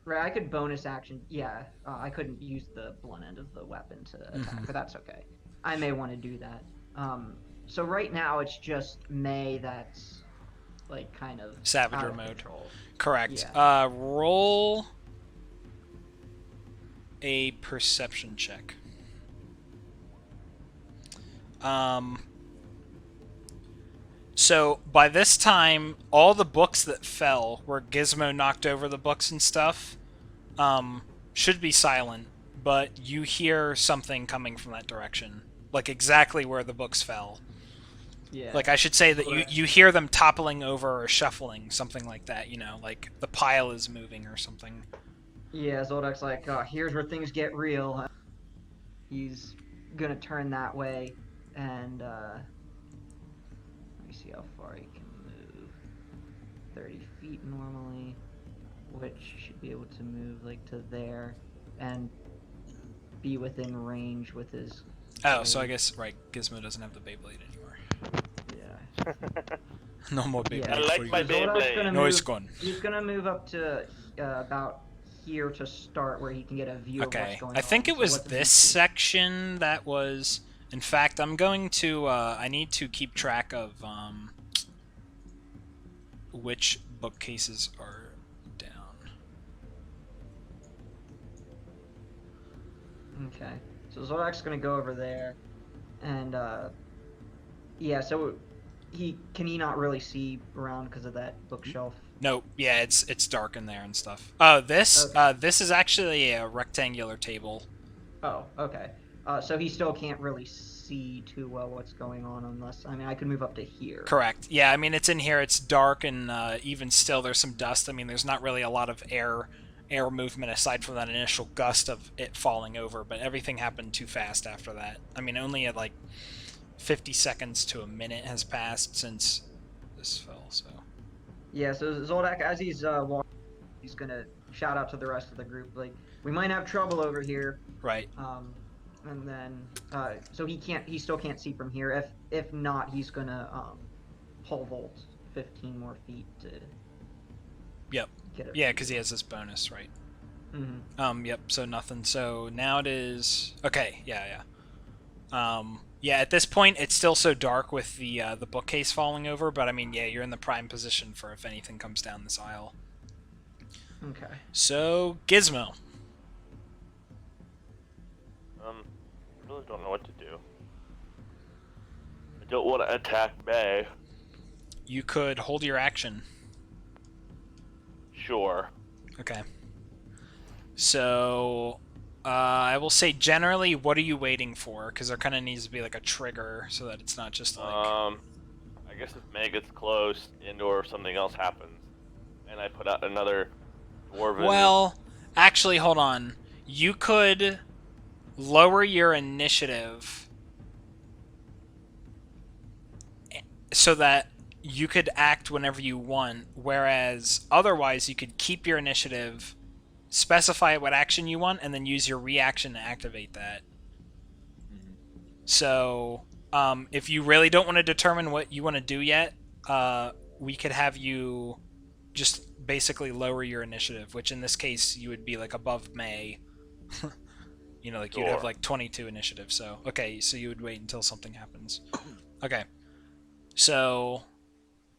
Speaker 2: Right, I could bonus action. Yeah, I couldn't use the blunt end of the weapon to attack, but that's okay. I may want to do that. So right now it's just May that's like kind of
Speaker 1: Savager
Speaker 2: out of
Speaker 1: mode.
Speaker 2: control.
Speaker 1: Correct.
Speaker 2: Yeah.
Speaker 1: Roll a perception check. So by this time, all the books that fell, where Gizmo knocked over the books and stuff, should be silent. But you hear something coming from that direction, like exactly where the books fell.
Speaker 2: Yeah.
Speaker 1: Like I should say that
Speaker 2: Correct.
Speaker 1: you hear them toppling over or shuffling, something like that. You know, like the pile is moving or something.
Speaker 2: Yeah, Zoldak's like, here's where things get real. He's gonna turn that way, and let me see how far he can move. 30 feet normally, which should be able to move like to there, and be within range with his.
Speaker 1: Oh, so I guess right, Gizmo doesn't have the Beyblade anymore.
Speaker 2: Yeah.
Speaker 1: No more Beyblade.
Speaker 2: Yeah.
Speaker 3: I like
Speaker 1: for you.
Speaker 3: my
Speaker 2: Zoldak's
Speaker 3: Beyblade.
Speaker 2: gonna
Speaker 1: No, it's
Speaker 2: move.
Speaker 1: gone.
Speaker 2: He's gonna move up to about here to start, where he can get a view of
Speaker 1: Okay,
Speaker 2: what's going on.
Speaker 1: I think it
Speaker 2: So
Speaker 1: was
Speaker 2: what does he
Speaker 1: this
Speaker 2: see?
Speaker 1: section that was. In fact, I'm going to. I need to keep track of which bookcases are down.
Speaker 2: Okay, so Zorak's gonna go over there, and yeah. So can he not really see around because of that bookshelf?
Speaker 1: No, yeah, it's dark in there and stuff. Oh, this
Speaker 2: Okay.
Speaker 1: this is actually a rectangular table.
Speaker 2: Oh, okay. So he still can't really see see too well what's going on unless I mean I could move up to here.
Speaker 1: Correct. Yeah, I mean it's in here. It's dark, and even still, there's some dust. I mean, there's not really a lot of air movement aside from that initial gust of it falling over. But everything happened too fast after that. I mean, only at like 50 seconds to a minute has passed since this fell. So.
Speaker 2: Yeah. So Zoldak, as he's walking, he's gonna shout out to the rest of the group like, we might have trouble over here.
Speaker 1: Right.
Speaker 2: And then so he still can't see from here. If not, he's gonna pole vault 15 more feet to.
Speaker 1: Yep.
Speaker 2: Get it.
Speaker 1: Yeah, because he has this bonus, right?
Speaker 2: Mm-hmm.
Speaker 1: Yep. So nothing. So now it is okay. Yeah. Yeah. At this point, it's still so dark with the bookcase falling over, but I mean, yeah, you're in the prime position for if anything comes down this aisle.
Speaker 2: Okay.
Speaker 1: So Gizmo.
Speaker 3: I really don't know what to do. I don't want to attack May.
Speaker 1: You could hold your action.
Speaker 3: Sure.
Speaker 1: Okay. So, I will say generally, what are you waiting for? Because there kind of needs to be like a trigger so that it's not just like.
Speaker 3: I guess if May gets close and/or something else happens, and I put out another dwarven.
Speaker 1: Well, actually, hold on. You could lower your initiative so that you could act whenever you want, whereas otherwise you could keep your initiative, specify what action you want, and then use your reaction to activate that. So, if you really don't want to determine what you want to do yet, we could have you just basically lower your initiative, which in this case you would be like above May. You know, like you'd have like 22 initiative. So, okay, so you would wait until something happens. Okay. So.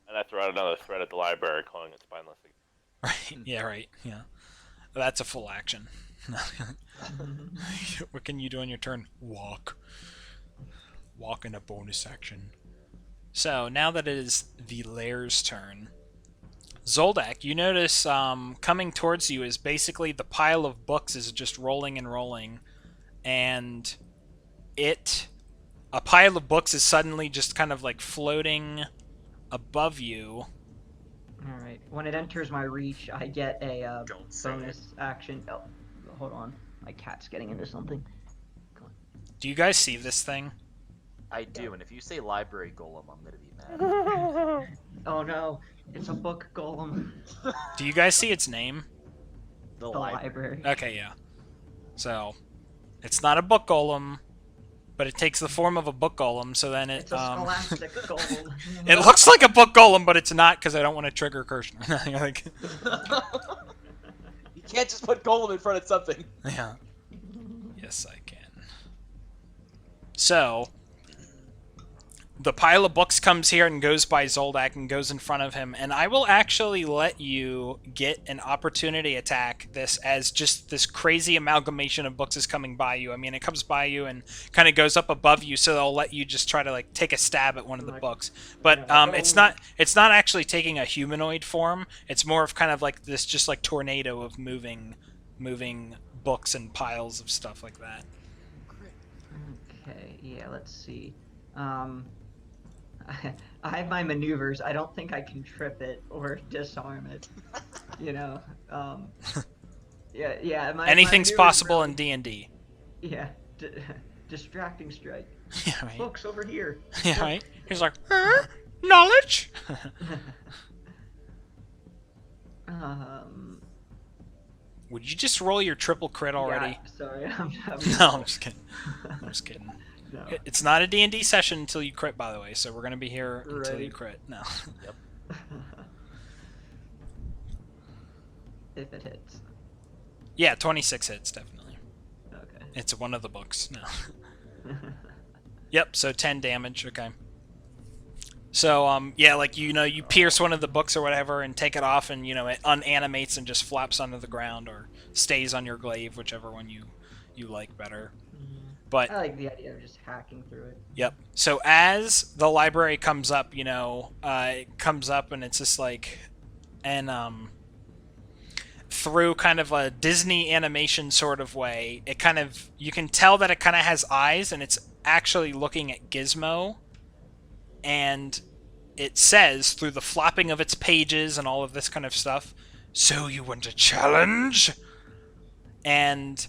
Speaker 3: And I throw out another threat at the library, calling it spineless.
Speaker 1: Right. Yeah. Right. Yeah. That's a full action. What can you do on your turn? Walk. Walk in a bonus action. So now that it is the Lair's turn, Zoldak, you notice coming towards you is basically the pile of books is just rolling and rolling, and a pile of books is suddenly just kind of like floating above you.
Speaker 2: All right. When it enters my reach, I get a
Speaker 4: Don't say
Speaker 2: bonus action. Oh, hold on. My cat's getting into something.
Speaker 1: Do you guys see this thing?
Speaker 4: I do, and if you say library golem, I'm gonna be mad.
Speaker 2: Oh no, it's a book golem.
Speaker 1: Do you guys see its name?
Speaker 4: The
Speaker 2: The
Speaker 4: library.
Speaker 2: library.
Speaker 1: Okay, yeah. So, it's not a book golem, but it takes the form of a book golem, so then it
Speaker 2: It's a scholastic golem.
Speaker 1: it looks like a book golem, but it's not because I don't want to trigger Kirshner. Like,
Speaker 4: You can't just put golem in front of something.
Speaker 1: yeah. Yes, I can. So, the pile of books comes here and goes by Zoldak and goes in front of him, and I will actually let you get an opportunity attack this as just this crazy amalgamation of books is coming by you. I mean, it comes by you and kind of goes up above you, so they'll let you just try to like take a stab at one of the books. But it's not actually taking a humanoid form. It's more of kind of like this just like tornado of moving books and piles of stuff like that.
Speaker 2: Okay, yeah, let's see. I have my maneuvers. I don't think I can trip it or disarm it. You know. Yeah.
Speaker 1: Anything's
Speaker 2: maneuvers
Speaker 1: possible
Speaker 2: really,
Speaker 1: in D&D.
Speaker 2: Yeah. Distracting strike.
Speaker 1: Yeah, right.
Speaker 2: Books over here.
Speaker 1: Yeah, right. He's like, knowledge. Would you just roll your triple crit already?
Speaker 2: Yeah, sorry, I'm
Speaker 1: No, I'm just kidding. I'm just kidding.
Speaker 2: No.
Speaker 1: It's not a D&D session until you crit, by the way, so we're going to be here until you
Speaker 2: Right.
Speaker 1: crit. No.
Speaker 4: Yep.
Speaker 2: If it hits.
Speaker 1: Yeah, 26 hits, definitely.
Speaker 2: Okay.
Speaker 1: It's one of the books. No. Yep, so 10 damage, okay. So, yeah, like, you know, you pierce one of the books or whatever and take it off and, you know, it unanimates and just flaps onto the ground or stays on your glaive, whichever one you like better. But
Speaker 2: I like the idea of just hacking through it.
Speaker 1: yep. So as the library comes up, you know, it comes up and it's just like, and through kind of a Disney animation sort of way. It kind of, you can tell that it kind of has eyes, and it's actually looking at Gizmo, and it says through the flopping of its pages and all of this kind of stuff, "So you want a challenge?" And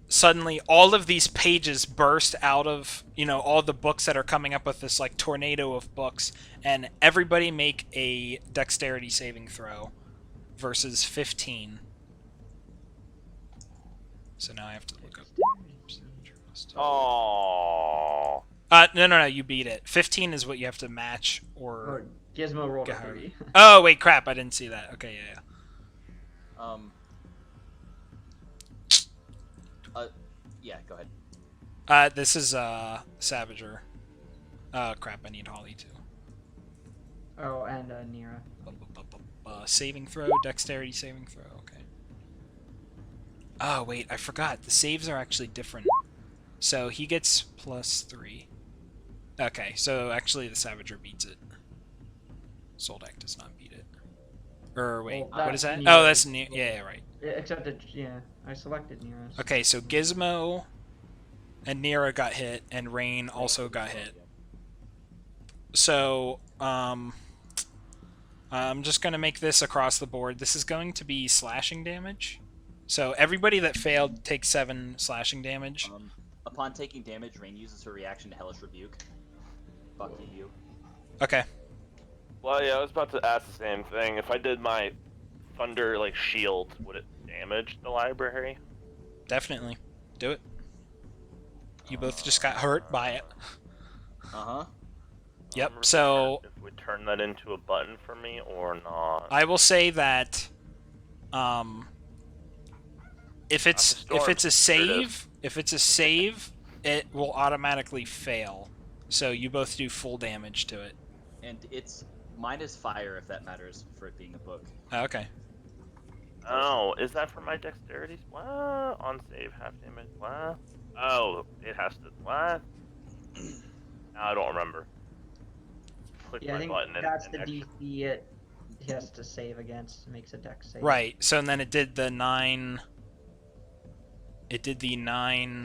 Speaker 1: suddenly all of these pages burst out of, all the books that are coming up with this like tornado of books, and everybody make a dexterity saving throw versus 15. So now I have to look up.
Speaker 3: Oh.
Speaker 1: No, you beat it. 15 is what you have to match
Speaker 2: Or Gizmo rolled a 3.
Speaker 1: Oh, wait, crap, I didn't see that. Okay, yeah.
Speaker 4: Yeah, go ahead.
Speaker 1: This is, Savager. Crap, I need Holly, too.
Speaker 2: Oh, and Nira.
Speaker 1: Saving throw, dexterity saving throw, okay. Oh, wait, I forgot. The saves are actually different. So he gets +3. Okay, so actually the Savager beats it. Soldak does not beat it. Or wait,
Speaker 2: Well,
Speaker 1: what is that?
Speaker 2: Nira.
Speaker 1: Oh, that's yeah, right.
Speaker 2: Except that, yeah, I selected Nira's.
Speaker 1: Okay, so Gizmo and Nira got hit, and Rain also got hit. So, I'm just going to make this across the board. This is going to be slashing damage. So everybody that failed takes 7 slashing damage.
Speaker 4: Upon taking damage, Rain uses her reaction to Hellish Rebuke. Fuck you.
Speaker 1: Okay.
Speaker 3: Well, yeah, I was about to ask the same thing. If I did my thunder like shield, would it damage the library?
Speaker 1: Definitely. Do it. You both just got hurt by it.
Speaker 4: Uh-huh.
Speaker 1: Yep,
Speaker 3: I'm
Speaker 1: so
Speaker 3: if we turn that into a button for me or not.
Speaker 1: I will say that if it's a save, it will automatically fail. So you both do full damage to it.
Speaker 4: And it's minus fire if that matters for it being a book.
Speaker 1: Oh, okay.
Speaker 3: Oh, is that for my dexterity? What? On save, half damage. What? Oh, it has to. What? I don't remember. Click
Speaker 2: Yeah, I
Speaker 3: my
Speaker 2: think
Speaker 3: button and,
Speaker 2: that's
Speaker 3: and
Speaker 2: the
Speaker 3: extra.
Speaker 2: DC it has to save against. Makes a dex save.
Speaker 1: Right. So then it did the 9. It did the 9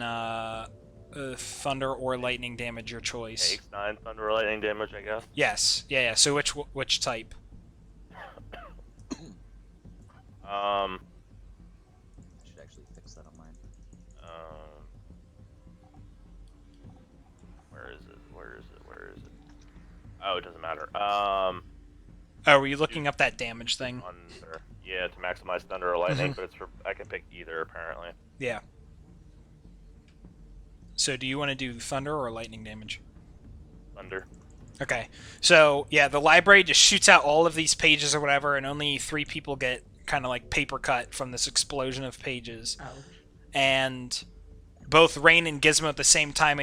Speaker 1: thunder or lightning damage, your choice.
Speaker 3: Takes 9 thunder or lightning damage, I guess.
Speaker 1: Yes. Yeah. So which type?
Speaker 4: Should actually fix that on mine.
Speaker 3: Where is it? Where is it? Where is it? Oh, it doesn't matter.
Speaker 1: Oh, were you looking up that damage thing?
Speaker 3: Thunder. Yeah, to maximize thunder or lightning, but it's for I can pick either apparently.
Speaker 1: Yeah. So do you want to do thunder or lightning damage?
Speaker 3: Thunder.
Speaker 1: Okay. So, yeah, the library just shoots out all of these pages or whatever, and only 3 people get kind of like paper cut from this explosion of pages.
Speaker 2: Ouch.
Speaker 1: And both Rain and Gizmo at the same time,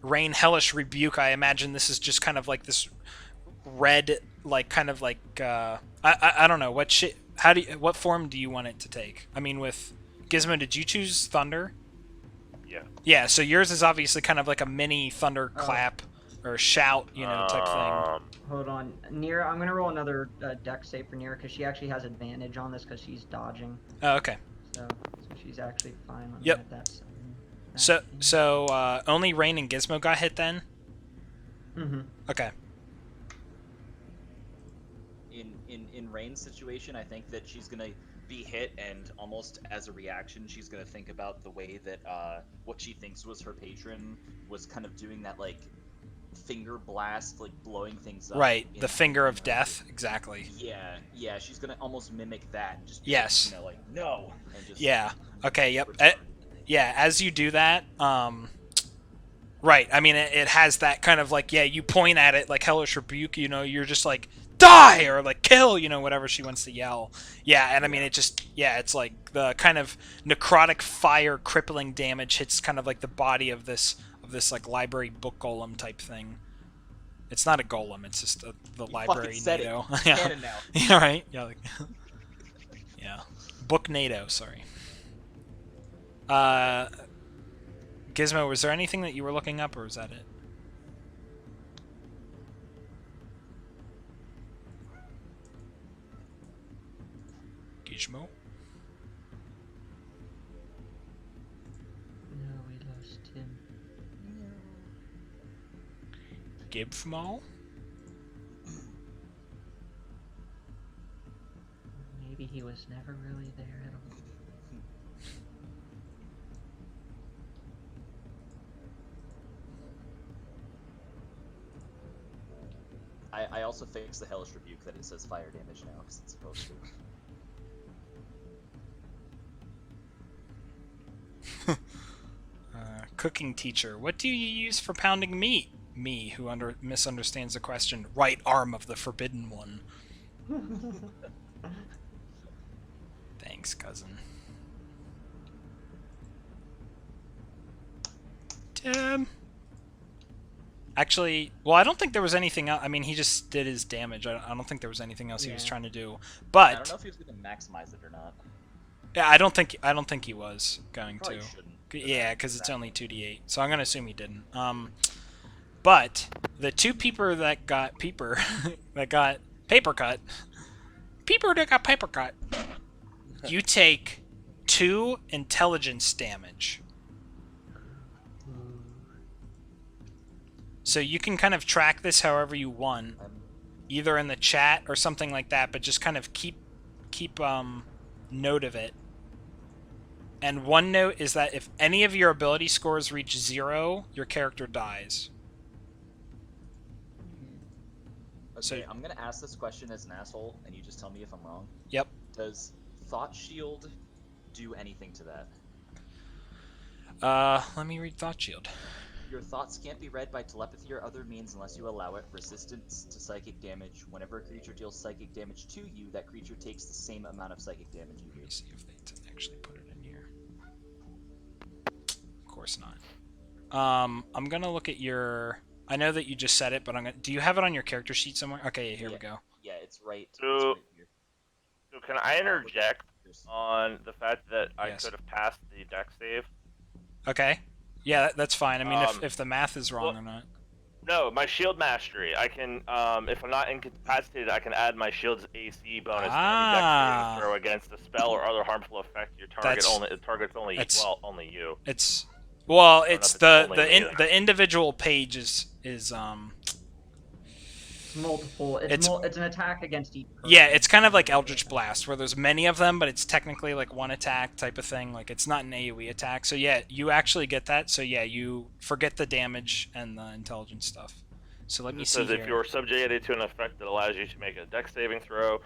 Speaker 1: Rain Hellish Rebuke, I imagine this is just kind of like this red, like, kind of like, I don't know, what form do you want it to take? I mean, with Gizmo, did you choose thunder?
Speaker 3: Yeah.
Speaker 1: Yeah, so yours is obviously kind of like a mini thunderclap or shout, type thing.
Speaker 2: Hold on, Nira. I'm gonna roll another dex save for Nira because she actually has advantage on this because she's dodging.
Speaker 1: Oh, okay.
Speaker 2: So she's actually fine on
Speaker 1: Yep.
Speaker 2: that.
Speaker 1: So only Rain and Gizmo got hit then?
Speaker 2: Mm-hmm.
Speaker 1: Okay.
Speaker 4: In Rain's situation, I think that she's gonna be hit, and almost as a reaction, she's gonna think about the way that what she thinks was her patron was kind of doing that like finger blast, like blowing things up.
Speaker 1: Right, the finger of death, exactly.
Speaker 4: Yeah, she's gonna almost mimic that. And just
Speaker 1: Yes.
Speaker 4: like no. And just,
Speaker 1: Yeah. Okay. Yep. Yeah. As you do that, right. I mean, it has that kind of like, yeah, you point at it like Hellish Rebuke. You're just like die or like kill. Whatever she wants to yell. Yeah. And I mean, it's like the kind of necrotic fire, crippling damage hits kind of like the body of this like library book golem type thing. It's not a golem. It's just the library NATO. Yeah.
Speaker 4: Canon now.
Speaker 1: Yeah. Right. Yeah. Like, yeah. Booknado. Sorry. Gizmo, was there anything that you were looking up, or was that it? Gizmo.
Speaker 2: No, we lost him.
Speaker 1: Gibfmo?
Speaker 2: Maybe he was never really there at all.
Speaker 4: I also fixed the Hellish Rebuke that it says fire damage now, because it's supposed to.
Speaker 1: Cooking teacher. What do you use for pounding meat? Me, who misunderstands the question. Right arm of the Forbidden One. Thanks, cousin. Actually, well, I don't think there was anything else. I mean, he just did his damage. I don't think there was anything else he was trying to do. But
Speaker 4: I don't know if he was going to maximize it or not.
Speaker 1: yeah, I don't think he was going
Speaker 4: Probably
Speaker 1: to.
Speaker 4: shouldn't.
Speaker 1: Yeah, because it's only 2d8, so I'm gonna assume he didn't. But the two peeper that got paper cut, peeper that got paper cut, you take 2 intelligence damage. So you can kind of track this however you want, either in the chat or something like that. But just kind of keep note of it. And one note is that if any of your ability scores reach 0, your character dies.
Speaker 4: Okay,
Speaker 1: So
Speaker 4: I'm gonna ask this question as an asshole, and you just tell me if I'm wrong.
Speaker 1: Yep.
Speaker 4: Does Thought Shield do anything to that?
Speaker 1: Let me read Thought Shield.
Speaker 4: Your thoughts can't be read by telepathy or other means unless you allow it. Resistance to psychic damage. Whenever a creature deals psychic damage to you, that creature takes the same amount of psychic damage you do.
Speaker 1: Let me see if they actually put it in here. Of course not. I'm gonna look at your. I know that you just said it, but I'm gonna. Do you have it on your character sheet somewhere? Okay, yeah, here we go.
Speaker 4: Yeah, it's right.
Speaker 3: So-
Speaker 4: right here.
Speaker 3: So can I interject on the fact that I
Speaker 1: Yes.
Speaker 3: could have passed the deck save?
Speaker 1: Okay. Yeah, that's fine. I mean,
Speaker 3: Um,
Speaker 1: if the math is wrong
Speaker 3: well-
Speaker 1: or not.
Speaker 3: No, my shield mastery. I can, if I'm not incapacitated, I can add my shield's AC bonus to any deck saving throw against a spell or other harmful effect. Your target target's only only you.
Speaker 1: It's well,
Speaker 3: know
Speaker 1: it's
Speaker 3: if it's only me.
Speaker 1: the individual page is
Speaker 2: Multiple.
Speaker 1: It's-
Speaker 2: It's an attack against each person.
Speaker 1: yeah, it's kind of like Eldritch Blast, where there's many of them, but it's technically like one attack type of thing. Like it's not an AoE attack. So yeah, you actually get that. So yeah, you forget the damage and the intelligence stuff. So let me
Speaker 3: It
Speaker 1: see
Speaker 3: says
Speaker 1: here.
Speaker 3: if you're subjugated to an effect that allows you to make a deck saving throw,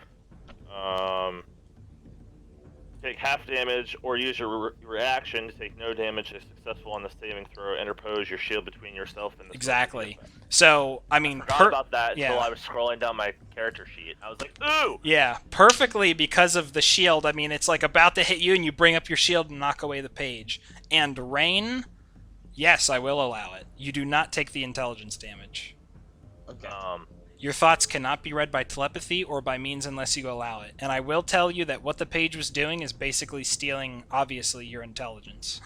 Speaker 3: take half damage, or use your reaction to take no damage if successful on the saving throw. Interpose your shield between yourself and the
Speaker 1: Exactly. So I mean,
Speaker 3: Forgot about that until
Speaker 1: yeah.
Speaker 3: I was scrolling down my character sheet. I was like, ooh!
Speaker 1: Yeah, perfectly because of the shield. I mean, it's like about to hit you, and you bring up your shield and knock away the page. And rain, yes, I will allow it. You do not take the intelligence damage.
Speaker 4: Okay.
Speaker 1: Your thoughts cannot be read by telepathy or by means unless you allow it. And I will tell you that what the page was doing is basically stealing, obviously, your intelligence.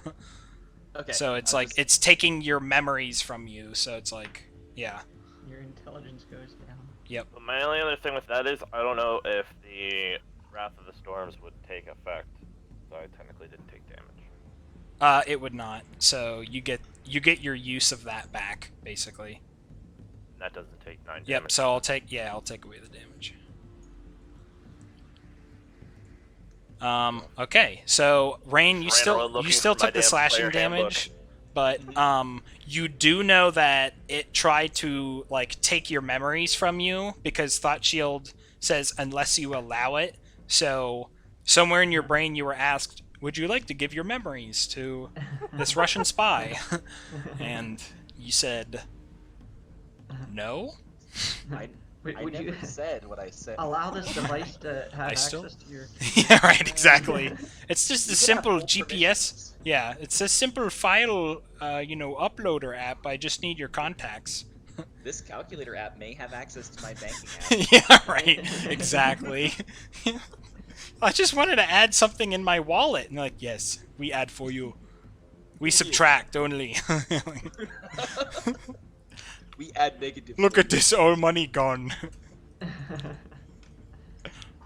Speaker 4: Okay.
Speaker 1: So it's
Speaker 4: I'm
Speaker 1: like,
Speaker 4: just-
Speaker 1: it's taking your memories from you. So it's like, yeah.
Speaker 2: Your intelligence goes down.
Speaker 1: Yep.
Speaker 3: But my only other thing with that is, I don't know if the Wrath of the Storms would take effect. So I technically didn't take damage.
Speaker 1: It would not. So you get your use of that back, basically.
Speaker 3: That doesn't take 9
Speaker 1: Yep,
Speaker 3: damage.
Speaker 1: so I'll take away the damage. Okay, so Rain, you
Speaker 3: Ran
Speaker 1: still
Speaker 3: around looking
Speaker 1: took
Speaker 3: for my
Speaker 1: the
Speaker 3: damn
Speaker 1: slashing
Speaker 3: player handbook.
Speaker 1: damage, but you do know that it tried to like take your memories from you because Thought Shield says unless you allow it. So somewhere in your brain you were asked, "Would you like to give your memories to this Russian spy?" And you said no.
Speaker 4: I
Speaker 2: Would
Speaker 4: never
Speaker 2: you
Speaker 4: said what I said.
Speaker 2: allow this device to have
Speaker 1: I
Speaker 2: access
Speaker 1: still-
Speaker 2: to your?
Speaker 1: Yeah, right, exactly. It's just a
Speaker 4: You can have
Speaker 1: simple
Speaker 4: full
Speaker 1: GPS.
Speaker 4: permissions.
Speaker 1: Yeah, it's a simple file, uploader app. I just need your contacts.
Speaker 4: This calculator app may have access to my banking app.
Speaker 1: Yeah, right. Exactly. I just wanted to add something in my wallet. And like, yes, we add for you. We subtract only.
Speaker 4: We add negative.
Speaker 1: Look at this, all money gone.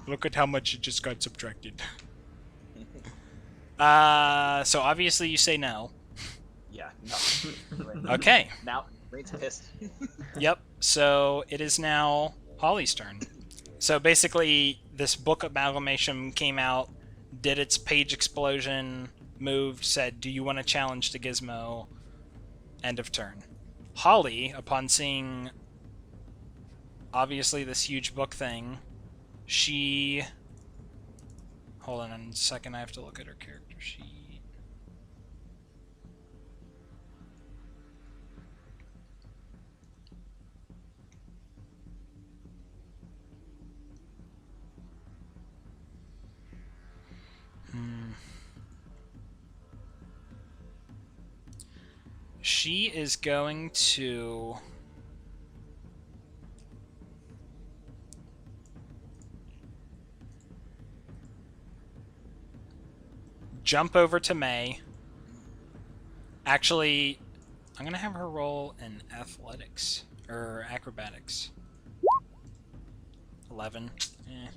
Speaker 1: Look at how much it just got subtracted. So obviously you say no.
Speaker 4: Yeah, no.
Speaker 1: Okay.
Speaker 4: Now, Rain's pissed.
Speaker 1: Yep. So it is now Holly's turn. So basically, this book amalgamation came out, did its page explosion, moved, said, "Do you want to challenge the Gizmo?" End of turn. Holly, upon seeing obviously this huge book thing, she... Hold on a second, I have to look at her character sheet. She is going to... jump over to May. Actually, I'm going to have her roll in athletics, or acrobatics. 11. Eh.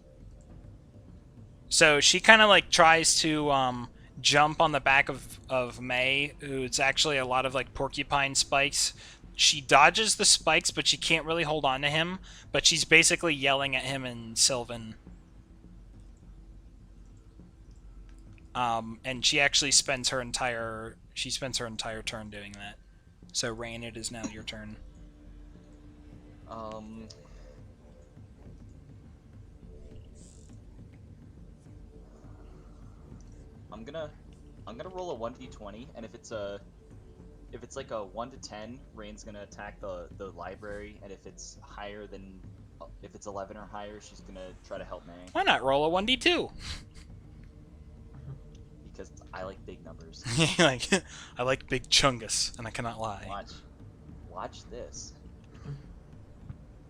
Speaker 1: So she kind of like tries to jump on the back of May, who's actually a lot of like porcupine spikes. She dodges the spikes, but she can't really hold on to him. But she's basically yelling at him in Sylvan. And she actually spends her entire turn doing that. So Rain, it is now your turn.
Speaker 4: I'm gonna roll a 1d20, and if it's like a 1 to 10, Rain's gonna attack the library, and if it's 11 or higher, she's gonna try to help May.
Speaker 1: Why not roll a 1d2?
Speaker 4: Because I like big numbers.
Speaker 1: I like big chungus, and I cannot lie.
Speaker 4: Watch this.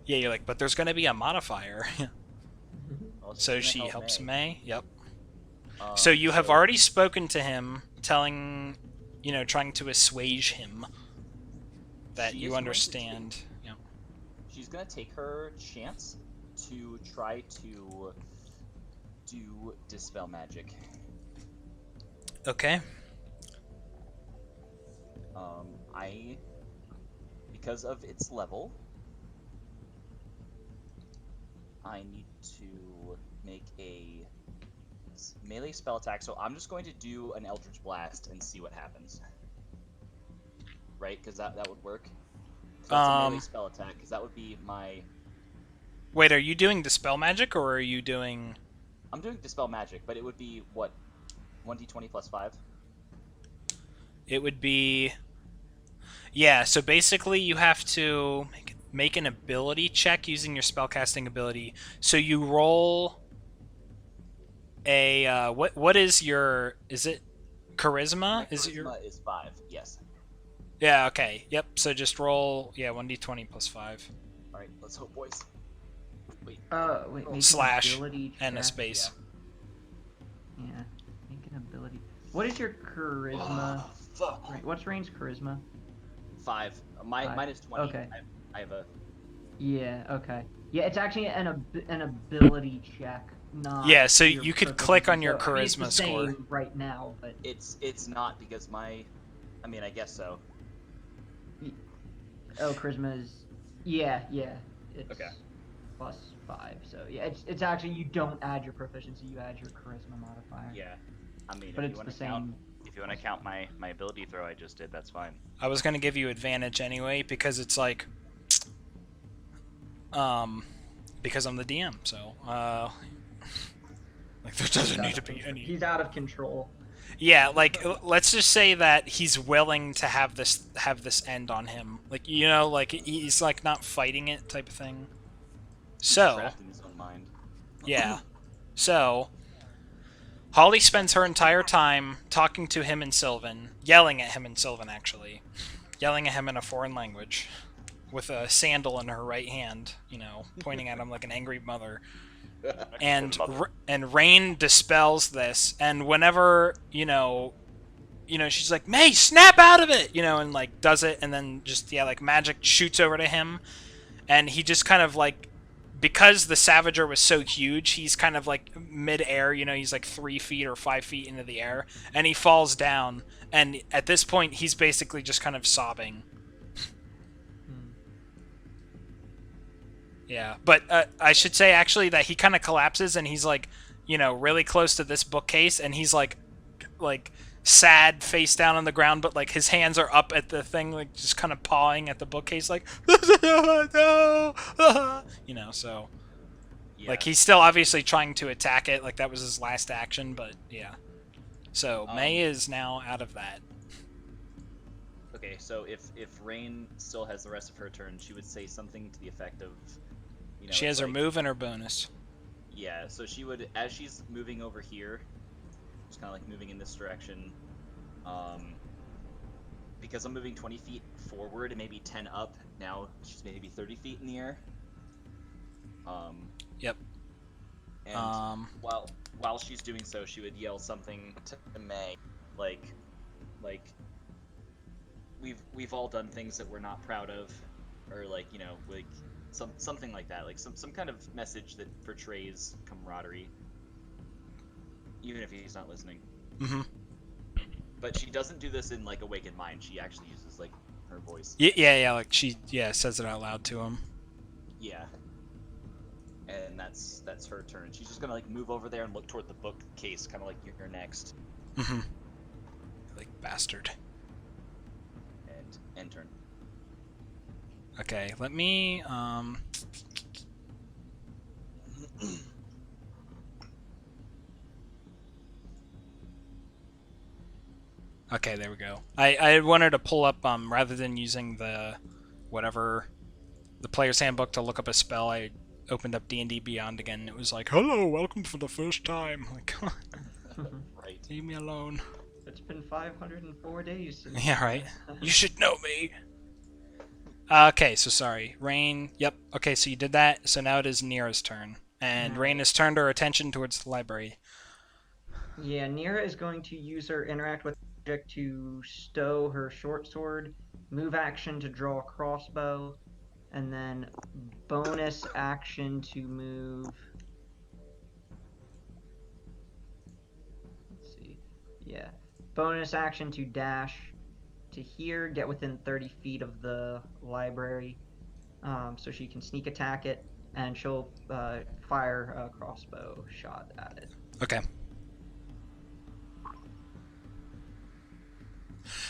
Speaker 1: Yeah, you're like, but there's gonna be a modifier.
Speaker 4: Well,
Speaker 1: So she helps May. Yep.
Speaker 4: Um,
Speaker 1: So you have already spoken to him, trying to assuage him that
Speaker 4: She
Speaker 1: you
Speaker 4: is going to
Speaker 1: understand. Yep.
Speaker 4: she's gonna take her chance to try to do Dispel Magic.
Speaker 1: Okay.
Speaker 4: Because of its level, I need to make a melee spell attack, so I'm just going to do an Eldritch Blast and see what happens. Right? Because that would work. So it's a melee spell attack, because that would be my...
Speaker 1: Wait, are you doing Dispel Magic, or are you doing...
Speaker 4: I'm doing Dispel Magic, but it would be, what, 1d20 plus 5?
Speaker 1: It would be... Yeah, so basically you have to make an ability check using your spellcasting ability. So you roll a... what is your... Is it Charisma?
Speaker 4: Charisma is 5, yes.
Speaker 1: Yeah, okay. Yep, so just roll, 1d20 plus 5.
Speaker 4: Alright, let's hope, boys. Wait.
Speaker 2: Wait, make
Speaker 1: Slash
Speaker 2: an ability
Speaker 1: and a
Speaker 2: check.
Speaker 1: space.
Speaker 2: Yeah, make an ability. What is your charisma?
Speaker 4: Fuck.
Speaker 2: Right, what's Rain's charisma?
Speaker 4: 5.
Speaker 2: Five.
Speaker 4: Mine is 20.
Speaker 2: Okay.
Speaker 4: I have a...
Speaker 2: Yeah, okay. Yeah, it's actually an ability check, not...
Speaker 1: Yeah, so
Speaker 2: your
Speaker 1: you could
Speaker 2: proficiency.
Speaker 1: click on your
Speaker 2: So, I mean, it's
Speaker 1: charisma
Speaker 2: the
Speaker 1: score.
Speaker 2: same right now, but...
Speaker 4: It's not, because my... I mean, I guess so.
Speaker 2: Oh, charisma is... Yeah, it's
Speaker 4: Okay.
Speaker 2: plus 5, so yeah, it's actually, you don't add your proficiency, you add your charisma modifier.
Speaker 4: Yeah. I mean,
Speaker 2: But
Speaker 4: if
Speaker 2: it's
Speaker 4: you want
Speaker 2: the
Speaker 4: to
Speaker 2: same...
Speaker 4: count... If you want to count my ability throw I just did, that's fine.
Speaker 1: I was going to give you advantage anyway, because it's like... because I'm the DM, so, like, there doesn't need to be any...
Speaker 2: He's out of control.
Speaker 1: Yeah, like, let's just say that he's willing to have this end on him. Like, like, he's, like, not fighting it type of thing. So,
Speaker 4: Trapped in his own mind.
Speaker 1: yeah. So, Holly spends her entire time talking to him in Sylvan, yelling at him in Sylvan, actually. Yelling at him in a foreign language, with a sandal in her right hand, pointing at him like an angry mother. And Rain dispels this, and whenever, she's like, May, snap out of it! And, like, does it, and then just, like, magic shoots over to him, and he just kind of, like, because the Savager was so huge, he's kind of like mid-air, he's like 3 feet or 5 feet into the air, and he falls down, and at this point, he's basically just kind of sobbing. Yeah, but I should say, actually, that he kind of collapses, and he's like, really close to this bookcase, and he's like sad, face down on the ground, but like his hands are up at the thing, like just kind of pawing at the bookcase, like no, so
Speaker 4: Yeah.
Speaker 1: like he's still obviously trying to attack it, like that was his last action, but yeah. So May is now out of that.
Speaker 4: Okay, so if Rain still has the rest of her turn, she would say something to the effect of,
Speaker 1: She has her move and her bonus.
Speaker 4: Yeah, so she would, as she's moving over here, just kind of like moving in this direction, because I'm moving 20 feet forward and maybe 10 up, now she's maybe 30 feet in the air.
Speaker 1: Yep.
Speaker 4: And while she's doing so, she would yell something to May, like we've all done things that we're not proud of, or like something like that, like some kind of message that portrays camaraderie, even if he's not listening.
Speaker 1: Mm-hmm.
Speaker 4: But she doesn't do this in like Awakened Mind. She actually uses like her voice.
Speaker 1: Yeah, like she says it out loud to him.
Speaker 4: Yeah. And that's her turn. She's just gonna like move over there and look toward the bookcase, kind of like you're next.
Speaker 1: Mm-hmm. Like bastard.
Speaker 4: And end turn.
Speaker 1: Okay, let me Okay, there we go. I wanted to pull up rather than using the player's handbook to look up a spell. I opened up D&D Beyond again, and it was like, "Hello, welcome for the first time." Like,
Speaker 4: Right.
Speaker 1: leave me alone.
Speaker 2: It's been 504 days since...
Speaker 1: Yeah, right. You should know me. Okay, so sorry. Rain, yep. Okay, so you did that, so now it is Nira's turn. And Rain has turned her attention towards the library.
Speaker 2: Yeah, Nira is going to use her interact with object to stow her short sword, move action to draw a crossbow, and then bonus action to move... Let's see. Yeah. Bonus action to dash to here, get within 30 feet of the library, so she can sneak attack it, and she'll fire a crossbow shot at it.
Speaker 1: Okay.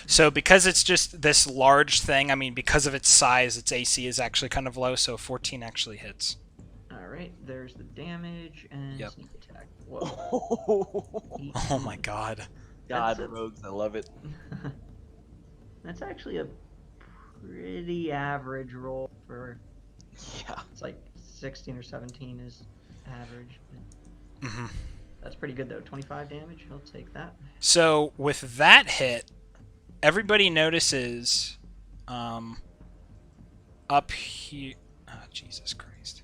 Speaker 1: So because it's just this large thing, I mean, because of its size, its AC is actually kind of low, so 14 actually hits.
Speaker 2: Alright, there's the damage, and
Speaker 1: Yep.
Speaker 2: sneak attack. Whoa.
Speaker 1: Oh my god.
Speaker 4: God, rogues, I love it.
Speaker 2: That's actually a pretty average roll for...
Speaker 4: Yeah.
Speaker 2: It's like 16 or 17 is average.
Speaker 1: Mm-hmm.
Speaker 2: That's pretty good, though. 25 damage, I'll take that.
Speaker 1: So with that hit, everybody notices up here... Oh, Jesus Christ.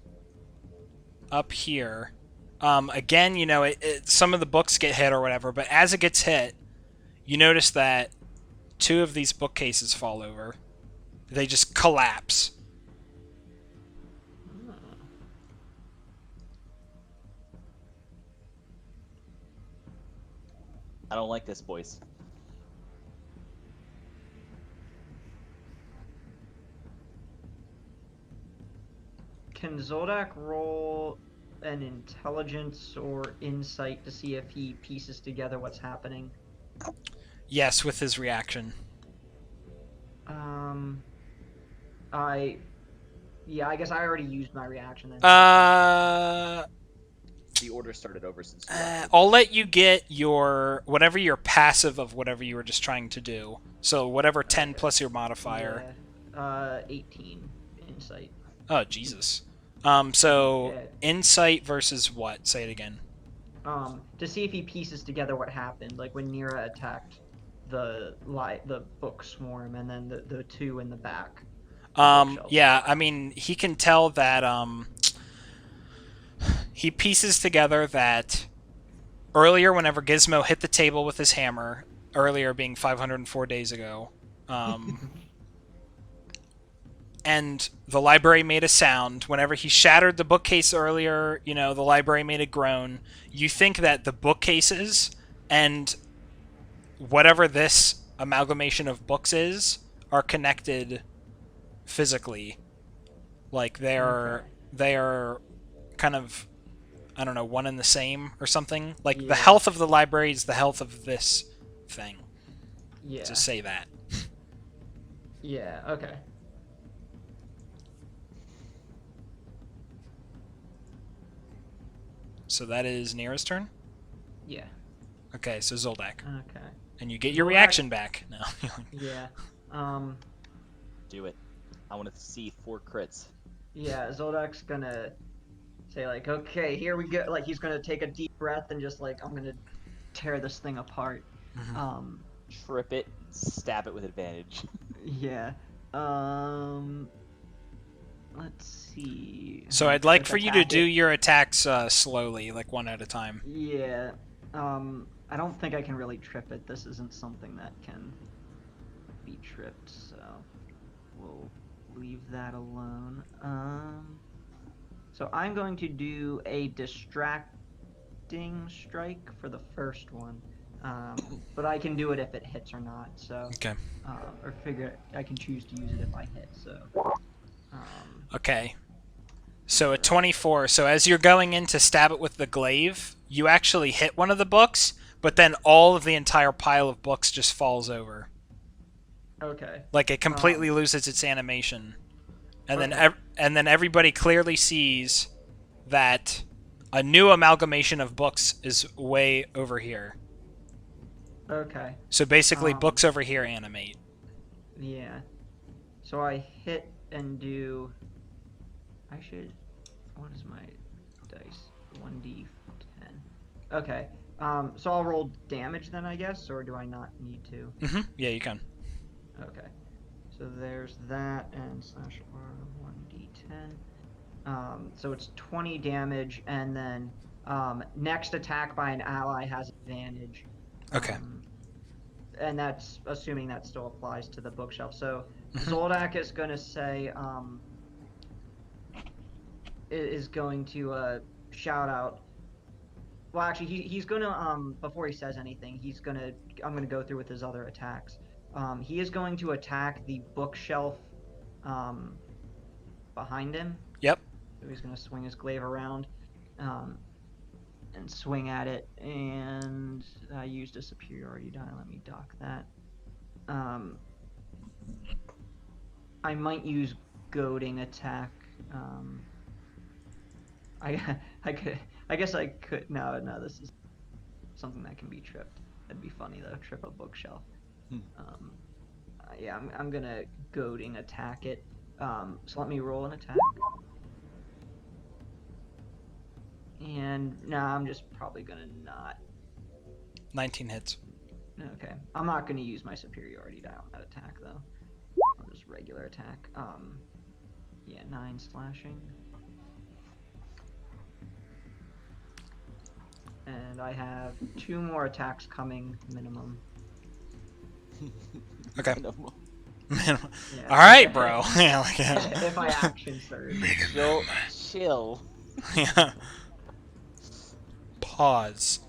Speaker 1: Up here... again, some of the books get hit or whatever, but as it gets hit, you notice that 2 of these bookcases fall over. They just collapse.
Speaker 4: I don't like this, boys.
Speaker 2: Can Zoldak roll an intelligence or insight to see if he pieces together what's happening?
Speaker 1: Yes, with his reaction.
Speaker 2: I guess I already used my reaction then.
Speaker 4: The order started over since.
Speaker 1: I'll let you get your whatever your passive of whatever you were just trying to do. So whatever 10 plus your modifier.
Speaker 2: Yeah, 18 insight.
Speaker 1: Oh Jesus. So
Speaker 2: Yeah.
Speaker 1: insight versus what? Say it again.
Speaker 2: To see if he pieces together what happened, like when Nira attacked the book swarm, and then the 2 in the back.
Speaker 1: Yeah, I mean, he can tell that he pieces together that earlier, whenever Gizmo hit the table with his hammer, earlier being 504 days ago, and the library made a sound. Whenever he shattered the bookcase earlier, the library made a groan. You think that the bookcases and whatever this amalgamation of books is are connected physically. Like they are kind of, I don't know, one and the same or something. Like the health of the library is the health of this thing.
Speaker 2: Yeah.
Speaker 1: To say that.
Speaker 2: Yeah, okay.
Speaker 1: So that is Nira's turn?
Speaker 2: Yeah.
Speaker 1: Okay, so Zoldak.
Speaker 2: Okay.
Speaker 1: And you get your reaction back. No.
Speaker 2: Yeah.
Speaker 4: Do it. I want to see 4 crits.
Speaker 2: Yeah, Zoldak's gonna say like, okay, here we go. Like he's gonna take a deep breath and just like, I'm gonna tear this thing apart.
Speaker 1: Mm-hmm.
Speaker 4: Trip it, stab it with advantage.
Speaker 2: Yeah. Let's see.
Speaker 1: So I'd like for you to do your attacks slowly, like one at a time.
Speaker 2: Yeah. I don't think I can really trip it. This isn't something that can be tripped, so we'll leave that alone. So I'm going to do a distracting strike for the first one. But I can do it if it hits or not, so...
Speaker 1: Okay.
Speaker 2: Or figure I can choose to use it if I hit, so...
Speaker 1: Okay. So a 24. So as you're going in to stab it with the glaive, you actually hit one of the books, but then all of the entire pile of books just falls over.
Speaker 2: Okay.
Speaker 1: Like it completely loses its animation. And
Speaker 2: Okay.
Speaker 1: then everybody clearly sees that a new amalgamation of books is way over here.
Speaker 2: Okay.
Speaker 1: So basically books over here animate.
Speaker 2: Yeah. So I hit and do... I should... What is my dice? 1d10. Okay. So I'll roll damage then, I guess, or do I not need to?
Speaker 1: Mm-hmm. Yeah, you can.
Speaker 2: Okay. So there's that, and slash R 1d10. So it's 20 damage, and then next attack by an ally has advantage.
Speaker 1: Okay.
Speaker 2: And that's assuming that still applies to the bookshelf. So Zoldak is going to say, is going to shout out. Well, actually, he's going to before he says anything, I'm going to go through with his other attacks. He is going to attack the bookshelf behind him.
Speaker 1: Yep.
Speaker 2: So he's going to swing his glaive around and swing at it. And I used a superiority die. Let me dock that. I might use goading attack. I guess I could. No, this is something that can be tripped. That'd be funny though. Trip a bookshelf. Yeah, I'm gonna goading attack it. So let me roll an attack. And nah, I'm just probably gonna not.
Speaker 1: 19 hits.
Speaker 2: Okay, I'm not gonna use my superiority die on that attack though. I'll just regular attack. Yeah, 9 slashing. And I have 2 more attacks coming minimum.
Speaker 1: Okay.
Speaker 2: Yeah,
Speaker 1: All right, bro. Yeah, like,
Speaker 2: if I action surge.
Speaker 4: Chill.
Speaker 1: yeah. Pause.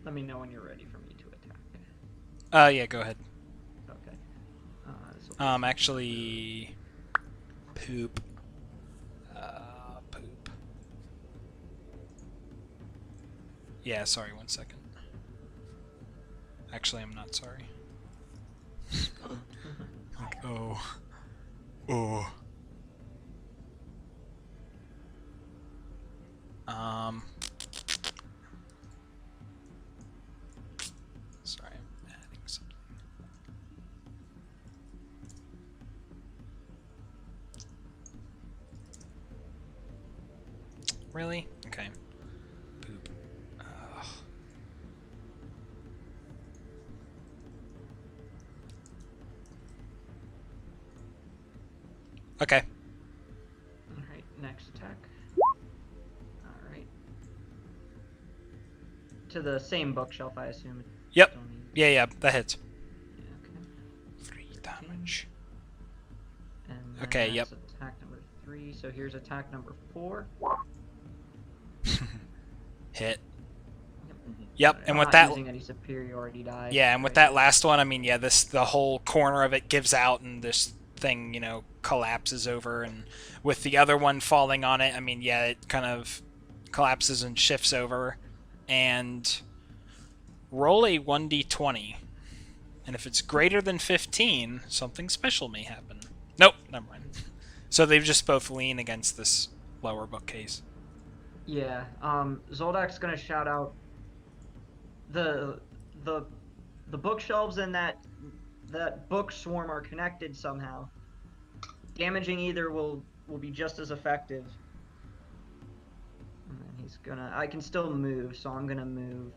Speaker 2: Let me know when you're ready for me to attack.
Speaker 1: Yeah, go ahead.
Speaker 2: Okay.
Speaker 1: Actually, poop. Poop. Yeah, sorry, 1 second. Actually, I'm not sorry. Like, oh. Sorry, I'm adding something. Really? Okay. Poop. Okay.
Speaker 2: Alright, next attack. Alright. To the same bookshelf, I assume.
Speaker 1: Yep.
Speaker 2: Still need-
Speaker 1: Yeah, that hits.
Speaker 2: Yeah, okay.
Speaker 1: 3 damage.
Speaker 2: And then
Speaker 1: Okay,
Speaker 2: that's
Speaker 1: yep.
Speaker 2: attack number 3. So here's attack number 4.
Speaker 1: Hit.
Speaker 2: Yep.
Speaker 1: Yep,
Speaker 2: I'm
Speaker 1: and with
Speaker 2: not
Speaker 1: that,
Speaker 2: using any superiority die.
Speaker 1: yeah, and with that last one, I mean, yeah, the whole corner of it gives out, and this thing, collapses over, and with the other one falling on it, I mean, yeah, it kind of collapses and shifts over, and roll a 1d20, and if it's greater than 15, something special may happen. Nope, never mind. So they've just both lean against this lower bookcase.
Speaker 2: Yeah, Zoldak's gonna shout out the bookshelves and that book swarm are connected somehow. Damaging either will be just as effective. And then I can still move, so I'm gonna move.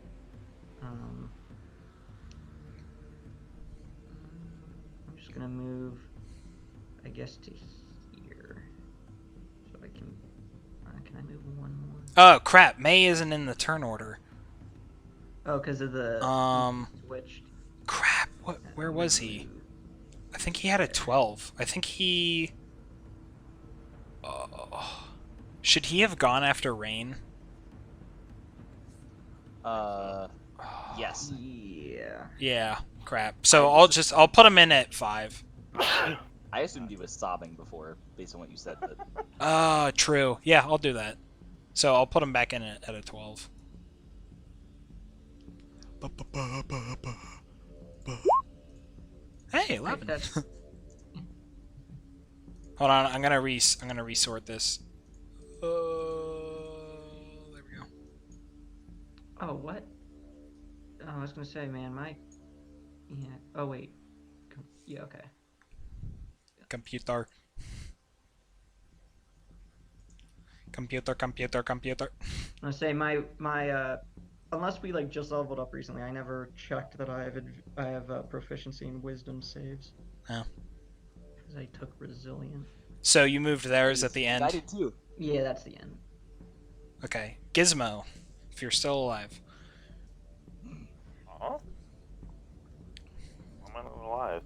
Speaker 2: I'm just gonna move, I guess, to here. So I can I move one more?
Speaker 1: Oh, crap, May isn't in the turn order.
Speaker 2: Oh, because of the switched.
Speaker 1: Crap, where was he? I think he had a 12. I think he... should he have gone after Rain?
Speaker 4: Yes.
Speaker 2: Yeah.
Speaker 1: Yeah, crap. So I'll put him in at 5.
Speaker 4: I assumed he was sobbing before, based on what you said. But...
Speaker 1: True. Yeah, I'll do that. So I'll put him back in at a 12. Hey, 11. Hold on, I'm gonna resort this. There we go.
Speaker 2: Oh, what? Oh, I was gonna say, man, yeah. Oh, wait. Yeah, okay.
Speaker 1: Computer. I'm
Speaker 2: gonna say unless we just leveled up recently, I never checked that I have proficiency in wisdom saves.
Speaker 1: Oh.
Speaker 2: Because I took resilient.
Speaker 1: So you moved theirs at the end?
Speaker 4: I did too.
Speaker 2: Yeah, that's the end.
Speaker 1: Okay. Gizmo, if you're still alive.
Speaker 3: Huh? I'm not alive.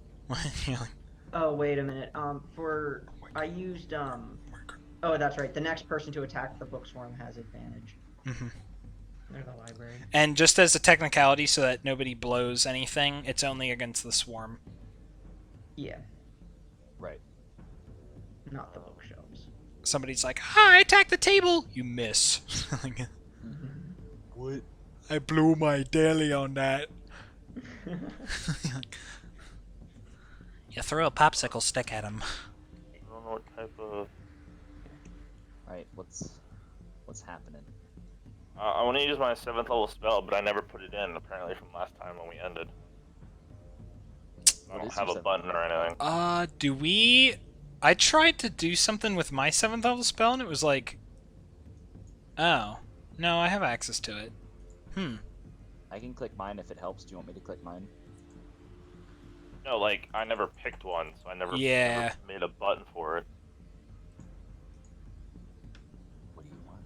Speaker 2: Oh, wait a minute. I used oh, that's right. The next person to attack the book swarm has advantage.
Speaker 1: Mm-hmm.
Speaker 2: They're the library.
Speaker 1: And just as a technicality, so that nobody blows anything, it's only against the swarm.
Speaker 2: Yeah.
Speaker 4: Right.
Speaker 2: Not the bookshelves.
Speaker 1: Somebody's like, "Hi, attack the table!" You miss.
Speaker 4: What?
Speaker 1: I blew my daily on that. You throw a popsicle stick at him.
Speaker 3: I don't know what type of...
Speaker 4: Alright, what's happening?
Speaker 3: I want to use my 7th level spell, but I never put it in, apparently, from last time when we ended. I don't have a button or anything.
Speaker 1: Do we... I tried to do something with my 7th level spell, and it was like... Oh. No, I have access to it.
Speaker 4: I can click mine if it helps. Do you want me to click mine?
Speaker 3: No, I never picked one, so I never made a button for it.
Speaker 4: What do you want?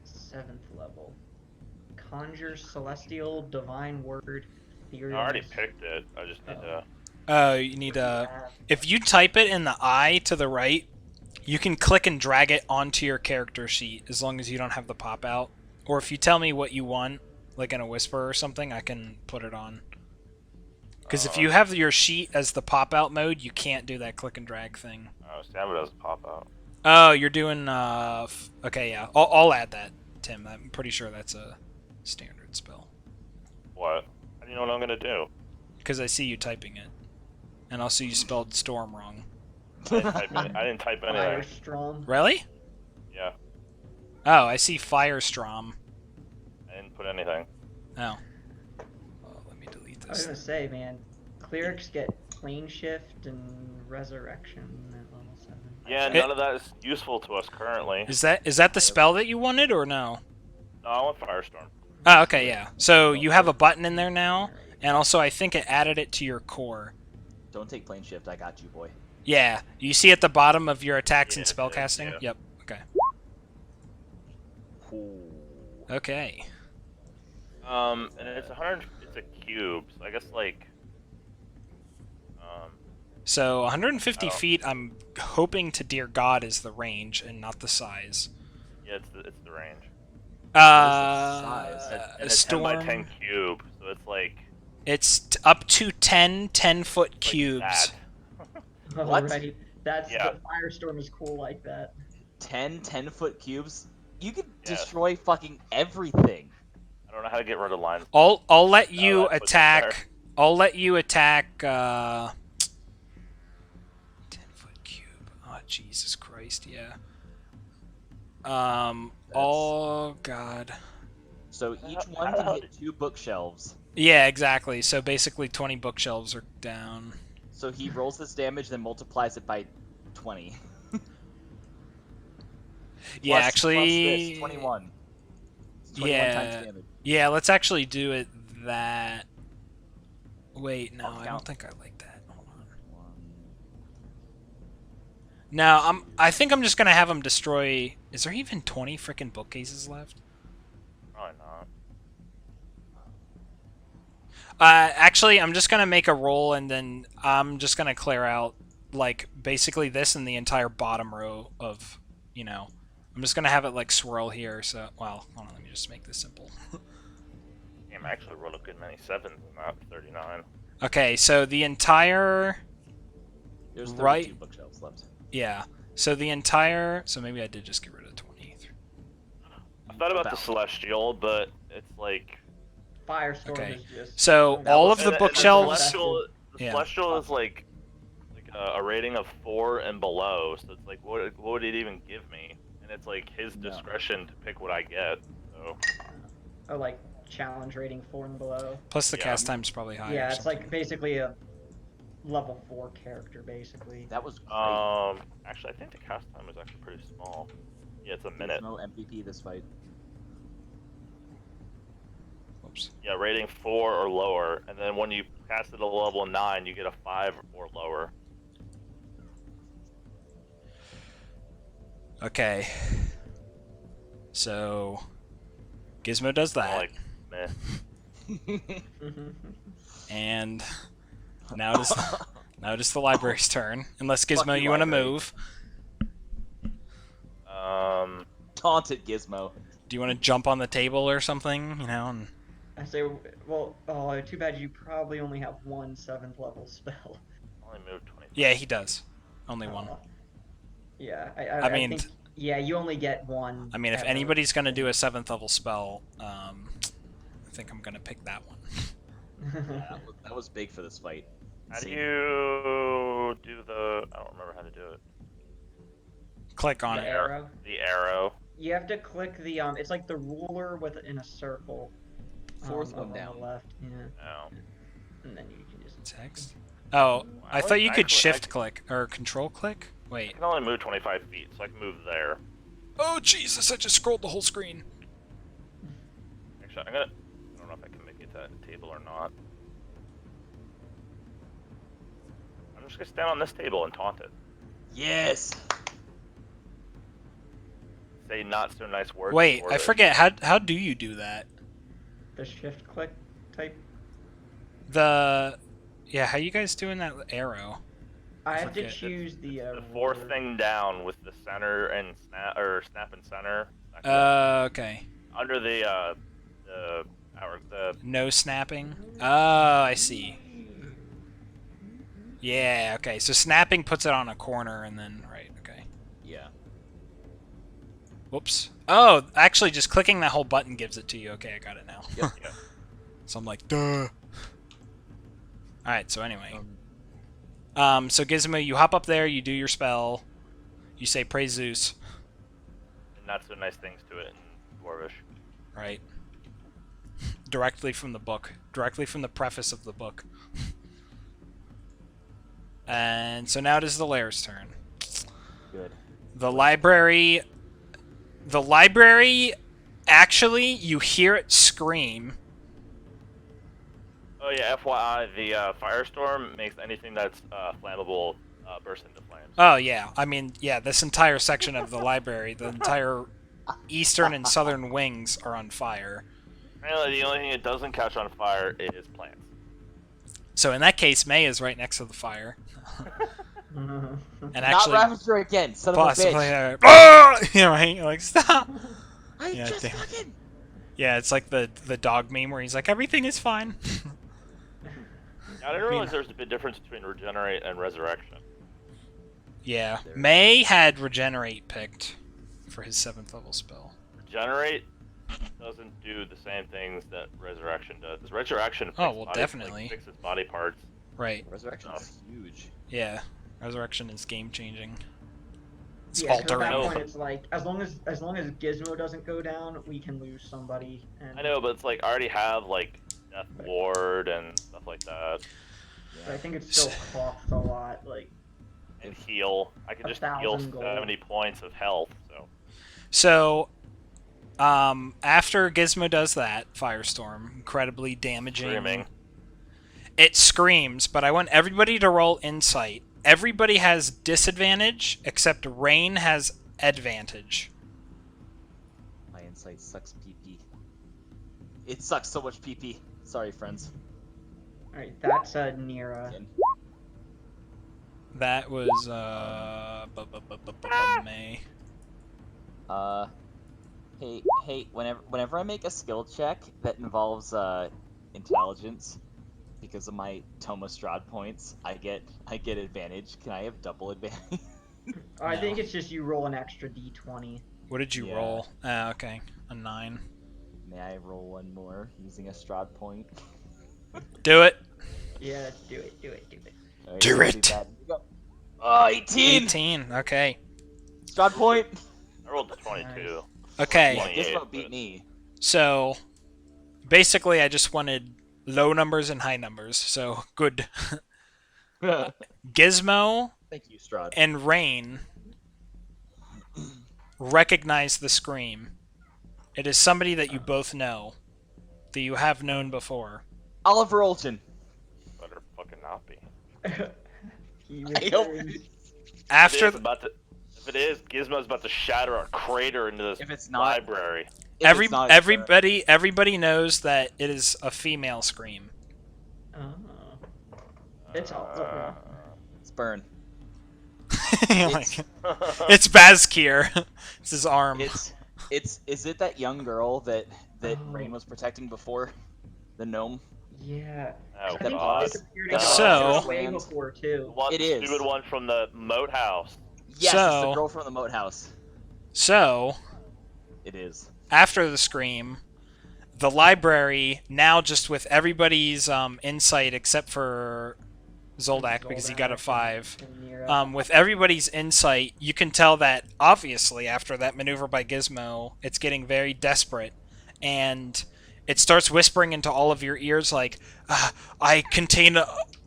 Speaker 2: 7th level. Conjure Celestial Divine Word.
Speaker 3: I already picked it. I just need to...
Speaker 1: Oh, you need if you type it in the eye to the right, you can click and drag it onto your character sheet, as long as you don't have the pop out. Or if you tell me what you want, like in a whisper or something, I can put it on. Because if you have your sheet as the pop out mode, you can't do that click and drag thing.
Speaker 3: Oh, Stamina doesn't pop out.
Speaker 1: Oh, you're doing, okay, yeah. I'll add that, Tim. I'm pretty sure that's a standard spell.
Speaker 3: What? How do you know what I'm gonna do?
Speaker 1: Because I see you typing it. And also you spelled storm wrong.
Speaker 3: I didn't type anything.
Speaker 2: Firestrom.
Speaker 1: Really?
Speaker 3: Yeah,
Speaker 1: Oh, I see Firestrom.
Speaker 3: I didn't put anything.
Speaker 1: Oh. Well, let me delete
Speaker 2: I was
Speaker 1: this.
Speaker 2: gonna say, man, clerics get plane shift and resurrection at level 7.
Speaker 3: Yeah, none of that is useful to us currently.
Speaker 1: Is that the spell that you wanted, or no?
Speaker 3: No, I want Firestorm.
Speaker 1: Oh, okay, yeah. So you have a button in there now, and also I think it added it to your core.
Speaker 4: Don't take plane shift. I got you, boy.
Speaker 1: Yeah, you see at the bottom of your attacks and
Speaker 3: Yeah,
Speaker 1: spellcasting?
Speaker 3: yeah.
Speaker 1: Yep, okay.
Speaker 4: Cool.
Speaker 1: Okay.
Speaker 3: And it's 100. It's a cube, so I guess like.
Speaker 1: So 150
Speaker 3: Oh.
Speaker 1: feet, I'm hoping to dear God is the range and not the size.
Speaker 3: Yeah, it's the range.
Speaker 4: size?
Speaker 3: And
Speaker 1: A
Speaker 3: it's 10 by
Speaker 1: storm.
Speaker 3: 10 cube, so it's like.
Speaker 1: It's up to 10 10-foot
Speaker 3: Like
Speaker 1: cubes.
Speaker 3: that.
Speaker 2: Oh,
Speaker 4: What?
Speaker 2: right. That's
Speaker 3: Yeah.
Speaker 2: the firestorm is cool like that.
Speaker 4: 10-foot cubes? You could
Speaker 3: Yeah.
Speaker 4: destroy fucking everything.
Speaker 3: I don't know how to get rid of lines.
Speaker 1: I'll let you
Speaker 3: I put them there.
Speaker 1: attack. I'll let you attack. 10-foot cube. Oh Jesus Christ! Yeah. Oh God.
Speaker 4: So each one can hit 2 bookshelves.
Speaker 1: Yeah, exactly. So basically, 20 bookshelves are down.
Speaker 4: So he rolls this damage, then multiplies it by 20.
Speaker 1: Yeah,
Speaker 4: Plus
Speaker 1: actually.
Speaker 4: this, 21. It's 21 times damage.
Speaker 1: Yeah, let's actually do it that. Wait, no,
Speaker 4: I'll
Speaker 1: I don't
Speaker 4: count.
Speaker 1: think I like that. Hold on. No, I think I'm just gonna have him destroy. Is there even 20 freaking bookcases left?
Speaker 3: Probably not.
Speaker 1: Actually, I'm just gonna make a roll, and then I'm just gonna clear out like basically this and the entire bottom row of, you know. I'm just gonna have it like swirl here. So, well, hold on, let me just make this simple.
Speaker 3: Game actually rolled a good many 7s, not 39.
Speaker 1: Okay, so the entire.
Speaker 4: There's 32
Speaker 1: Right.
Speaker 4: bookshelves left.
Speaker 1: Yeah. So the entire. So maybe I did just get rid of 20.
Speaker 3: I thought about the
Speaker 4: About.
Speaker 3: Celestial, but it's like.
Speaker 2: Firestorm
Speaker 1: Okay.
Speaker 2: is just.
Speaker 1: So
Speaker 2: that
Speaker 1: all
Speaker 2: was-
Speaker 1: of the
Speaker 3: And
Speaker 1: bookshelves.
Speaker 3: The
Speaker 1: Yeah.
Speaker 3: Celestial is like a rating of 4 and below, so it's like, what would it even give me? And it's like his
Speaker 4: No.
Speaker 3: discretion to pick what I get. So
Speaker 2: Oh, like challenge rating 4 and below.
Speaker 1: Plus the
Speaker 3: Yeah.
Speaker 1: cast time's probably higher.
Speaker 2: Yeah,
Speaker 1: or
Speaker 2: it's
Speaker 1: something.
Speaker 2: like basically a level 4 character, basically.
Speaker 4: That was great.
Speaker 3: actually, I think the cast time is actually pretty small. Yeah, it's a minute.
Speaker 4: No MVP this fight.
Speaker 1: Whoops.
Speaker 3: Yeah, rating 4 or lower, and then when you cast it a level 9, you get a 5 or lower.
Speaker 1: Okay. So Gizmo does that,
Speaker 3: Like, meh.
Speaker 1: and now it is now it is the library's turn. Unless
Speaker 4: Fuck
Speaker 1: Gizmo,
Speaker 4: you,
Speaker 1: you want to
Speaker 4: library.
Speaker 1: move?
Speaker 4: Taunted Gizmo.
Speaker 1: Do you want to jump on the table or something? You know. And...
Speaker 2: I say, well, oh, too bad you probably only have one 7th level spell.
Speaker 3: Only moved 20.
Speaker 1: Yeah, he does. Only one.
Speaker 2: Yeah,
Speaker 1: I mean,
Speaker 2: think, yeah, you only get one.
Speaker 1: I mean, if
Speaker 2: ever.
Speaker 1: anybody's gonna do a 7th level spell, I think I'm gonna pick that one.
Speaker 4: Yeah, that was big for this fight.
Speaker 3: How do
Speaker 4: Insane.
Speaker 3: you do the? I don't remember how to do it.
Speaker 1: Click on
Speaker 2: The
Speaker 1: it.
Speaker 2: arrow.
Speaker 3: The arrow.
Speaker 2: You have to click the it's like the ruler in a circle.
Speaker 4: Fourth one
Speaker 2: on
Speaker 4: down.
Speaker 2: the left. Yeah,
Speaker 3: No.
Speaker 2: and then you can just.
Speaker 1: Text. Oh, I thought you could
Speaker 3: Actually,
Speaker 1: shift click or control click.
Speaker 3: I
Speaker 1: Wait.
Speaker 3: can only move 25 feet, so I can move there.
Speaker 1: Oh Jesus! I just scrolled the whole screen.
Speaker 3: Actually, I don't know if I can make it to that table or not. I'm just gonna stand on this table and taunt it.
Speaker 4: Yes.
Speaker 3: Say not so nice words.
Speaker 1: Wait,
Speaker 3: for
Speaker 1: I
Speaker 3: it.
Speaker 1: forget. How do you do that?
Speaker 2: The shift click type.
Speaker 1: Yeah, how you guys doing that arrow?
Speaker 2: I have to
Speaker 1: forget.
Speaker 2: choose the.
Speaker 3: The fourth
Speaker 2: ruler.
Speaker 3: thing down with the center and snap and center.
Speaker 1: Okay.
Speaker 3: Under the
Speaker 1: No snapping. Oh, I see. Yeah. Okay. So snapping puts it on a corner, and then right. Okay.
Speaker 4: Yeah.
Speaker 1: Whoops. Oh, actually, just clicking that whole button gives it to you. Okay, I got it now.
Speaker 4: Yep.
Speaker 3: Yeah.
Speaker 1: So I'm like, duh. All right. So anyway. So Gizmo, you hop up there, you do your spell, you say praise Zeus,
Speaker 3: And not so nice things to it in Dwarvish.
Speaker 1: right? Directly from the book, directly from the preface of the book. And so now it is the Lair's turn.
Speaker 4: Good.
Speaker 1: The library, actually, you hear it scream.
Speaker 3: Oh Oh yeah, FYI, the firestorm makes anything that's flammable burst into flames.
Speaker 1: Oh yeah, I mean, yeah, this entire section of the library, the entire eastern and southern wings are on fire.
Speaker 3: Apparently, the only thing it doesn't catch on fire is plants.
Speaker 1: So in that case, May is right next to the fire, and
Speaker 5: Not
Speaker 1: actually
Speaker 5: Ravager again, son of a
Speaker 1: possibly,
Speaker 5: bitch.
Speaker 1: you know, right? Like stop.
Speaker 5: I
Speaker 1: Yeah,
Speaker 5: just
Speaker 1: damn.
Speaker 5: fucking.
Speaker 1: Yeah, it's like the dog meme where he's like, everything is fine.
Speaker 3: I didn't realize there was a big difference between regenerate and resurrection.
Speaker 1: Yeah, May had regenerate picked for his 7th level spell.
Speaker 3: Regenerate doesn't do the same things that resurrection does. Resurrection
Speaker 1: definitely
Speaker 3: fixes body parts.
Speaker 1: Right.
Speaker 4: Resurrection is huge.
Speaker 1: Yeah, resurrection is game changing. It's
Speaker 2: Yeah, 'cause at
Speaker 1: altering.
Speaker 2: that point it's like as long as Gizmo doesn't go down, we can lose somebody. And
Speaker 3: I know, but it's like I already have like Death Ward and stuff like that,
Speaker 2: but I think it still costs a lot. Like
Speaker 3: and heal. I can just heal
Speaker 2: 1,000 gold.
Speaker 3: 70 points of health.
Speaker 1: So, after Gizmo does that, Firestorm, incredibly damaging.
Speaker 3: Screaming.
Speaker 1: It screams, but I want everybody to roll insight. Everybody has disadvantage, except Rain has advantage.
Speaker 4: My insight sucks PP. It sucks so much PP. Sorry, friends.
Speaker 2: all right, that's Nira.
Speaker 4: Again.
Speaker 1: That was, May.
Speaker 4: Hey, whenever I make a skill check that involves intelligence, because of my Toma Strahd points, I get advantage. Can I have double advantage?
Speaker 2: I think it's just you roll an extra d20.
Speaker 1: What did you
Speaker 4: Yeah.
Speaker 1: roll? Okay, a 9.
Speaker 4: May I roll one more using a Strahd point?
Speaker 1: Do it.
Speaker 2: Yeah, do it.
Speaker 4: Alright,
Speaker 1: Do
Speaker 4: let's
Speaker 1: it.
Speaker 4: that. Here we go. Oh, 18!
Speaker 1: 18, okay.
Speaker 4: Strahd point!
Speaker 3: I rolled a 22.
Speaker 1: Okay,
Speaker 4: Yeah,
Speaker 3: 28,
Speaker 4: Gizmo beat
Speaker 3: but-
Speaker 4: me.
Speaker 1: so, basically I just wanted low numbers and high numbers, so good. Gizmo
Speaker 4: Thank you, Strahd.
Speaker 1: and Rain recognize the scream. It is somebody that you both know, that you have known before.
Speaker 4: Oliver Olchin.
Speaker 3: Better fucking not be.
Speaker 2: He
Speaker 4: I hope
Speaker 2: returns.
Speaker 1: After
Speaker 3: If it is, Gizmo's about to shatter a crater into this
Speaker 4: If it's not,
Speaker 3: library.
Speaker 1: everybody knows that it is a female scream.
Speaker 2: Oh. It's all.
Speaker 4: It's burn.
Speaker 1: Like, it's Bazkir. It's his arm.
Speaker 4: Is it that young girl that
Speaker 2: Oh.
Speaker 4: Rain was protecting before? The gnome?
Speaker 2: Yeah.
Speaker 3: Oh,
Speaker 2: I think
Speaker 3: God.
Speaker 2: it's appeared in
Speaker 1: So-
Speaker 2: the way before too.
Speaker 3: The one
Speaker 4: It is.
Speaker 3: stupid one from the moat house.
Speaker 4: Yes, it's
Speaker 1: So-
Speaker 4: the girl from the moat house.
Speaker 1: So,
Speaker 4: It is.
Speaker 1: after the scream, the library, now just with everybody's insight except for Zoldak because he got a 5.
Speaker 2: And Nira.
Speaker 1: With everybody's insight, you can tell that obviously after that maneuver by Gizmo, it's getting very desperate, and it starts whispering into all of your ears like, "I contain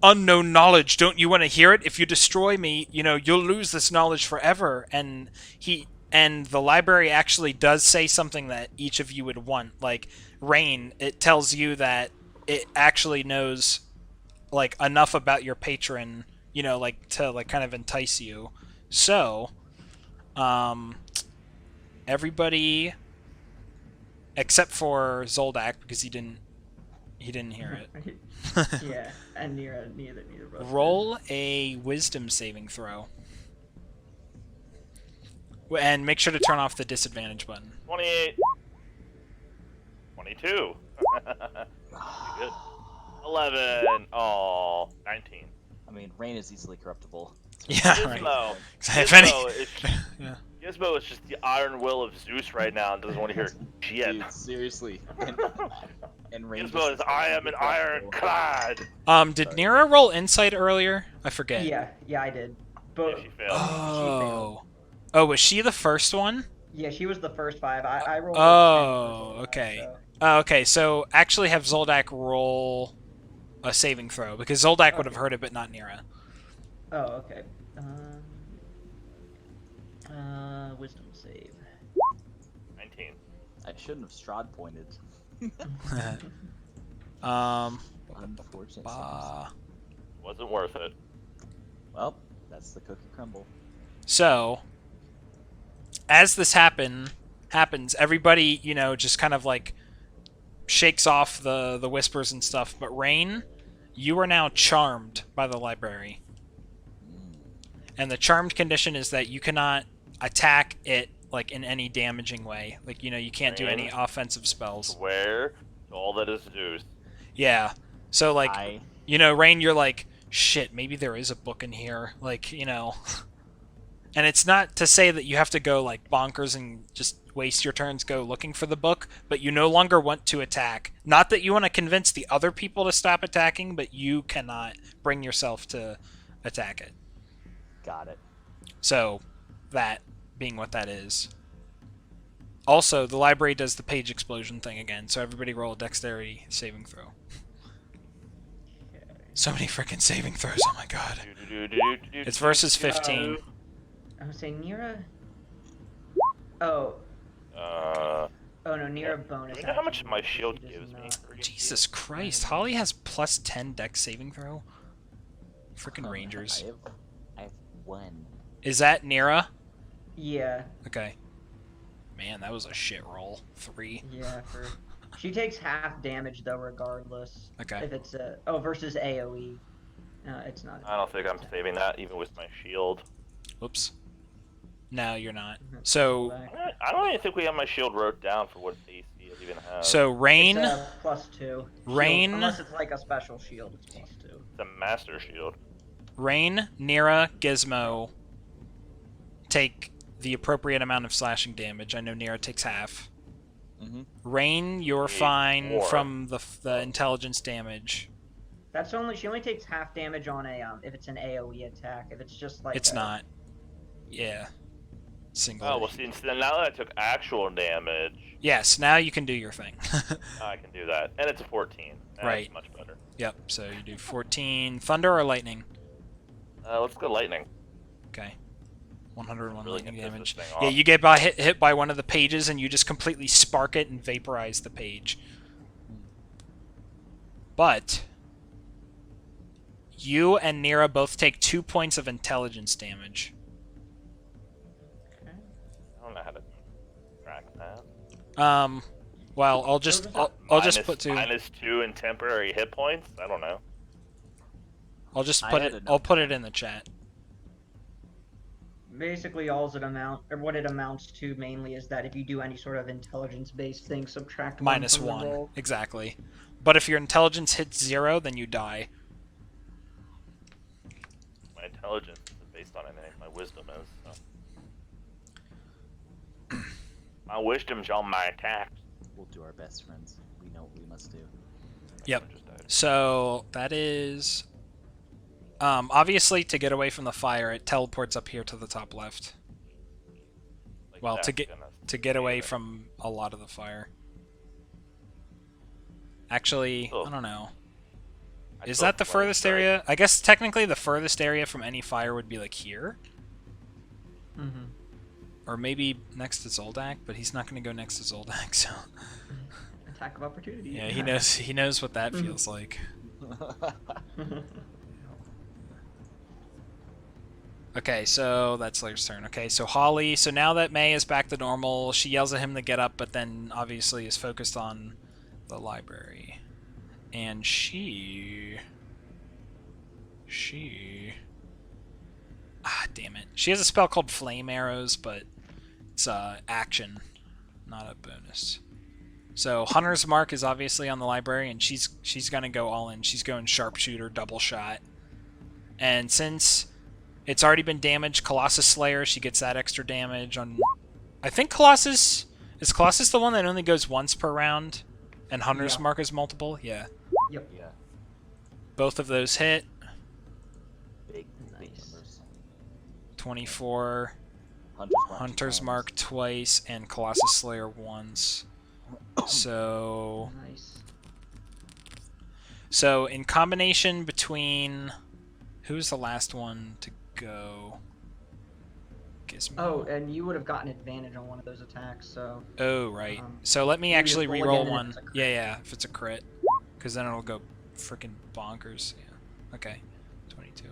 Speaker 1: unknown knowledge. Don't you want to hear it? If you destroy me, you'll lose this knowledge forever." And the library actually does say something that each of you would want. Like Rain, it tells you that it actually knows like enough about your patron, like to like kind of entice you. So, everybody except for Zoldak because he didn't hear it.
Speaker 2: Yeah, and neither both.
Speaker 1: Roll a wisdom saving throw. And make sure to turn off the disadvantage button.
Speaker 3: 28. 22. Good. 11. Oh, 19.
Speaker 4: I mean, Rain is easily corruptible.
Speaker 1: Yeah, right.
Speaker 3: Gizmo.
Speaker 1: If any- Yeah.
Speaker 3: Gizmo is just the iron will of Zeus right now and doesn't want to hear shit.
Speaker 4: Dude, seriously. And Rain
Speaker 3: Gizmo is, I am an ironclad.
Speaker 1: Did Nira roll insight earlier? I forget.
Speaker 2: Yeah, I did.
Speaker 3: Yeah,
Speaker 2: But
Speaker 3: she failed.
Speaker 1: Oh, was she the first one?
Speaker 2: yeah, she was the first 5. I rolled.
Speaker 1: Oh,
Speaker 2: 10 for
Speaker 1: okay.
Speaker 2: Zoldak, so-
Speaker 1: Okay, so actually have Zoldak roll a saving throw because Zoldak would have heard it, but not Nira.
Speaker 2: Oh, okay. Wisdom save.
Speaker 3: 19.
Speaker 4: I shouldn't have Strahd pointed.
Speaker 5: Unfortunate.
Speaker 3: Wasn't worth it.
Speaker 5: Well, that's the cookie crumble.
Speaker 1: So, as this happens, everybody, just kind of like shakes off the whispers and stuff. But Rain, you are now charmed by the library. And the charmed condition is that you cannot attack it like in any damaging way. Like, you can't do any offensive spells.
Speaker 3: Swear to all that is Zeus.
Speaker 1: Yeah. So like, Rain, you're like, shit, maybe there is a book in here. Like, And it's not to say that you have to go like bonkers and just waste your turns go looking for the book, but you no longer want to attack. Not that you want to convince the other people to stop attacking, but you cannot bring yourself to attack it.
Speaker 5: Got it.
Speaker 1: So, that being what that is. Also, the library does the page explosion thing again, so everybody roll a dexterity saving throw. So many freaking saving throws, oh my god. It's versus 15.
Speaker 2: I would say Nira. Oh. Oh no, Nira bonus.
Speaker 3: Do you know how much
Speaker 2: action,
Speaker 3: my
Speaker 2: but
Speaker 3: shield
Speaker 2: she does
Speaker 3: gives me?
Speaker 2: not.
Speaker 1: Jesus Christ, Holly has plus 10 dex saving throw? Freaking Rangers.
Speaker 5: I have 1.
Speaker 1: Is that Nira?
Speaker 2: Yeah.
Speaker 1: Okay. Man, that was a shit roll. 3.
Speaker 2: Yeah. She takes half damage though, regardless.
Speaker 1: Okay.
Speaker 2: If it's versus AOE. No, it's not.
Speaker 3: I don't think I'm saving that even with my shield.
Speaker 1: Whoops. No, you're not. So,
Speaker 3: I don't even think we have my shield wrote down for what AC it even has.
Speaker 1: so Rain,
Speaker 2: It's, +2. Shield,
Speaker 1: Rain,
Speaker 2: unless it's like a special shield, it's +2.
Speaker 3: It's a master shield.
Speaker 1: Rain, Nira, Gizmo take the appropriate amount of slashing damage. I know Nira takes half. Rain, you're fine
Speaker 3: more.
Speaker 1: from the intelligence damage.
Speaker 2: That's only she only takes half damage on a if it's an AOE attack. If it's just like
Speaker 1: It's not. Yeah. Single.
Speaker 3: Oh, well, see, now that I took actual damage,
Speaker 1: Yes, now you can do your thing.
Speaker 3: I can do that. And it's a 14. That's
Speaker 1: Right.
Speaker 3: much better.
Speaker 1: Yep, so you do 14. Thunder or lightning?
Speaker 3: Let's go lightning.
Speaker 1: Okay. 101
Speaker 3: Really
Speaker 1: lightning
Speaker 3: can piss
Speaker 1: damage.
Speaker 3: this thing
Speaker 1: Yeah,
Speaker 3: off.
Speaker 1: you get hit by one of the pages and you just completely spark it and vaporize the page. But you and Nira both take 2 points of intelligence damage.
Speaker 3: I don't know how to track that.
Speaker 1: Well, I'll just put two.
Speaker 3: -2 in temporary hit points. I don't know.
Speaker 1: I'll just put it. I'll put it in the chat.
Speaker 2: Basically, what it amounts to mainly is that if you do any sort of intelligence-based thing, subtract
Speaker 1: Minus
Speaker 2: from the
Speaker 1: 1,
Speaker 2: roll.
Speaker 1: exactly. But if your intelligence hits 0, then you die.
Speaker 3: My intelligence isn't based on anything. My wisdom is. So. My wisdom's on my attack.
Speaker 5: We'll do our best, friends. We know what we must do.
Speaker 1: Yep. So that is. Obviously, to get away from the fire, it teleports up here to the top left.
Speaker 3: Like
Speaker 1: Well,
Speaker 3: that's
Speaker 1: to get away from a lot of the fire. Actually, I don't know. Is that the furthest area? I guess technically the furthest area from any fire would be like here.
Speaker 2: Mm-hmm.
Speaker 1: Or maybe next to Zoldak, but he's not going to go next to Zoldak, so...
Speaker 2: Attack of opportunity.
Speaker 1: Yeah, he knows what that feels like. Okay, so that's Slayer's turn. Okay, so Holly, so now that May is back to normal, she yells at him to get up, but then obviously is focused on the library. And she... Ah, damn it. She has a spell called Flame Arrows, but it's action, not a bonus. So Hunter's Mark is obviously on the library, and she's gonna go all in. She's going sharpshooter, double shot. And since it's already been damaged, Colossus Slayer, she gets that extra damage on... I think Colossus... Is Colossus the one that only goes once per round? And Hunter's Mark is multiple? Yeah.
Speaker 2: Yep.
Speaker 5: Yeah.
Speaker 1: Both of those hit.
Speaker 5: Big
Speaker 2: Nice.
Speaker 5: numbers.
Speaker 1: 24. Hunter's Mark twice, and Colossus Slayer once. So...
Speaker 2: Nice.
Speaker 1: So, in combination between... Who's the last one to go? Gizmo.
Speaker 2: Oh, and you would have gotten advantage on one of those attacks, so...
Speaker 1: Oh, right. So let me
Speaker 2: you
Speaker 1: actually
Speaker 2: just roll
Speaker 1: re-roll
Speaker 2: again
Speaker 1: one.
Speaker 2: if it's a crit.
Speaker 1: Yeah, if it's a crit. Because then it'll go freaking bonkers. Yeah. Okay. 22.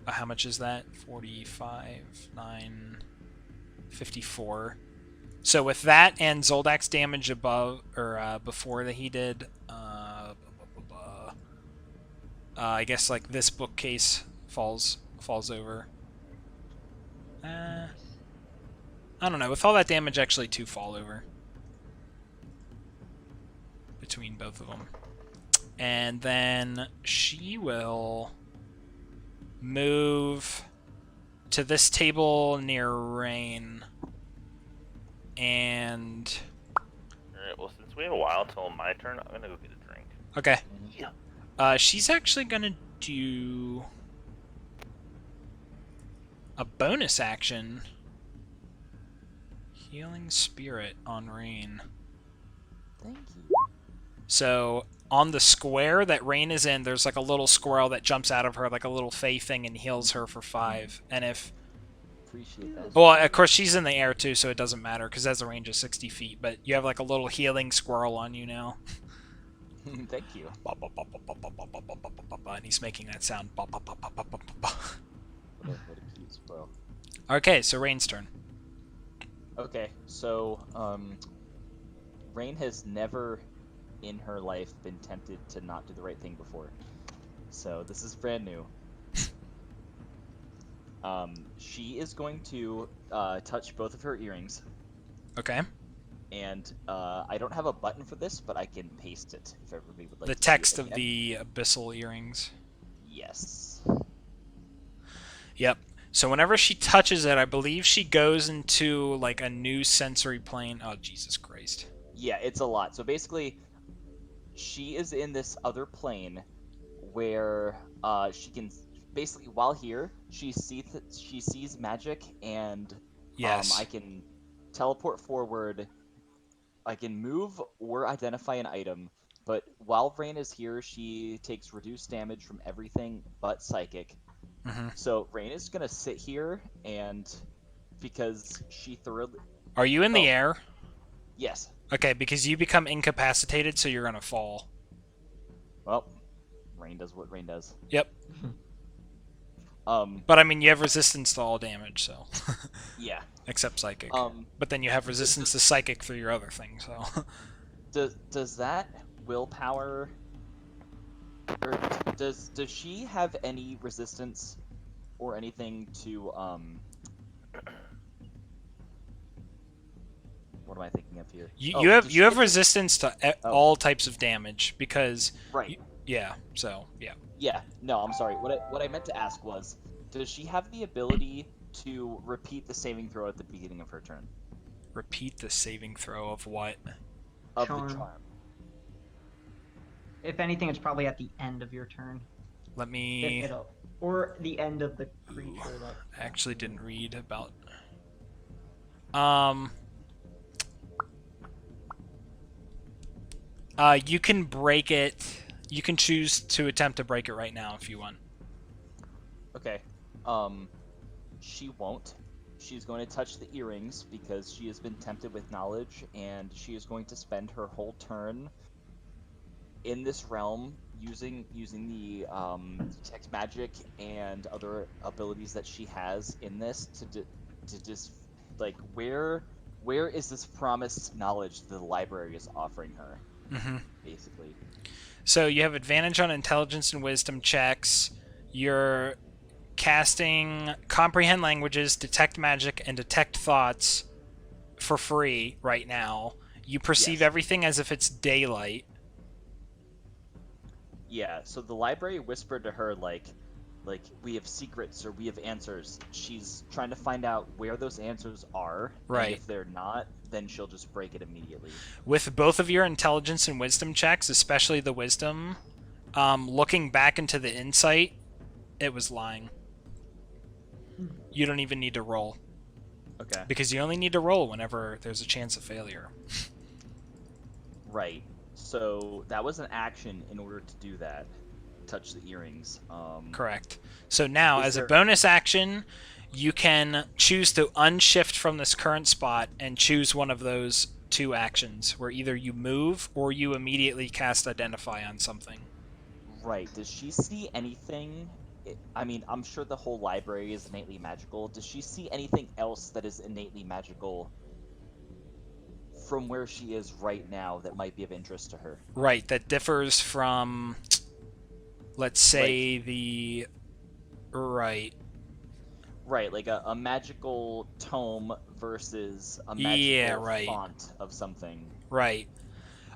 Speaker 1: How much is that? 45, 9, 54. So with that and Zoldak's damage above or before that he did, I guess like this bookcase falls over. I don't know. With all that damage, actually, 2 fall over between both of them. And then she will move to this table near Rain. And...
Speaker 3: Alright, well, since we have a while till my turn, I'm gonna go get a drink.
Speaker 1: Okay.
Speaker 3: Yeah.
Speaker 1: She's actually gonna do a bonus action. Healing Spirit on Rain.
Speaker 5: Thank you.
Speaker 1: So on the square that Rain is in, there's like a little squirrel that jumps out of her, like a little fey thing, and heals her for 5. And if...
Speaker 5: Appreciate that.
Speaker 1: Well, of course, she's in the air too, so it doesn't matter, because it has a range of 60 feet. But you have like a little healing squirrel on you now.
Speaker 5: Thank you.
Speaker 1: And he's making that sound.
Speaker 5: What a cute squirrel.
Speaker 1: Okay, so Rain's turn.
Speaker 5: Okay, so Rain has never in her life been tempted to not do the right thing before. So this is brand new. She is going to touch both of her earrings.
Speaker 1: Okay.
Speaker 5: And I don't have a button for this, but I can paste it if everybody would like
Speaker 1: The
Speaker 5: to see it
Speaker 1: text of
Speaker 5: again.
Speaker 1: the abyssal earrings.
Speaker 5: Yes.
Speaker 1: Yep. So whenever she touches it, I believe she goes into like a new sensory plane. Oh, Jesus Christ.
Speaker 5: Yeah, it's a lot. So basically, she is in this other plane where she can basically, while here, she sees magic, and
Speaker 1: Yes.
Speaker 5: I can teleport forward. I can move or identify an item, but while Rain is here, she takes reduced damage from everything but psychic.
Speaker 1: Mm-hmm.
Speaker 5: So Rain is gonna sit here, and because she thoroughly...
Speaker 1: Are you in the air?
Speaker 5: Yes.
Speaker 1: Okay, because you become incapacitated, so you're gonna fall.
Speaker 5: Well, Rain does what Rain does.
Speaker 1: Yep.
Speaker 5: Um,
Speaker 1: But I mean, you have resistance to all damage, so.
Speaker 5: yeah.
Speaker 1: Except psychic.
Speaker 5: Um,
Speaker 1: But then you have resistance to psychic through your other thing, so.
Speaker 5: does that willpower, or does she have any resistance or anything to what am I thinking of here?
Speaker 1: You have resistance to all types of damage because
Speaker 5: right.
Speaker 1: Yeah. So yeah.
Speaker 5: Yeah. No, I'm sorry. What I meant to ask was, does she have the ability to repeat the saving throw at the beginning of her turn?
Speaker 1: Repeat the saving throw of what?
Speaker 5: Of
Speaker 2: Charm.
Speaker 5: the charm.
Speaker 2: If anything, it's probably at the end of your turn.
Speaker 1: Let me.
Speaker 2: Or the end of the creature.
Speaker 1: I actually didn't read about. You can break it. You can choose to attempt to break it right now if you want.
Speaker 5: Okay. She won't. She's going to touch the earrings because she has been tempted with knowledge, and she is going to spend her whole turn in this realm using the detect magic and other abilities that she has in this to just like where is this promised knowledge the library is offering her, basically.
Speaker 1: So you have advantage on intelligence and wisdom checks. You're casting comprehend languages, detect magic, and detect thoughts for free right now. You perceive everything as if it's daylight.
Speaker 5: Yeah, so the library whispered to her like we have secrets or we have answers. She's trying to find out where those answers are.
Speaker 1: Right.
Speaker 5: And if they're not, then she'll just break it immediately.
Speaker 1: With both of your intelligence and wisdom checks, especially the wisdom, looking back into the insight, it was lying. You don't even need to roll.
Speaker 5: Okay.
Speaker 1: Because you only need to roll whenever there's a chance of failure.
Speaker 5: Right. So that was an action in order to do that. Touch the earrings.
Speaker 1: Correct. So now,
Speaker 5: Is
Speaker 1: as a
Speaker 5: there-
Speaker 1: bonus action, you can choose to unshift from this current spot and choose one of those 2 actions, where either you move or you immediately cast Identify on something.
Speaker 5: Right. Does she see anything? I mean, I'm sure the whole library is innately magical. Does she see anything else that is innately magical from where she is right now that might be of interest to her?
Speaker 1: Right, that differs from, let's say, the... Right.
Speaker 5: Right, like a magical tome versus a magical font of something.
Speaker 1: Right.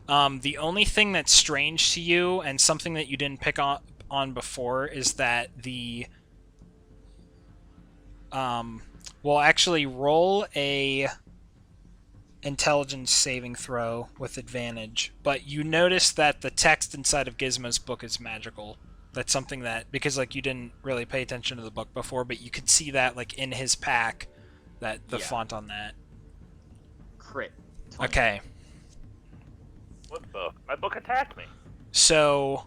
Speaker 1: The only thing that's strange to you, and something that you didn't pick on before, is that the... well, actually, roll a intelligence saving throw with advantage. But you notice that the text inside of Gizmo's book is magical. That's something that, because like you didn't really pay attention to the book before, but you could see that like in his pack, that the font on that.
Speaker 5: Crit. 20.
Speaker 1: Okay.
Speaker 3: What book? My book attacked me.
Speaker 1: So,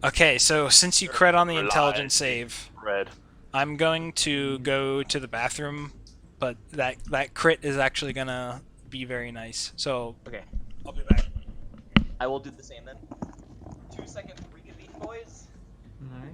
Speaker 1: okay, so since you crit on the intelligence save,
Speaker 3: Red.
Speaker 1: I'm going to go to the bathroom, but that crit is actually gonna be very nice. So,
Speaker 5: okay,
Speaker 1: I'll be back.
Speaker 5: I will do the same then. 2 seconds, reconvene, boys.
Speaker 2: All right.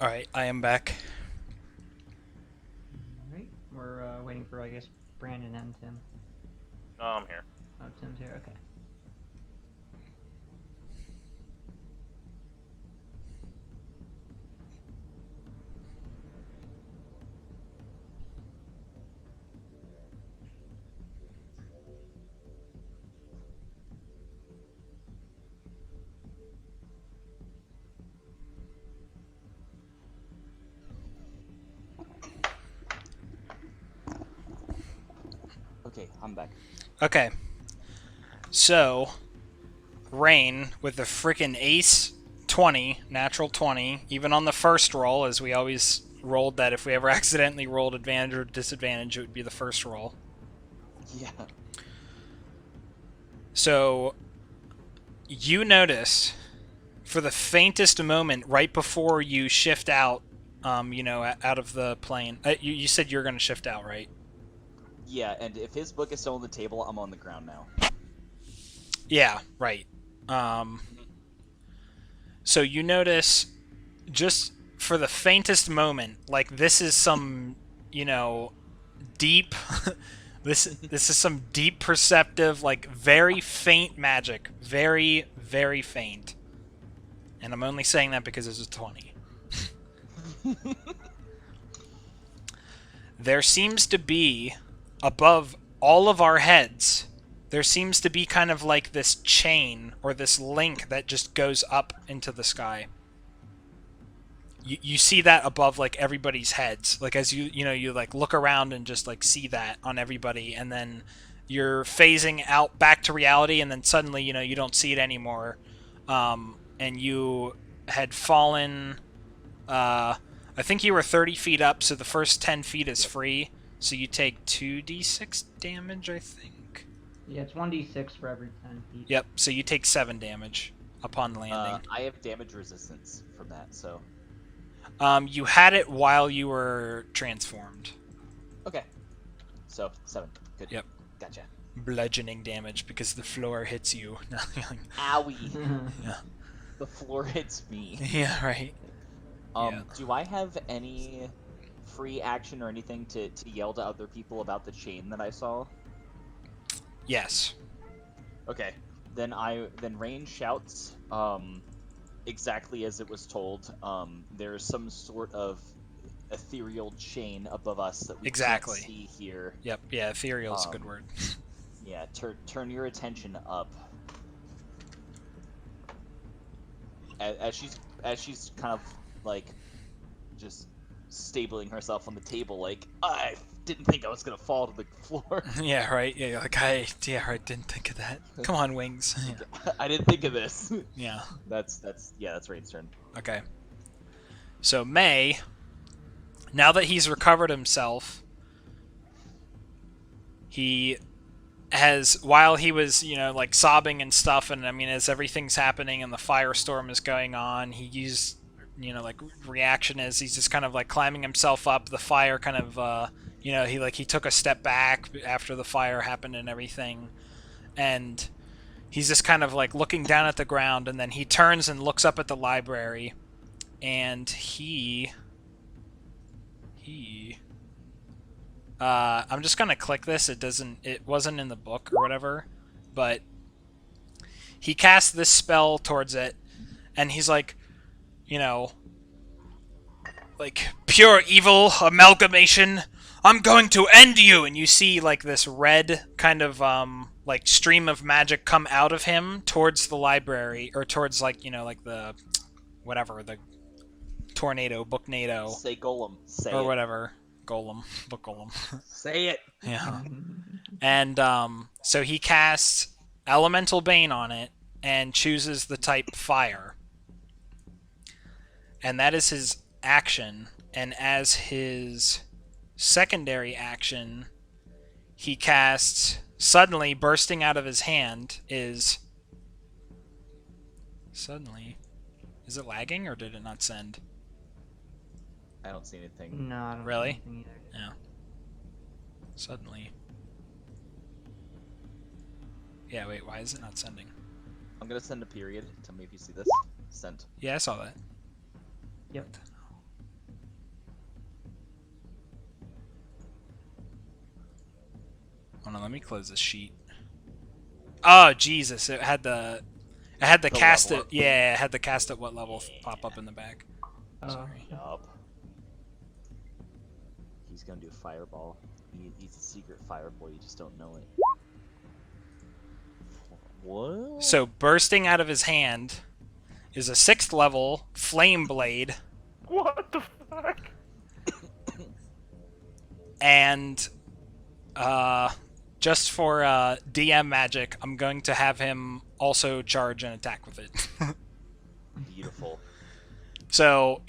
Speaker 1: Alright, I am back.
Speaker 2: All right. We're waiting for, I guess, Brandon and Tim.
Speaker 3: No, I'm here.
Speaker 2: Oh, Tim's here. Okay.
Speaker 5: Okay, I'm back.
Speaker 1: Okay. So, Rain, with the frickin' ace 20, natural 20, even on the first roll, as we always rolled that if we ever accidentally rolled advantage or disadvantage, it would be the first roll.
Speaker 5: Yeah.
Speaker 1: So, you notice, for the faintest moment, right before you shift out, out of the plane, you said you're going to shift out, right?
Speaker 5: Yeah, and if his book is still on the table, I'm on the ground now.
Speaker 1: Yeah, right. So you notice, just for the faintest moment, like this is some, deep... this is some deep perceptive, like very faint magic. Very, very faint. And I'm only saying that because it's a 20. There seems to be, above all of our heads, there seems to be kind of like this chain or this link that just goes up into the sky. You see that above like everybody's heads, like as you like look around and just like see that on everybody, and then you're phasing out back to reality, and then suddenly you don't see it anymore, and you had fallen. I think you were 30 feet up, so the first 10 feet is free. So you take 2d6 damage, I think.
Speaker 2: Yeah, it's 1d6 for every 10 feet.
Speaker 1: Yep. So you take 7 damage upon landing.
Speaker 5: I have damage resistance from that, so
Speaker 1: You had it while you were transformed.
Speaker 5: okay. So 7. Good.
Speaker 1: Yep.
Speaker 5: Gotcha.
Speaker 1: Bludgeoning damage because the floor hits you.
Speaker 5: Owie.
Speaker 1: Yeah.
Speaker 5: The floor hits me.
Speaker 1: Yeah, right. Yeah.
Speaker 5: Do I have any free action or anything to yell to other people about the chain that I saw?
Speaker 1: Yes.
Speaker 5: Okay. Then Rain shouts, exactly as it was told. There's some sort of ethereal chain above us that we
Speaker 1: Exactly.
Speaker 5: can't see here.
Speaker 1: Yep. Yeah, ethereal is a good word.
Speaker 5: Yeah, turn your attention up. As she's kind of like just stabling herself on the table, like, I didn't think I was gonna fall to the floor.
Speaker 1: Yeah, right. Yeah, like I didn't think of that. Come on, wings. Yeah.
Speaker 5: I didn't think of this.
Speaker 1: Yeah.
Speaker 5: That's Rain's turn.
Speaker 1: Okay. So May, now that he's recovered himself, he has, while he was, like sobbing and stuff, and I mean, as everything's happening and the firestorm is going on, he used, like reaction is he's just kind of like climbing himself up. The fire kind of, he took a step back after the fire happened and everything, and he's just kind of like looking down at the ground, and then he turns and looks up at the library, and I'm just gonna click this. It wasn't in the book or whatever, but he casts this spell towards it, and he's like, like pure evil amalgamation. I'm going to end you, and you see like this red kind of like stream of magic come out of him towards the library, or towards like like the whatever, the tornado, Booknado,
Speaker 5: Say Golem. Say
Speaker 1: or
Speaker 5: it.
Speaker 1: whatever. Golem. Book Golem.
Speaker 5: Say it.
Speaker 1: Yeah. And so he casts Elemental Bane on it and chooses the type Fire. And that is his action. And as his secondary action, he casts, suddenly bursting out of his hand is... Suddenly... Is it lagging, or did it not send?
Speaker 5: I don't see anything.
Speaker 2: No, I don't
Speaker 1: Really?
Speaker 2: see anything either.
Speaker 1: Yeah. Suddenly. Yeah, wait, why is it not sending?
Speaker 5: I'm gonna send a period. Tell me if you see this. Sent.
Speaker 1: Yeah, I saw that.
Speaker 2: Yep.
Speaker 1: Hold on, let me close this sheet. Oh, Jesus, it had the cast
Speaker 5: level
Speaker 1: it.
Speaker 5: up.
Speaker 1: Yeah, it had the cast at what level pop up in the back. Sorry.
Speaker 5: Yup. He's gonna do a fireball. He's a secret fireball. You just don't know it. What?
Speaker 1: So bursting out of his hand is a 6th level flame blade,
Speaker 3: What the fuck?
Speaker 1: and just for DM magic, I'm going to have him also charge and attack with it.
Speaker 5: Beautiful.
Speaker 1: So,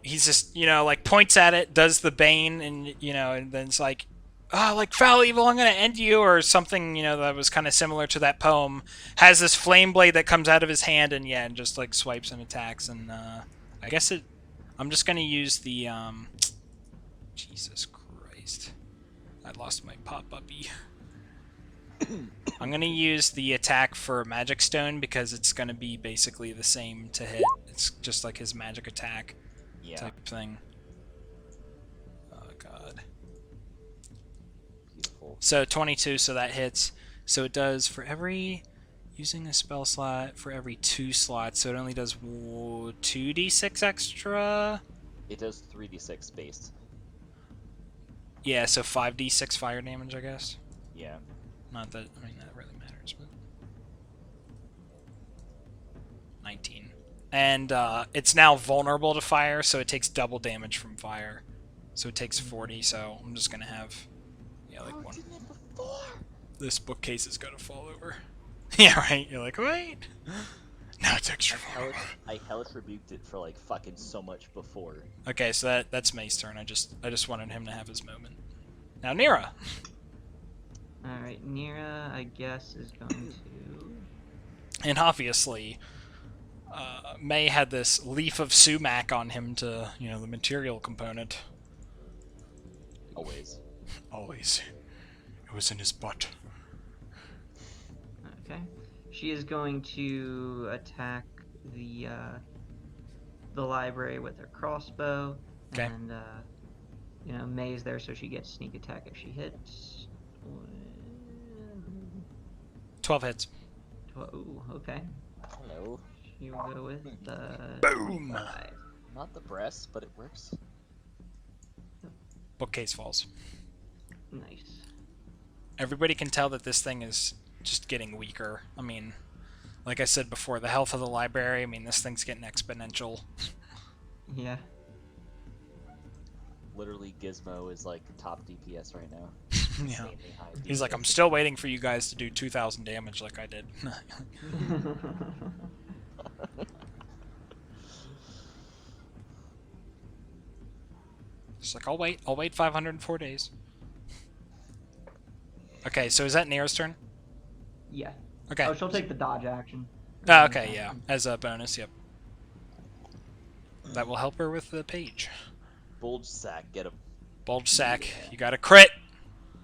Speaker 1: he's just, like points at it, does the bane, and, and then it's like, oh, like, foul evil, I'm going to end you, or something, that was kind of similar to that poem. Has this flame blade that comes out of his hand, and yeah, and just, like, swipes and attacks, and, I guess I'm just going to use the, Jesus Christ. I lost my pop-uppy. I'm going to use the attack for Magic Stone, because it's going to be basically the same to hit. It's just like his magic attack type thing. Oh, God.
Speaker 5: Beautiful.
Speaker 1: So 22, so that hits. So it does for every... Using a spell slot for every 2 slots, so it only does 2d6 extra?
Speaker 5: It does 3d6 based.
Speaker 1: Yeah, so 5d6 fire damage, I guess.
Speaker 5: Yeah.
Speaker 1: Not that, I mean, that really matters, but... 19. And it's now vulnerable to fire, so it takes double damage from fire. So it takes 40, so I'm just gonna have... Yeah, like one...
Speaker 5: Didn't it before?
Speaker 1: This bookcase is gonna fall over. Yeah, right, you're like, wait! Now it's extra.
Speaker 5: I hellish rebuked it for like fucking so much before.
Speaker 1: Okay, so that's May's turn. I just wanted him to have his moment. Now Nira.
Speaker 2: Alright, Nira, I guess, is going to...
Speaker 1: And obviously, May had this leaf of sumac on him to, the material component.
Speaker 5: Always.
Speaker 1: Always. It was in his butt.
Speaker 2: Okay. She is going to attack the library with her crossbow.
Speaker 1: Okay.
Speaker 2: And, May's there, so she gets sneak attack if she hits.
Speaker 1: 12 hits.
Speaker 2: Ooh, okay.
Speaker 5: Hello.
Speaker 2: She will go with
Speaker 1: Boom!
Speaker 2: 5.
Speaker 5: Not the breast, but it works.
Speaker 1: Bookcase falls.
Speaker 2: Nice.
Speaker 1: Everybody can tell that this thing is just getting weaker. I mean, like I said before, the health of the library, this thing's getting exponential.
Speaker 2: Yeah.
Speaker 5: Literally, Gizmo is like top DPS right now.
Speaker 1: Yeah.
Speaker 5: Insanely high
Speaker 1: He's like,
Speaker 5: DPS.
Speaker 1: I'm still waiting for you guys to do 2,000 damage like I did. Just like, I'll wait 504 days. Okay, so is that Nira's turn?
Speaker 2: Yeah.
Speaker 1: Okay.
Speaker 2: Oh, she'll take the dodge action.
Speaker 1: Oh, okay, yeah. As a bonus, yep. That will help her with the page.
Speaker 5: Bulge sack, get him.
Speaker 1: Bulge sack, you got a crit!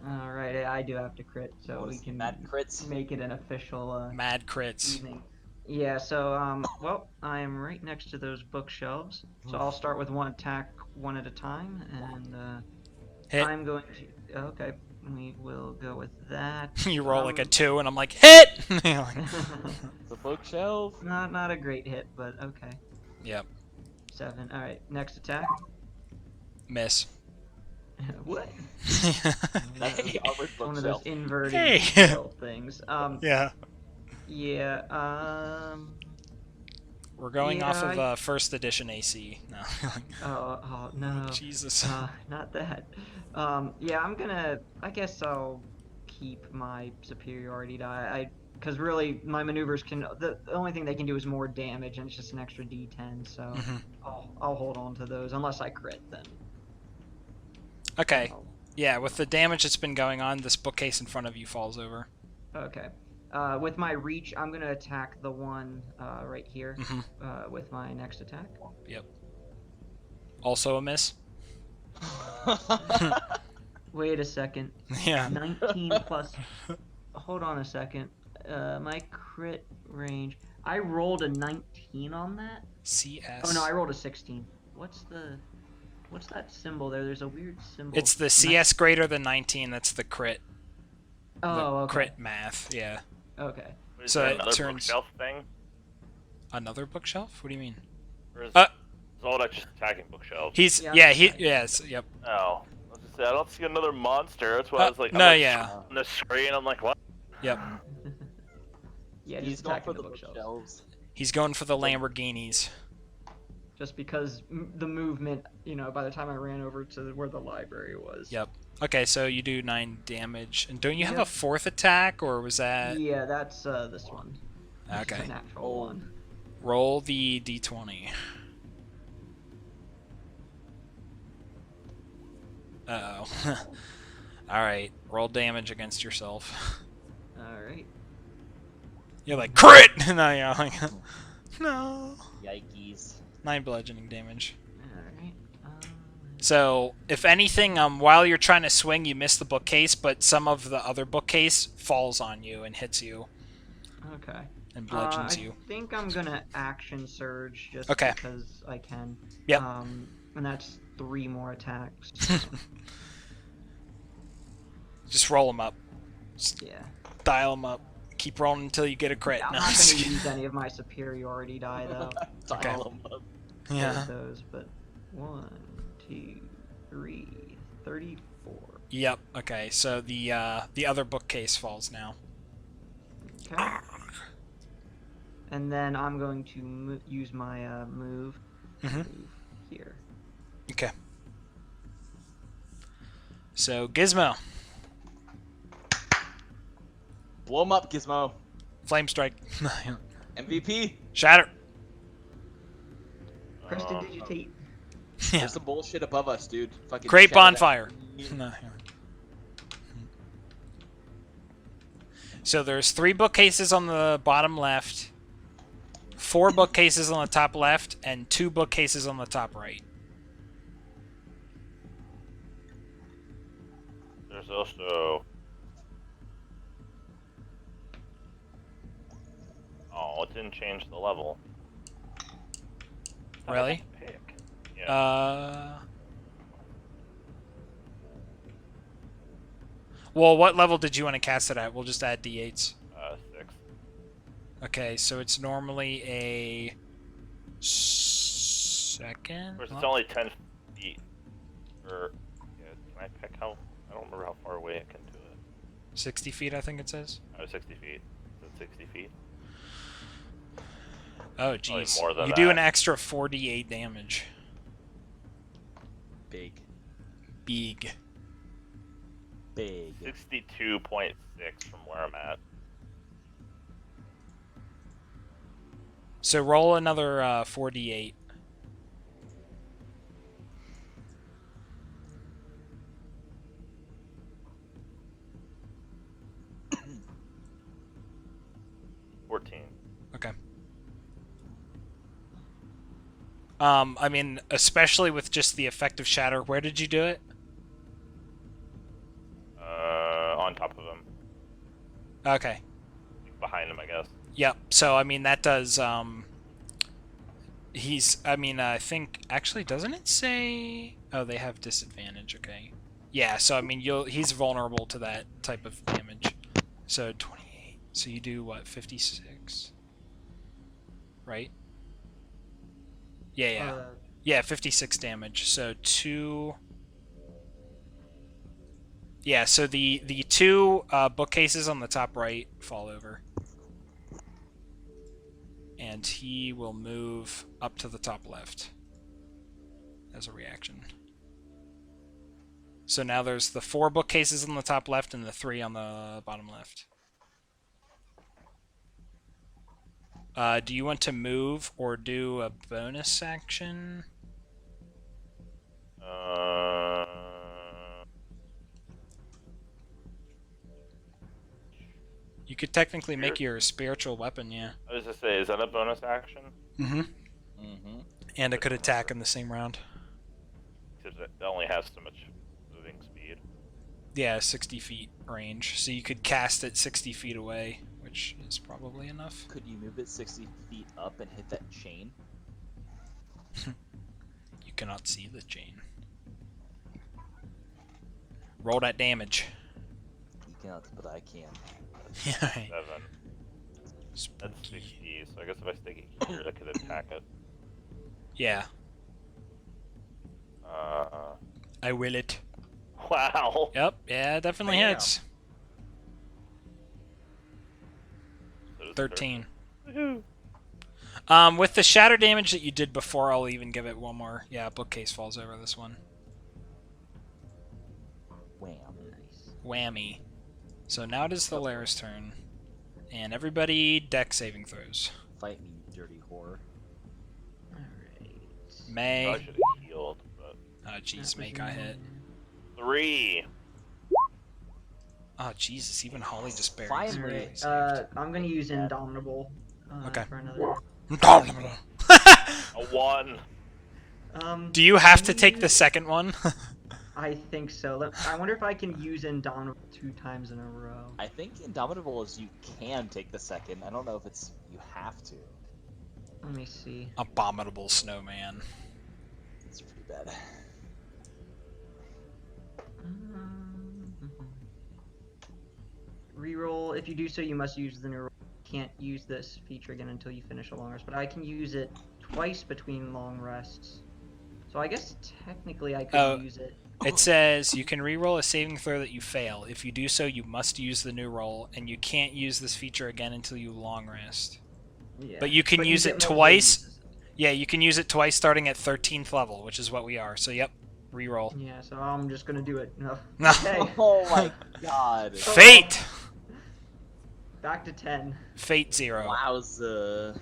Speaker 2: Alright, I do have to crit, so
Speaker 5: What
Speaker 2: we
Speaker 5: is
Speaker 2: can
Speaker 5: mad crits?
Speaker 2: make it an official
Speaker 1: Mad crits.
Speaker 2: evening. Yeah, so, well, I am right next to those bookshelves, so I'll start with one attack one at a time, and,
Speaker 1: Hit.
Speaker 2: I'm going to... Okay, we will go with that.
Speaker 1: You roll like a 2, and I'm like, HIT!
Speaker 5: The bookshelf.
Speaker 2: Not a great hit, but okay.
Speaker 1: Yep.
Speaker 2: 7. Alright, next attack.
Speaker 1: Miss.
Speaker 2: What?
Speaker 5: That's the armored
Speaker 2: One of those
Speaker 5: bookshelf.
Speaker 2: inverted
Speaker 1: Hey.
Speaker 2: skill things.
Speaker 1: Yeah.
Speaker 2: Yeah,
Speaker 1: We're going
Speaker 2: Yeah,
Speaker 1: off of first edition AC. No.
Speaker 2: oh no.
Speaker 1: Jesus.
Speaker 2: Not that. Yeah, I guess I'll keep my superiority die. Because really, my maneuvers the only thing they can do is more damage, and it's just an extra D10, so
Speaker 1: Mhm.
Speaker 2: I'll hold on to those, unless I crit, then.
Speaker 1: Okay.
Speaker 2: I'll-
Speaker 1: Yeah, with the damage that's been going on, this bookcase in front of you falls over.
Speaker 2: Okay. With my reach, I'm gonna attack the one right here with my next attack.
Speaker 1: Yep. Also a miss?
Speaker 2: Wait a second.
Speaker 1: Yeah.
Speaker 2: 19 plus. Hold on a second. My crit range. I rolled a 19 on that.
Speaker 1: CS.
Speaker 2: Oh no, I rolled a 16. What's that symbol there? There's a weird symbol.
Speaker 1: It's the CS greater than 19, that's the crit.
Speaker 2: Oh,
Speaker 1: the
Speaker 2: okay.
Speaker 1: crit math, yeah.
Speaker 2: Okay.
Speaker 3: Is
Speaker 1: So
Speaker 3: there
Speaker 1: it
Speaker 3: another
Speaker 1: turns-
Speaker 3: bookshelf thing?
Speaker 1: Another bookshelf? What do you mean?
Speaker 3: Or is
Speaker 1: Uh,
Speaker 3: Zoldyck just attacking bookshelves?
Speaker 1: He's,
Speaker 2: Yeah,
Speaker 1: yeah,
Speaker 2: I'm
Speaker 1: he,
Speaker 2: attacking.
Speaker 1: yes, yep.
Speaker 3: Oh. I was just saying, I don't see another monster. That's why I was like,
Speaker 1: no,
Speaker 3: I'm
Speaker 1: yeah.
Speaker 3: on the screen. I'm like, what?
Speaker 1: Yep.
Speaker 2: Yeah,
Speaker 5: He's
Speaker 2: just
Speaker 5: going for
Speaker 2: attacking
Speaker 5: the
Speaker 2: the bookshelves.
Speaker 5: bookshelves.
Speaker 1: He's going for the Lamborghinis.
Speaker 2: Just because the movement, by the time I ran over to where the library was.
Speaker 1: Yep. Okay, so you do 9 damage. And don't you have a
Speaker 2: Yep.
Speaker 1: 4th attack, or was that...
Speaker 2: Yeah, that's this one. It's
Speaker 1: Okay.
Speaker 2: a natural one.
Speaker 1: Roll the d20. Uh-oh. Alright, roll damage against yourself.
Speaker 2: Alright.
Speaker 1: You're like, crit! No, you're like, no.
Speaker 5: Yikes.
Speaker 1: 9 bludgeoning damage.
Speaker 2: Alright.
Speaker 1: So, if anything, while you're trying to swing, you miss the bookcase, but some of the other bookcase falls on you and hits you
Speaker 2: Okay.
Speaker 1: and bludgeons you.
Speaker 2: I think I'm gonna action surge just
Speaker 1: Okay.
Speaker 2: because I can.
Speaker 1: Yep.
Speaker 2: And that's 3 more attacks.
Speaker 1: Just roll them up.
Speaker 2: Yeah.
Speaker 1: Dial them up. Keep rolling until you get a crit.
Speaker 2: I'm
Speaker 1: No,
Speaker 2: not
Speaker 1: just
Speaker 2: gonna
Speaker 1: kidding.
Speaker 2: use any of my superiority die though.
Speaker 1: Okay.
Speaker 5: Dial 'em up.
Speaker 1: Yeah.
Speaker 2: With those, but 1, 2, 3, 34.
Speaker 1: Yep. Okay. So the other bookcase falls now.
Speaker 2: Okay. And then I'm going to use my move.
Speaker 1: Mhm.
Speaker 2: Move here.
Speaker 1: Okay. So Gizmo,
Speaker 5: Blow him up, Gizmo.
Speaker 1: flame strike.
Speaker 5: MVP.
Speaker 1: Shatter.
Speaker 2: Prestidigitate.
Speaker 1: Yeah.
Speaker 5: There's some bullshit above us, dude. Fucking
Speaker 1: Great
Speaker 5: shatter that-
Speaker 1: bonfire. No, yeah. So there's 3 bookcases on the bottom left, 4 bookcases on the top left, and 2 bookcases on the top right.
Speaker 3: There's also. Oh, it didn't change the level.
Speaker 1: Really?
Speaker 3: Pick. Yeah.
Speaker 1: Well, what level did you want to cast it at? We'll just add d8s.
Speaker 3: 6.
Speaker 1: Okay, so it's normally a second.
Speaker 3: Of course, it's only 10 feet. Or yeah, can I pick how? I don't remember how far away I can do it.
Speaker 1: 60 feet, I think it says.
Speaker 3: Oh, 60 feet. Is it 60 feet?
Speaker 1: Oh,
Speaker 3: Probably
Speaker 1: jeez.
Speaker 3: more than
Speaker 1: You do
Speaker 3: that.
Speaker 1: an extra 48 damage.
Speaker 5: Big.
Speaker 1: Big.
Speaker 5: Big.
Speaker 3: 62.6 from where I'm at.
Speaker 1: So roll another 4d8. Okay. I mean, especially with just the effect of shatter, where did you do it?
Speaker 3: On top of him.
Speaker 1: Okay.
Speaker 3: Behind him, I guess.
Speaker 1: Yep. So, I mean, that does, I think, actually, doesn't it say... Oh, they have disadvantage, okay. Yeah, so, I mean, he's vulnerable to that type of damage. So, 28. So you do, what, 56? Right? Yeah. Yeah, 56 damage. So 2... Yeah, so the 2 bookcases on the top right fall over. And he will move up to the top left as a reaction. So now there's the 4 bookcases on the top left and the 3 on the bottom left. Do you want to move or do a bonus action? You could technically make your spiritual weapon, yeah.
Speaker 3: I was gonna say, is that a bonus action?
Speaker 1: Mm-hmm.
Speaker 5: Mm-hmm.
Speaker 1: And it could attack in the same round.
Speaker 3: Because it only has so much moving speed.
Speaker 1: Yeah, 60 feet range. So you could cast it 60 feet away, which is probably enough.
Speaker 5: Could you move it 60 feet up and hit that chain?
Speaker 1: You cannot see the chain. Roll that damage.
Speaker 5: You cannot, but I can.
Speaker 1: Yeah, right.
Speaker 3: 7. That's 60, so I guess if I stick it here, I could attack it.
Speaker 1: Yeah, I will it.
Speaker 3: Wow!
Speaker 1: Yep, yeah, it definitely
Speaker 2: Bam.
Speaker 1: hits.
Speaker 3: So does
Speaker 1: 13.
Speaker 3: Woohoo!
Speaker 1: With the shatter damage that you did before, I'll even give it one more. Yeah, bookcase falls over this one.
Speaker 5: Wham.
Speaker 2: Nice.
Speaker 1: Whammy. So now it is the Lair's turn. And everybody deck saving throws.
Speaker 5: Fight me, you dirty whore.
Speaker 2: Alright.
Speaker 1: May.
Speaker 3: I should have healed, but...
Speaker 1: Oh, jeez, May got hit.
Speaker 3: 3!
Speaker 1: Oh, Jesus, even Holly just barely.
Speaker 5: Finally.
Speaker 2: Alright, I'm gonna use Indomitable
Speaker 1: Okay.
Speaker 2: for another.
Speaker 3: A 1!
Speaker 1: Do you have
Speaker 2: can
Speaker 1: to take the second one?
Speaker 2: I think so. I wonder if I can use Indomitable 2 times in a row.
Speaker 5: I think Indomitable is you can take the second. I don't know if it's you have to.
Speaker 2: Let me see.
Speaker 1: Abominable snowman.
Speaker 5: It's pretty bad.
Speaker 2: Reroll. If you do so, you must use the new roll. Can't use this feature again until you finish a long rest, but I can use it twice between long rests. So I guess technically I could use it.
Speaker 1: It says you can reroll a saving throw that you fail. If you do so, you must use the new roll, and you can't use this feature again until you long rest.
Speaker 2: Yeah.
Speaker 1: But you can use
Speaker 2: get
Speaker 1: it
Speaker 2: multiple
Speaker 1: twice.
Speaker 2: uses.
Speaker 1: Yeah, you can use it twice starting at 13th level, which is what we are. So, yep, reroll.
Speaker 2: Yeah, so I'm just gonna do it. No.
Speaker 1: No.
Speaker 2: Okay.
Speaker 5: Oh my god.
Speaker 1: Fate!
Speaker 2: Back to 10.
Speaker 1: Fate 0.
Speaker 5: Wowza.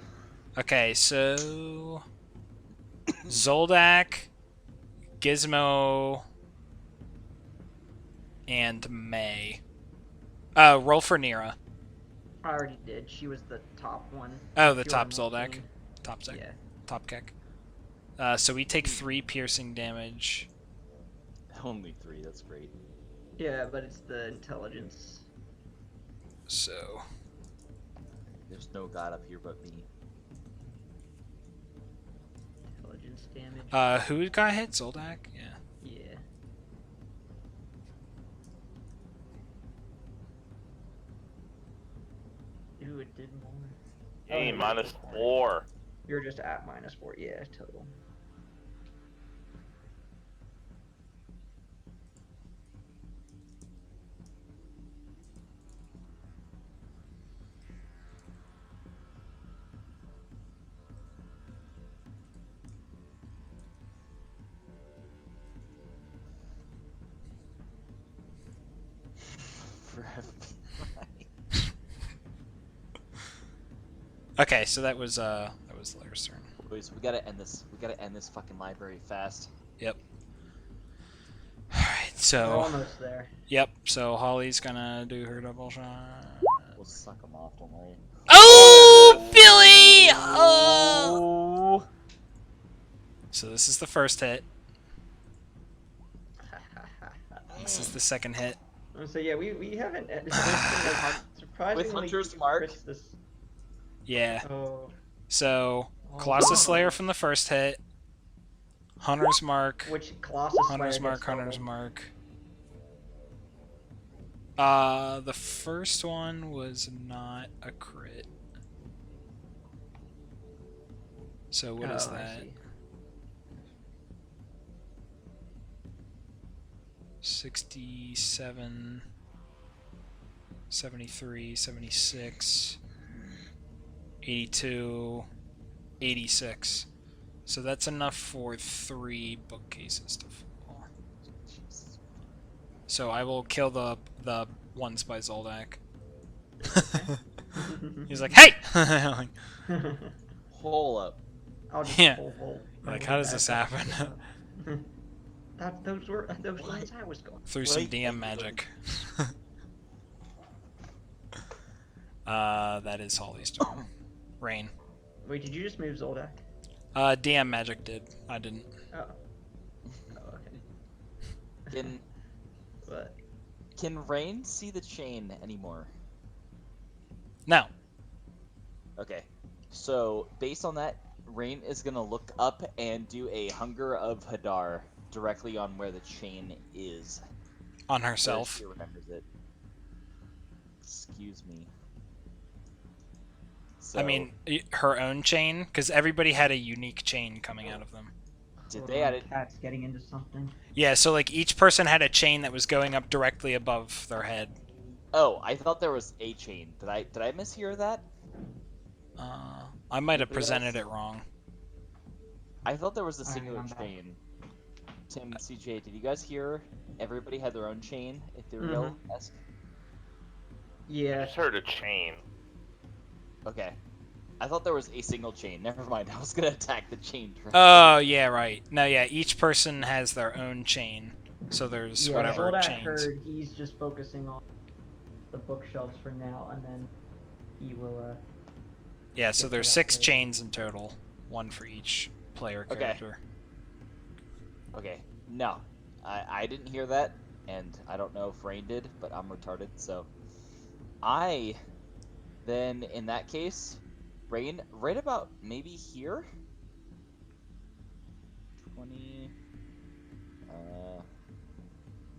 Speaker 1: Okay, so Zoldak, Gizmo, and May. Roll for Nira.
Speaker 2: I already did. She was the top one.
Speaker 1: Oh, the
Speaker 2: She were
Speaker 1: top
Speaker 2: on one
Speaker 1: Zoldak.
Speaker 2: team.
Speaker 1: Top sec.
Speaker 2: Yeah.
Speaker 1: Top kick. So we take 3 piercing damage.
Speaker 5: Only 3. That's great.
Speaker 2: Yeah, but it's the intelligence.
Speaker 1: So
Speaker 5: There's no god up here but me.
Speaker 2: Intelligence damage.
Speaker 1: who got hit? Zoldak? Yeah.
Speaker 2: Yeah. Ooh, it did more.
Speaker 3: Yay,
Speaker 2: no,
Speaker 3: minus 4.
Speaker 2: You're just at -4. Yeah, total.
Speaker 1: Okay, so that was Lair's turn.
Speaker 5: Boys, we gotta end this. We gotta end this fucking library fast.
Speaker 1: Yep. Alright,
Speaker 2: We're
Speaker 1: so
Speaker 2: almost there.
Speaker 1: yep, so Holly's gonna do her double shot.
Speaker 5: We'll suck them off, don't worry.
Speaker 1: Oh, Billy! Oh! So this is the first hit. This is the second hit.
Speaker 2: So yeah, we haven't surprisingly
Speaker 5: With Hunter's Mark?
Speaker 2: crits this.
Speaker 1: Yeah.
Speaker 2: Oh.
Speaker 1: So Colossus
Speaker 2: Oh.
Speaker 1: Slayer from the first hit. Hunter's Mark.
Speaker 2: Which Colossus
Speaker 1: Hunter's
Speaker 2: Slayer
Speaker 1: Mark,
Speaker 2: gets
Speaker 1: Hunter's
Speaker 2: doubled.
Speaker 1: Mark. The first one was not a crit. So what is
Speaker 2: Oh, I
Speaker 1: that?
Speaker 2: see.
Speaker 1: 67, 73, 76, 82, 86. So that's enough for 3 bookcases to fall. So I will kill the ones by Zoldak. He's like, hey! Like,
Speaker 5: Hold up.
Speaker 2: I'll just
Speaker 1: Yeah.
Speaker 2: pull
Speaker 1: like, how does this happen?
Speaker 2: Those were those ones I was going.
Speaker 1: Through some
Speaker 5: Wait,
Speaker 1: DM magic. That is Holly's turn. Rain.
Speaker 2: Wait, did you just move Zoldak?
Speaker 1: DM magic did. I didn't.
Speaker 2: Oh. Oh, okay. But
Speaker 5: Can Rain see the chain anymore?
Speaker 1: No.
Speaker 5: Okay. So based on that, Rain is gonna look up and do a Hunger of Hadar directly on where the chain is.
Speaker 1: On
Speaker 5: Where
Speaker 1: herself.
Speaker 5: she remembers it. Excuse me. So,
Speaker 1: I mean, her own chain, because everybody had a unique chain coming out of them.
Speaker 5: did
Speaker 2: hold
Speaker 5: they
Speaker 2: on,
Speaker 5: add it?
Speaker 2: Cat's getting into something.
Speaker 1: Yeah, so like each person had a chain that was going up directly above their head.
Speaker 5: Oh, I thought there was a chain. Did I mishear that?
Speaker 1: I might have
Speaker 5: Anybody
Speaker 1: presented
Speaker 5: else?
Speaker 1: it wrong.
Speaker 5: I thought there was a
Speaker 2: Alright,
Speaker 5: singular
Speaker 2: I'm back.
Speaker 5: chain. Tim, CJ, did you guys hear everybody had their own chain? Ethereal-esque?
Speaker 3: I
Speaker 2: Yeah.
Speaker 3: just heard a chain.
Speaker 5: Okay. I thought there was a single chain. Never mind. I was gonna attack the chain.
Speaker 1: Oh, yeah, right. No, yeah, each person has their own chain. So there's
Speaker 2: Yeah,
Speaker 1: whatever
Speaker 2: Zoldak
Speaker 1: chains.
Speaker 2: heard he's just focusing on the bookshelves for now, and then he will.
Speaker 1: Yeah, so
Speaker 2: Get to
Speaker 1: there's
Speaker 2: that
Speaker 1: 6
Speaker 2: later.
Speaker 1: chains in total. 1 for each player
Speaker 5: Okay.
Speaker 1: character.
Speaker 5: Okay. No. I didn't hear that, and I don't know if Rain did, but I'm retarded, so... Then, in that case, Rain, right about maybe here? 20...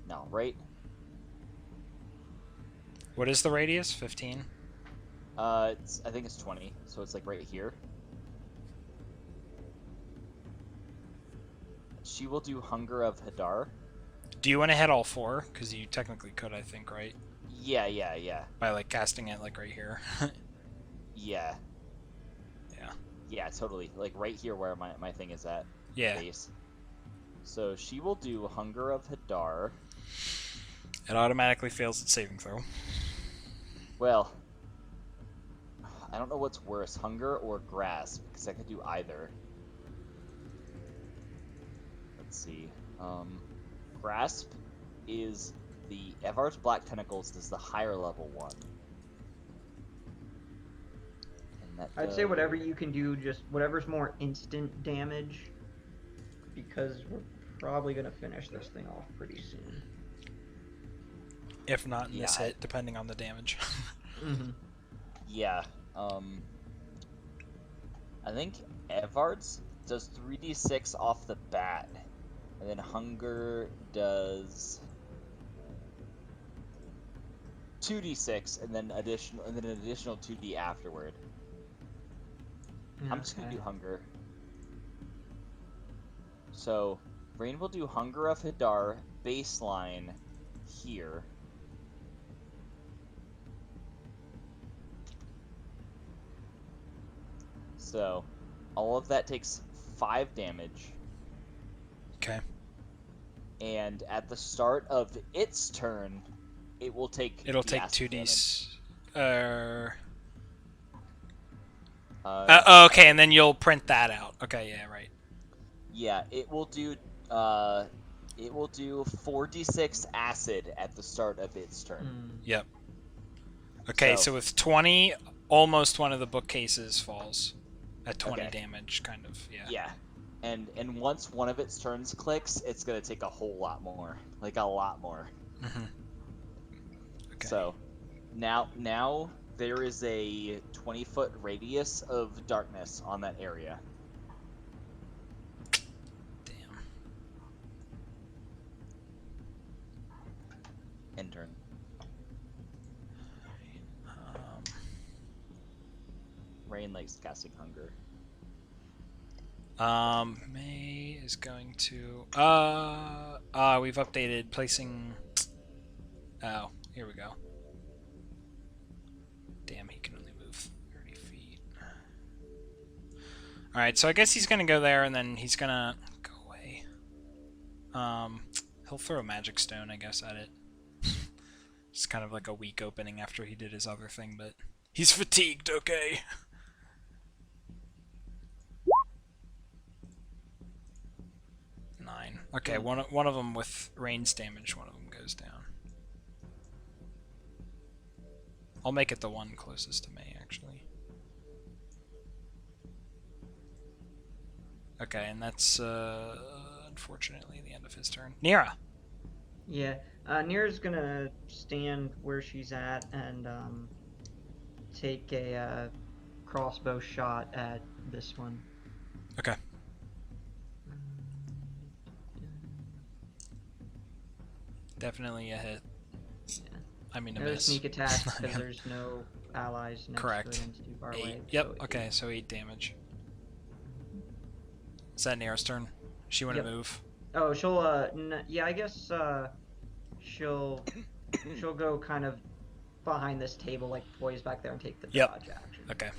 Speaker 5: No, right?
Speaker 1: What is the radius? 15?
Speaker 5: I think it's 20, so it's like right here. She will do Hunger of Hadar.
Speaker 1: Do you want to hit all 4? Because you technically could, I think, right?
Speaker 5: Yeah.
Speaker 1: By like casting it like right here.
Speaker 5: Yeah.
Speaker 1: Yeah.
Speaker 5: Yeah, totally. Like right here where my thing is at.
Speaker 1: Yeah.
Speaker 5: Base. So she will do Hunger of Hadar.
Speaker 1: It automatically fails its saving throw.
Speaker 5: Well, I don't know what's worse, hunger or grasp, because I could do either. Let's see. Grasp is the Evard's Black Tentacles is the higher level one. And that
Speaker 2: I'd say whatever you can do, just whatever's more instant damage, because we're probably gonna finish this thing off pretty soon.
Speaker 1: If not in this
Speaker 5: Yeah.
Speaker 1: hit, depending on the damage.
Speaker 2: Mm-hmm.
Speaker 5: Yeah. I think Evard's does 3d6 off the bat, and then hunger does 2d6, and then an additional 2d afterward. I'm just gonna do hunger. So, Rain will do Hunger of Hadar baseline here. So, all of that takes 5 damage.
Speaker 1: Okay.
Speaker 5: And at the start of its turn, it will take.
Speaker 1: It'll
Speaker 5: the
Speaker 1: take
Speaker 5: acid
Speaker 1: 2d.
Speaker 5: damage.
Speaker 1: Okay, and then you'll print that out. Okay, yeah, right.
Speaker 5: Yeah, it will do 4d6 acid at the start of its turn.
Speaker 1: Yep. Okay, so with 20, almost one of the bookcases falls at 20 damage, kind of. Yeah.
Speaker 5: Yeah. And once one of its turns clicks, it's gonna take a whole lot more, like a lot more.
Speaker 1: Mm-hmm. Okay.
Speaker 5: So, now there is a 20-foot radius of darkness on that area.
Speaker 1: Damn.
Speaker 5: End turn. Rain likes casting hunger.
Speaker 1: May is going to we've updated placing. Oh, here we go. Damn, he can only move 30 feet. Alright, so I guess he's gonna go there and then he's gonna go away. He'll throw a magic stone, I guess, at it. It's kind of like a weak opening after he did his other thing, but he's fatigued, okay. Okay, one of them with Rain's damage, one of them goes down. I'll make it the one closest to me, actually. Okay, and that's unfortunately the end of his turn. Nira!
Speaker 2: Yeah, Nira's gonna stand where she's at and take a crossbow shot at this one.
Speaker 1: Okay. Definitely a hit.
Speaker 2: Yeah.
Speaker 1: I mean a
Speaker 2: No
Speaker 1: miss.
Speaker 2: sneak attack because there's no allies next
Speaker 1: Correct.
Speaker 2: to it and it's too far away.
Speaker 1: Yep,
Speaker 2: so
Speaker 1: okay, so 8 damage. Is that Nira's turn? She want to move?
Speaker 2: Oh, she'll yeah, I guess she'll go kind of behind this table, like poised back there, and take the dodge action.
Speaker 1: Okay.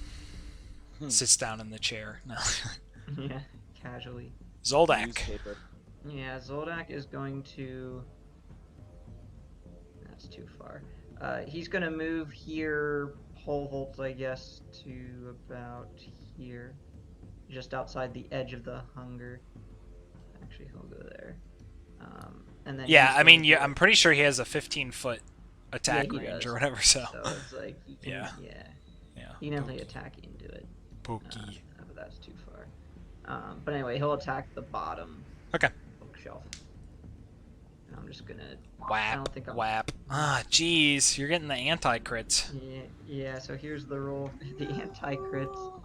Speaker 1: Sits down in the chair. No.
Speaker 2: Yeah, casually.
Speaker 1: Zoldak.
Speaker 5: Newspaper.
Speaker 2: Yeah, Zoldak is going to. That's too far. He's gonna move here, pole vault, I guess, to about here, just outside the edge of the hunger. Actually, he'll go there. And then
Speaker 1: Yeah, I mean, I'm pretty sure he has a 15-foot attack
Speaker 2: he
Speaker 1: range
Speaker 2: does.
Speaker 1: or whatever. So
Speaker 2: it's like he can,
Speaker 1: Yeah.
Speaker 2: yeah. He can definitely attack into it.
Speaker 1: Pokey.
Speaker 2: But that's too far. But anyway, he'll attack the bottom
Speaker 1: Okay.
Speaker 2: bookshelf. And I'm just gonna. I
Speaker 1: Whap.
Speaker 2: don't think I'm.
Speaker 1: Whap. Ah, jeez, you're getting the anti-crits.
Speaker 2: Yeah. So here's the roll. The anti-crits.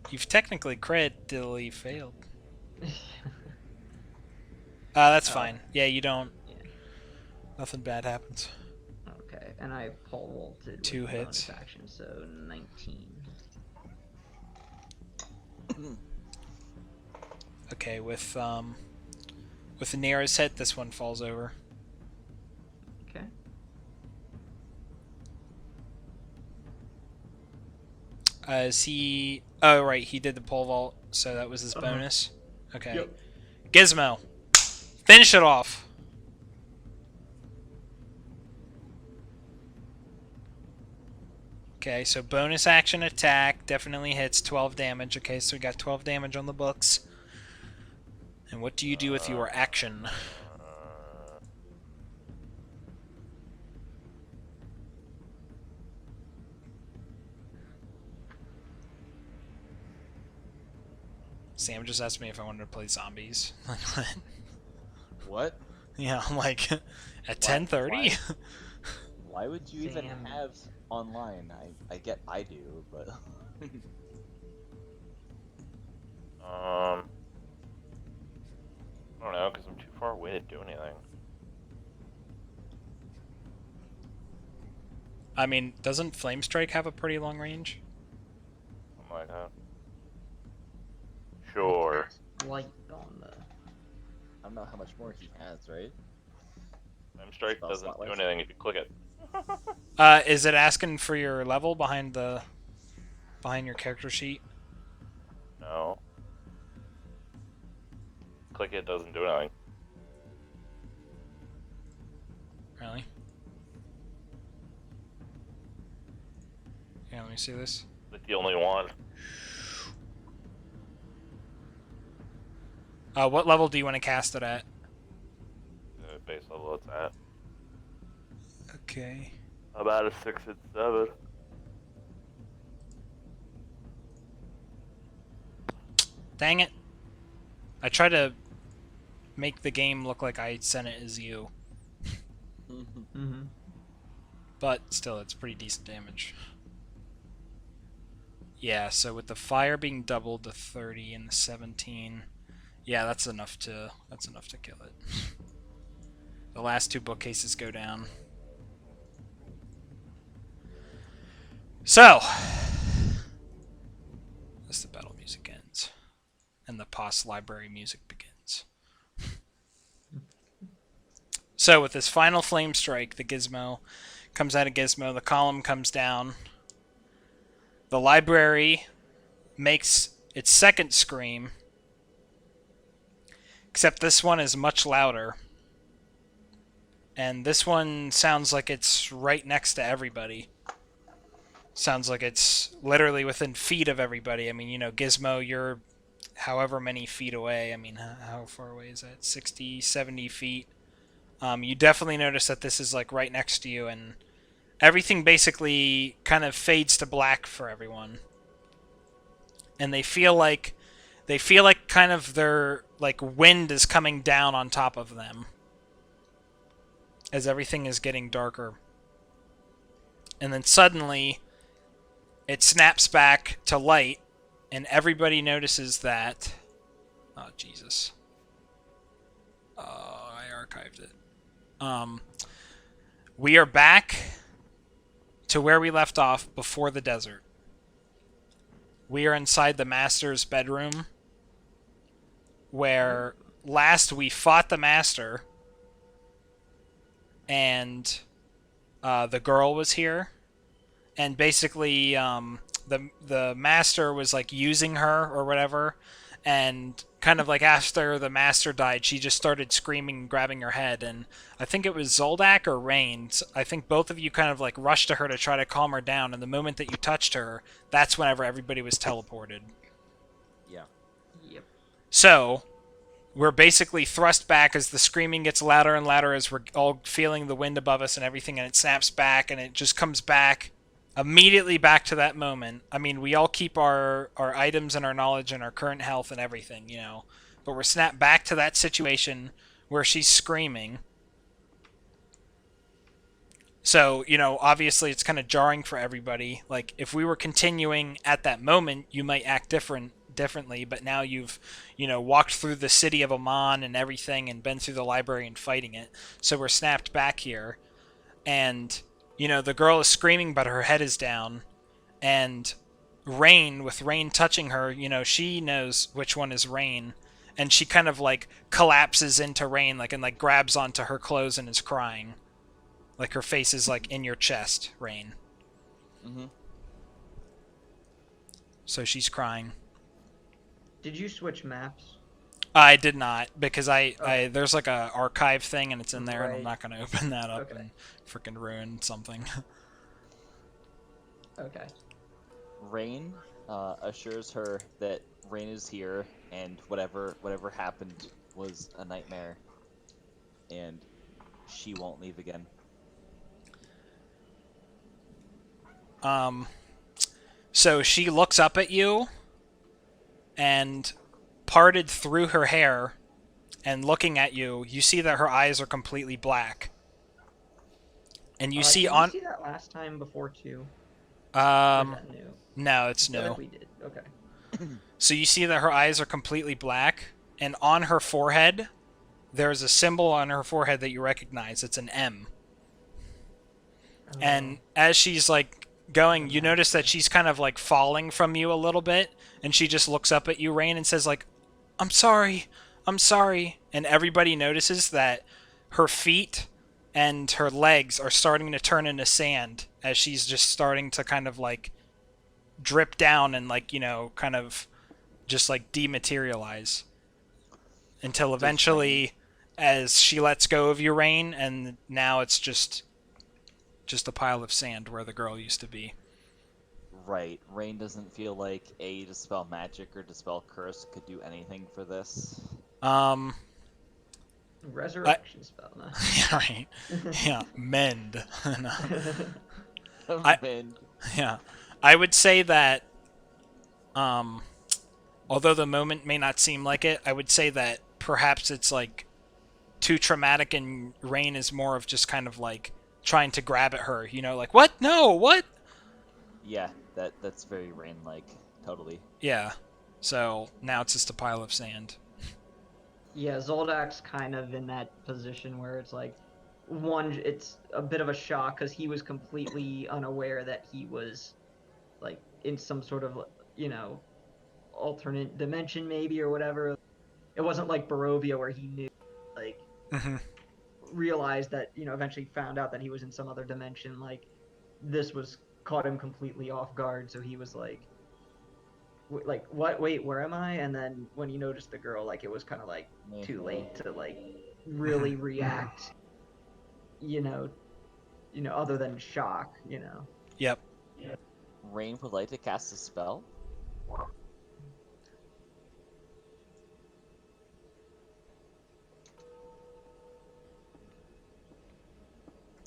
Speaker 1: You've technically critically failed. That's fine. Yeah, you don't.
Speaker 2: Yeah.
Speaker 1: Nothing bad happens.
Speaker 2: Okay, and I pole vaulted.
Speaker 1: 2
Speaker 2: with
Speaker 1: hits.
Speaker 2: bonus action, so 19.
Speaker 1: Okay, with the nearest hit, this one falls over.
Speaker 2: Okay.
Speaker 1: Is he? Oh, right, he did the pole vault, so that was his bonus. Okay.
Speaker 2: Yep.
Speaker 1: Gizmo, finish it off. Okay, so bonus action attack definitely hits 12 damage. Okay, so we got 12 damage on the books. And what do you do with your action? Sam just asked me if I wanted to play zombies.
Speaker 5: What?
Speaker 1: Yeah, I'm like, at 10:30?
Speaker 5: Why would you even
Speaker 2: Sam.
Speaker 5: have online? I get I do, but
Speaker 3: I don't know, because I'm too far away to do anything.
Speaker 1: I mean, doesn't Flame Strike have a pretty long range?
Speaker 3: Something like that. Sure.
Speaker 2: Light on the.
Speaker 5: I don't know how much more he has, right?
Speaker 3: Flame Strike
Speaker 5: Spell
Speaker 3: doesn't
Speaker 5: slot
Speaker 3: do
Speaker 5: list.
Speaker 3: anything if you click it.
Speaker 1: Is it asking for your level behind your character sheet?
Speaker 3: No. Click it, doesn't do anything.
Speaker 1: Really? Yeah, let me see this.
Speaker 3: Like the only one.
Speaker 1: What level do you want to cast it at?
Speaker 3: The base level it's at.
Speaker 1: Okay.
Speaker 3: About a 6 and 7.
Speaker 1: Dang it. I try to make the game look like I sent it as you.
Speaker 2: Mm-hmm.
Speaker 1: But still, it's pretty decent damage. Yeah, so with the fire being doubled to 30 and the 17, yeah, that's enough to kill it. The last 2 bookcases go down. So, as the battle music ends, and the pos library music begins. So with this final flame strike, the gizmo comes out of gizmo, the column comes down. The library makes its second scream, except this one is much louder. And this one sounds like it's right next to everybody. Sounds like it's literally within feet of everybody. I mean, you know, Gizmo, you're however many feet away. I mean, how far away is that? 60, 70 feet. You definitely notice that this is like right next to you, and everything basically kind of fades to black for everyone. And they feel like kind of their like wind is coming down on top of them as everything is getting darker. And then suddenly it snaps back to light, and everybody notices that... Oh, Jesus. Oh, I archived it. We are back to where we left off before the desert. We are inside the Master's bedroom, where last we fought the Master, and the girl was here, and basically the Master was like using her or whatever, and kind of like after the Master died, she just started screaming and grabbing her head, and I think it was Zoldak or Rain. I think both of you kind of like rushed to her to try to calm her down, and the moment that you touched her, that's whenever everybody was teleported.
Speaker 5: Yeah.
Speaker 2: Yep.
Speaker 1: So we're basically thrust back as the screaming gets louder and louder as we're all feeling the wind above us and everything, and it snaps back, and it just comes back immediately back to that moment. I mean, we all keep our items and our knowledge and our current health and everything, you know, but we're snapped back to that situation where she's screaming. So, you know, obviously it's kind of jarring for everybody. Like, if we were continuing at that moment, you might act differently, but now you've, you know, walked through the city of Amon and everything and been through the library and fighting it. So we're snapped back here, and, you know, the girl is screaming, but her head is down, and Rain, with Rain touching her, you know, she knows which one is Rain, and she kind of like collapses into Rain, like, and like grabs onto her clothes and is crying. Like her face is like in your chest, Rain.
Speaker 5: Mm-hmm.
Speaker 1: So she's crying.
Speaker 2: Did you switch maps?
Speaker 1: I did not, because I
Speaker 2: Okay.
Speaker 1: there's like a archive thing and it's in there, and I'm
Speaker 2: Right.
Speaker 1: not going to open that up
Speaker 2: Okay.
Speaker 1: and freaking ruin something.
Speaker 2: Okay.
Speaker 5: Rain assures her that Rain is here, and whatever happened was a nightmare, and she won't leave again.
Speaker 1: So she looks up at you, and parted through her hair, and looking at you, you see that her eyes are completely black. And you see
Speaker 2: did we
Speaker 1: on...
Speaker 2: see that last time before too? Or is that new?
Speaker 1: No, it's
Speaker 2: I feel
Speaker 1: new.
Speaker 2: like we did. Okay.
Speaker 1: So you see that her eyes are completely black, and on her forehead, there's a symbol on her forehead that you recognize. It's an M. And as she's like going, you notice that she's kind of like falling from you a little bit, and she just looks up at you, Rain, and says like, I'm sorry. And everybody notices that her feet and her legs are starting to turn into sand as she's just starting to kind of like drip down and like, kind of just like dematerialize until eventually as she lets go of you, Rain, and now it's just a pile of sand where the girl used to be.
Speaker 5: Right. Rain doesn't feel like Dispel Magic or Dispel Curse could do anything for this.
Speaker 2: Resurrection spell, no?
Speaker 1: Yeah, right. Yeah, mend. No.
Speaker 5: Mend.
Speaker 1: Yeah. I would say that, although the moment may not seem like it, I would say that perhaps it's like too traumatic, and Rain is more of just kind of like trying to grab at her, like, what? No, what?
Speaker 5: Yeah, that's very Rain-like, totally.
Speaker 1: Yeah. So now it's just a pile of sand.
Speaker 2: Yeah, Zoldak's kind of in that position where it's like, it's a bit of a shock because he was completely unaware that he was, like, in some sort of, alternate dimension maybe or whatever. It wasn't like Barovia where he knew, like, realized that, eventually found out that he was in some other dimension. Like, this was caught him completely off guard, so he was like, what? Wait, where am I? And then when he noticed the girl, like, it was kind of like too late to like really react. Other than shock.
Speaker 1: Yep.
Speaker 5: Rain would like to cast a spell.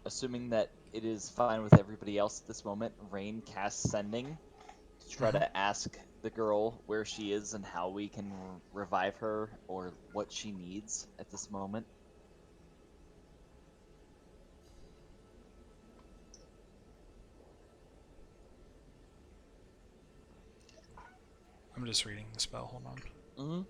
Speaker 5: Assuming that it is fine with everybody else at this moment, Rain casts Sending to try to ask the girl where she is and how we can revive her or what she needs at this moment.
Speaker 1: I'm just reading the spell. Hold on.
Speaker 5: Mm-hmm.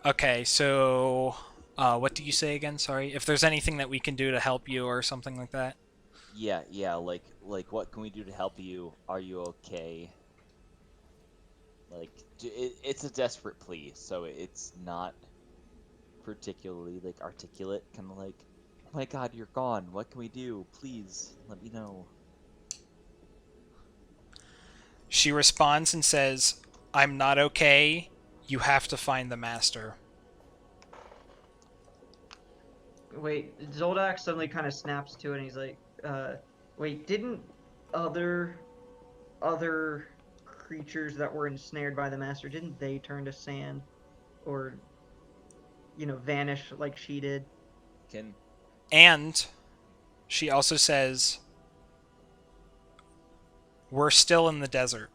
Speaker 1: Okay, so what do you say again? Sorry. If there's anything that we can do to help you or something like that.
Speaker 5: Yeah, like what can we do to help you? Are you okay? Like, it's a desperate plea, so it's not particularly like articulate. Kind of like, oh my God, you're gone. What can we do? Please let me know.
Speaker 1: She responds and says, I'm not okay. You have to find the master.
Speaker 2: Wait, Zoldak suddenly kind of snaps to it, and he's like, wait, didn't other creatures that were ensnared by the master, didn't they turn to sand? Or, vanish like she did?
Speaker 1: And she also says, we're still in the desert.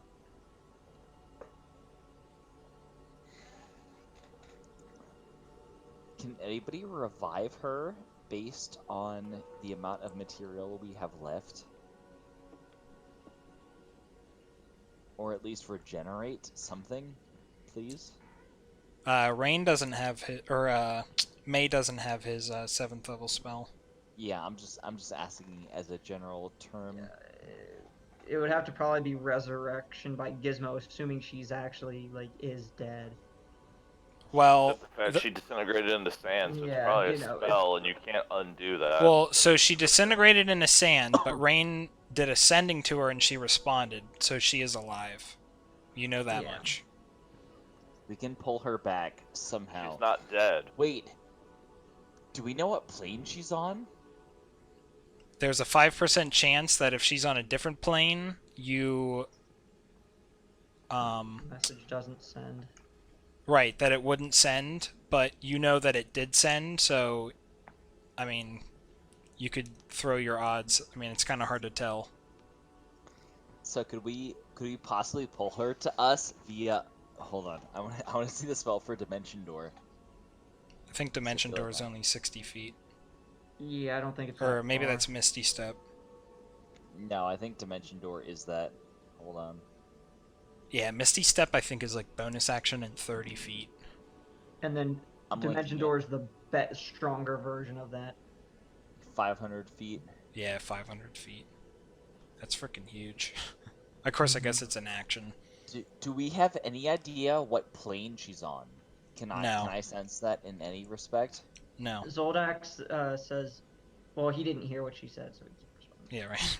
Speaker 5: Can anybody revive her based on the amount of material we have left? Or at least regenerate something, please?
Speaker 1: Rain doesn't have his, or May doesn't have his 7th level spell.
Speaker 5: Yeah, I'm just asking as a general term.
Speaker 2: It would have to probably be resurrection by Gizmo, assuming she's actually is dead.
Speaker 1: Well,
Speaker 3: she disintegrated into sand, so
Speaker 2: Yeah,
Speaker 3: it's probably a spell, and you can't undo that.
Speaker 1: Well, so she disintegrated into sand, but Rain did a sending to her and she responded, so she is alive. You know that
Speaker 2: Yeah.
Speaker 1: much.
Speaker 5: We can pull her back somehow.
Speaker 3: She's not dead.
Speaker 5: Wait. Do we know what plane she's on?
Speaker 1: There's a 5% chance that if she's on a different plane, you...
Speaker 2: Message doesn't send.
Speaker 1: Right, that it wouldn't send, but you know that it did send, so... I mean, you could throw your odds. I mean, it's kind of hard to tell.
Speaker 5: So could we possibly pull her to us via... Hold on. I want to see the spell for Dimension Door.
Speaker 1: I think Dimension
Speaker 5: Still
Speaker 1: Door is
Speaker 5: not.
Speaker 1: only 60 feet.
Speaker 2: Yeah, I don't think it's
Speaker 1: Or
Speaker 2: that
Speaker 1: maybe
Speaker 2: far.
Speaker 1: that's Misty Step.
Speaker 5: No, I think Dimension Door is that. Hold on.
Speaker 1: Yeah, Misty Step I think is like bonus action and 30 feet.
Speaker 2: And then
Speaker 5: I'm
Speaker 2: Dimension
Speaker 5: linking
Speaker 2: Door is the stronger version of that.
Speaker 5: 500 feet.
Speaker 1: Yeah, 500 feet. That's freaking huge. Of course, I guess it's an action.
Speaker 5: Do we have any idea what plane she's on? Can
Speaker 1: No.
Speaker 5: I sense that in any respect?
Speaker 1: No.
Speaker 2: Zoldax says, well, he didn't hear what she said, so he can't respond.
Speaker 1: Yeah, right.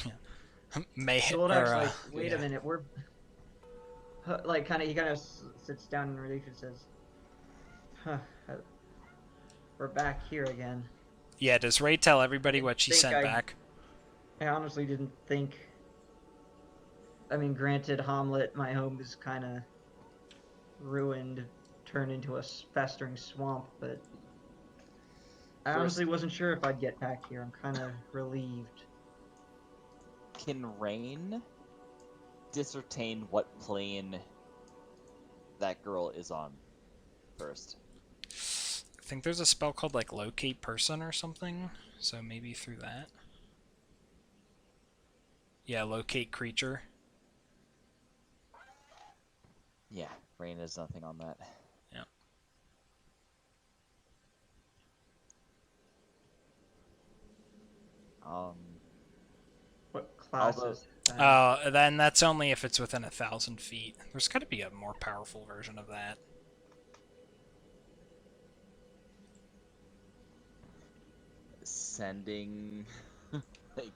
Speaker 1: Yeah. May
Speaker 2: Zoldax,
Speaker 1: or,
Speaker 2: like, wait
Speaker 1: yeah.
Speaker 2: a minute, we're... Like, he kind of sits down in relief and says, huh, we're back here again.
Speaker 1: Yeah, does Ray tell everybody what she
Speaker 2: think
Speaker 1: sent back?
Speaker 2: I honestly didn't think... I mean, granted, Hamlet, my home is kind of ruined, turned into a festering swamp, but I honestly wasn't sure if I'd get back here. I'm kind of relieved.
Speaker 5: Can Rain discertain what plane that girl is on first?
Speaker 1: I think there's a spell called like Locate Person or something, so maybe through that. Yeah, Locate Creature.
Speaker 5: Yeah, Rain has nothing on that.
Speaker 1: Yeah.
Speaker 2: What class
Speaker 5: Although-
Speaker 2: is that?
Speaker 1: Then that's only if it's within 1,000 feet. There's got to be a more powerful version of that.
Speaker 5: Sending, like,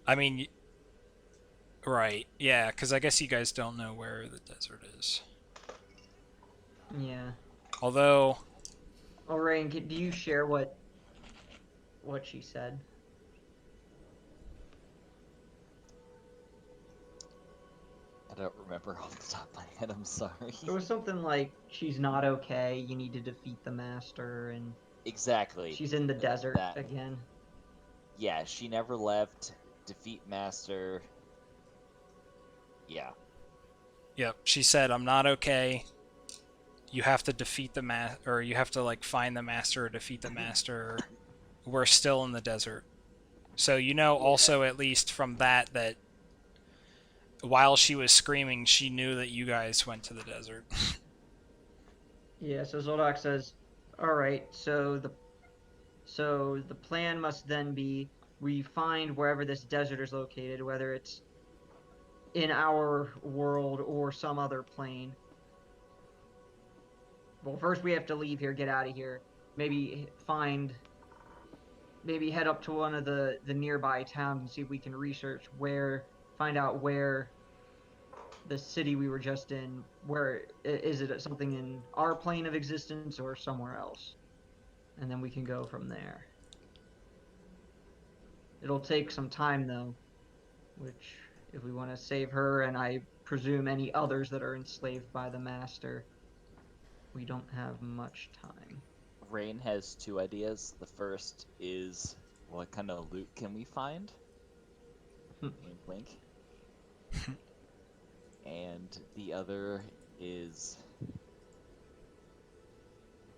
Speaker 1: I mean, right, yeah, because I guess you guys don't know where the desert is.
Speaker 2: Yeah.
Speaker 1: Although,
Speaker 2: Oh, Rain, do you share what she said?
Speaker 5: I don't remember off the top of my head. I'm sorry.
Speaker 2: It was something like, she's not okay, you need to defeat the master, and
Speaker 5: Exactly.
Speaker 2: she's in the desert
Speaker 5: that.
Speaker 2: again.
Speaker 5: Yeah, she never left. Defeat Master. Yeah.
Speaker 1: yep, she said, I'm not okay. You have to defeat the or you have to, like, find the master or defeat the master. We're still in the desert. So you know also, at least from that while she was screaming, she knew that you guys went to the desert.
Speaker 2: Yeah, so Zoldak says, alright, so the plan must then be, we find wherever this desert is located, whether it's in our world or some other plane. Well, first we have to leave here, get out of here. Maybe head up to one of the nearby towns and see if we can find out where the city we were just in, where is it something in our plane of existence or somewhere else? And then we can go from there. It'll take some time though, which if we want to save her and I presume any others that are enslaved by the master, we don't have much time.
Speaker 5: Rain has two ideas. The first is, what kind of loot can we find? Wink, wink. And the other is,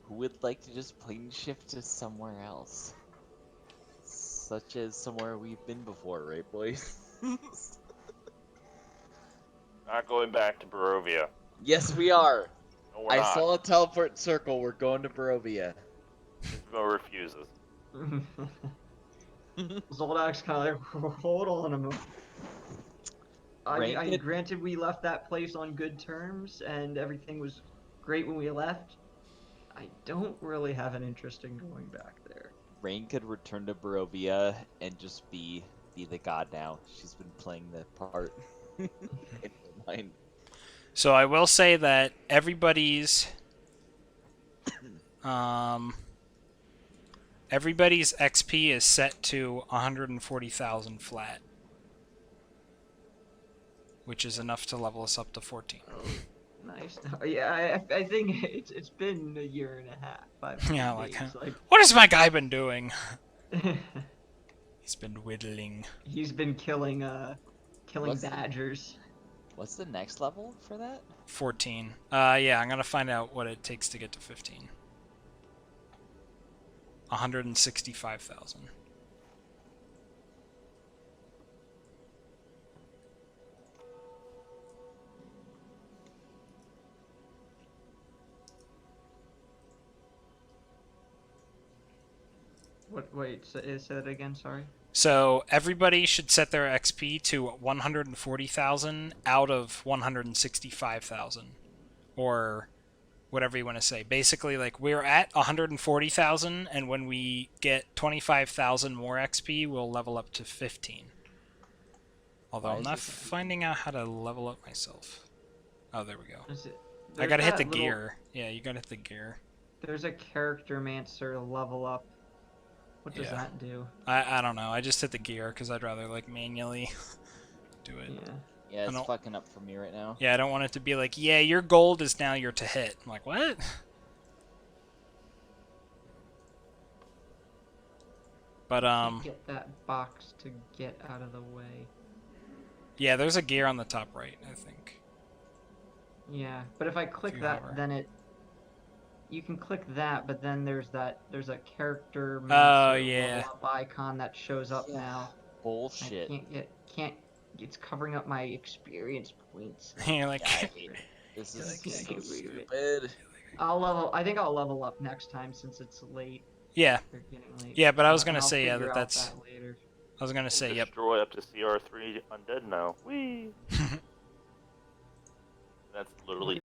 Speaker 5: who would like to just plane shift to somewhere else? Such as somewhere we've been before, right, boys?
Speaker 3: Not going back to Barovia.
Speaker 5: Yes, we are.
Speaker 3: No, we're not.
Speaker 5: saw a teleport circle. We're going to Barovia.
Speaker 3: Gizmo refuses.
Speaker 2: Zoldak's kind of like, hold on a moment.
Speaker 5: Rain,
Speaker 2: Granted, we left that place on good terms, and everything was great when we left. I don't really have an interest in going back there.
Speaker 5: Rain could return to Barovia and just be the god now. She's been playing the part in her mind.
Speaker 1: So I will say that everybody's XP is set to 140,000 flat, which is enough to level us up to 14.
Speaker 2: Oh, nice. Yeah, I think it's been a year and a half. 500
Speaker 1: Yeah, like,
Speaker 2: days,
Speaker 1: what has my guy been doing? He's been whittling.
Speaker 2: He's been killing
Speaker 5: What's the-
Speaker 2: badgers.
Speaker 5: What's the next level for that?
Speaker 1: 14. Yeah, I'm gonna find out what it takes to get to 15. 165,000.
Speaker 2: What? Wait, say that again. Sorry.
Speaker 1: So everybody should set their XP to 140,000 out of 165,000, or whatever you want to say. Basically, like, we're at 140,000, and when we get 25,000 more XP, we'll level up to 15. Although
Speaker 5: Why
Speaker 1: I'm
Speaker 5: is
Speaker 1: not
Speaker 5: this-
Speaker 1: finding out how to level up myself. Oh, there we go. I
Speaker 2: There's
Speaker 1: gotta hit the
Speaker 2: that little-
Speaker 1: gear. Yeah, you gotta hit the gear.
Speaker 2: There's a character mancer level up. What does
Speaker 1: Yeah.
Speaker 2: that do?
Speaker 1: I don't know. I just hit the gear because I'd rather, like, manually do it.
Speaker 2: Yeah.
Speaker 5: Yeah, it's
Speaker 1: don't-
Speaker 5: fucking up for me right now.
Speaker 1: Yeah, I don't want it to be like, yeah, your gold is now your to hit. I'm like, what? But,
Speaker 2: Get that box to get out of the way.
Speaker 1: yeah, there's a gear on the top right, I think.
Speaker 2: Yeah, but if I click
Speaker 1: you
Speaker 2: that,
Speaker 1: hover.
Speaker 2: then it. You can click that, but then there's a character
Speaker 1: Oh,
Speaker 2: mancer
Speaker 1: yeah.
Speaker 2: level up icon that shows up
Speaker 5: Yeah.
Speaker 2: now.
Speaker 5: Bullshit.
Speaker 2: I can't. It's covering up my experience points.
Speaker 1: You're like,
Speaker 5: Yeah, I hate it. This
Speaker 2: Yeah,
Speaker 5: is
Speaker 2: I can't
Speaker 5: so
Speaker 2: get rid of it.
Speaker 5: stupid.
Speaker 2: I think I'll level up next time since it's late.
Speaker 1: yeah,
Speaker 2: They're getting late.
Speaker 1: Yeah, but I was
Speaker 2: And
Speaker 1: gonna
Speaker 2: I'll
Speaker 1: say, yeah,
Speaker 2: figure out
Speaker 1: that's-
Speaker 2: that later.
Speaker 1: I was gonna say, yep.
Speaker 3: Destroy up to CR3 undead now. Whee! That's literally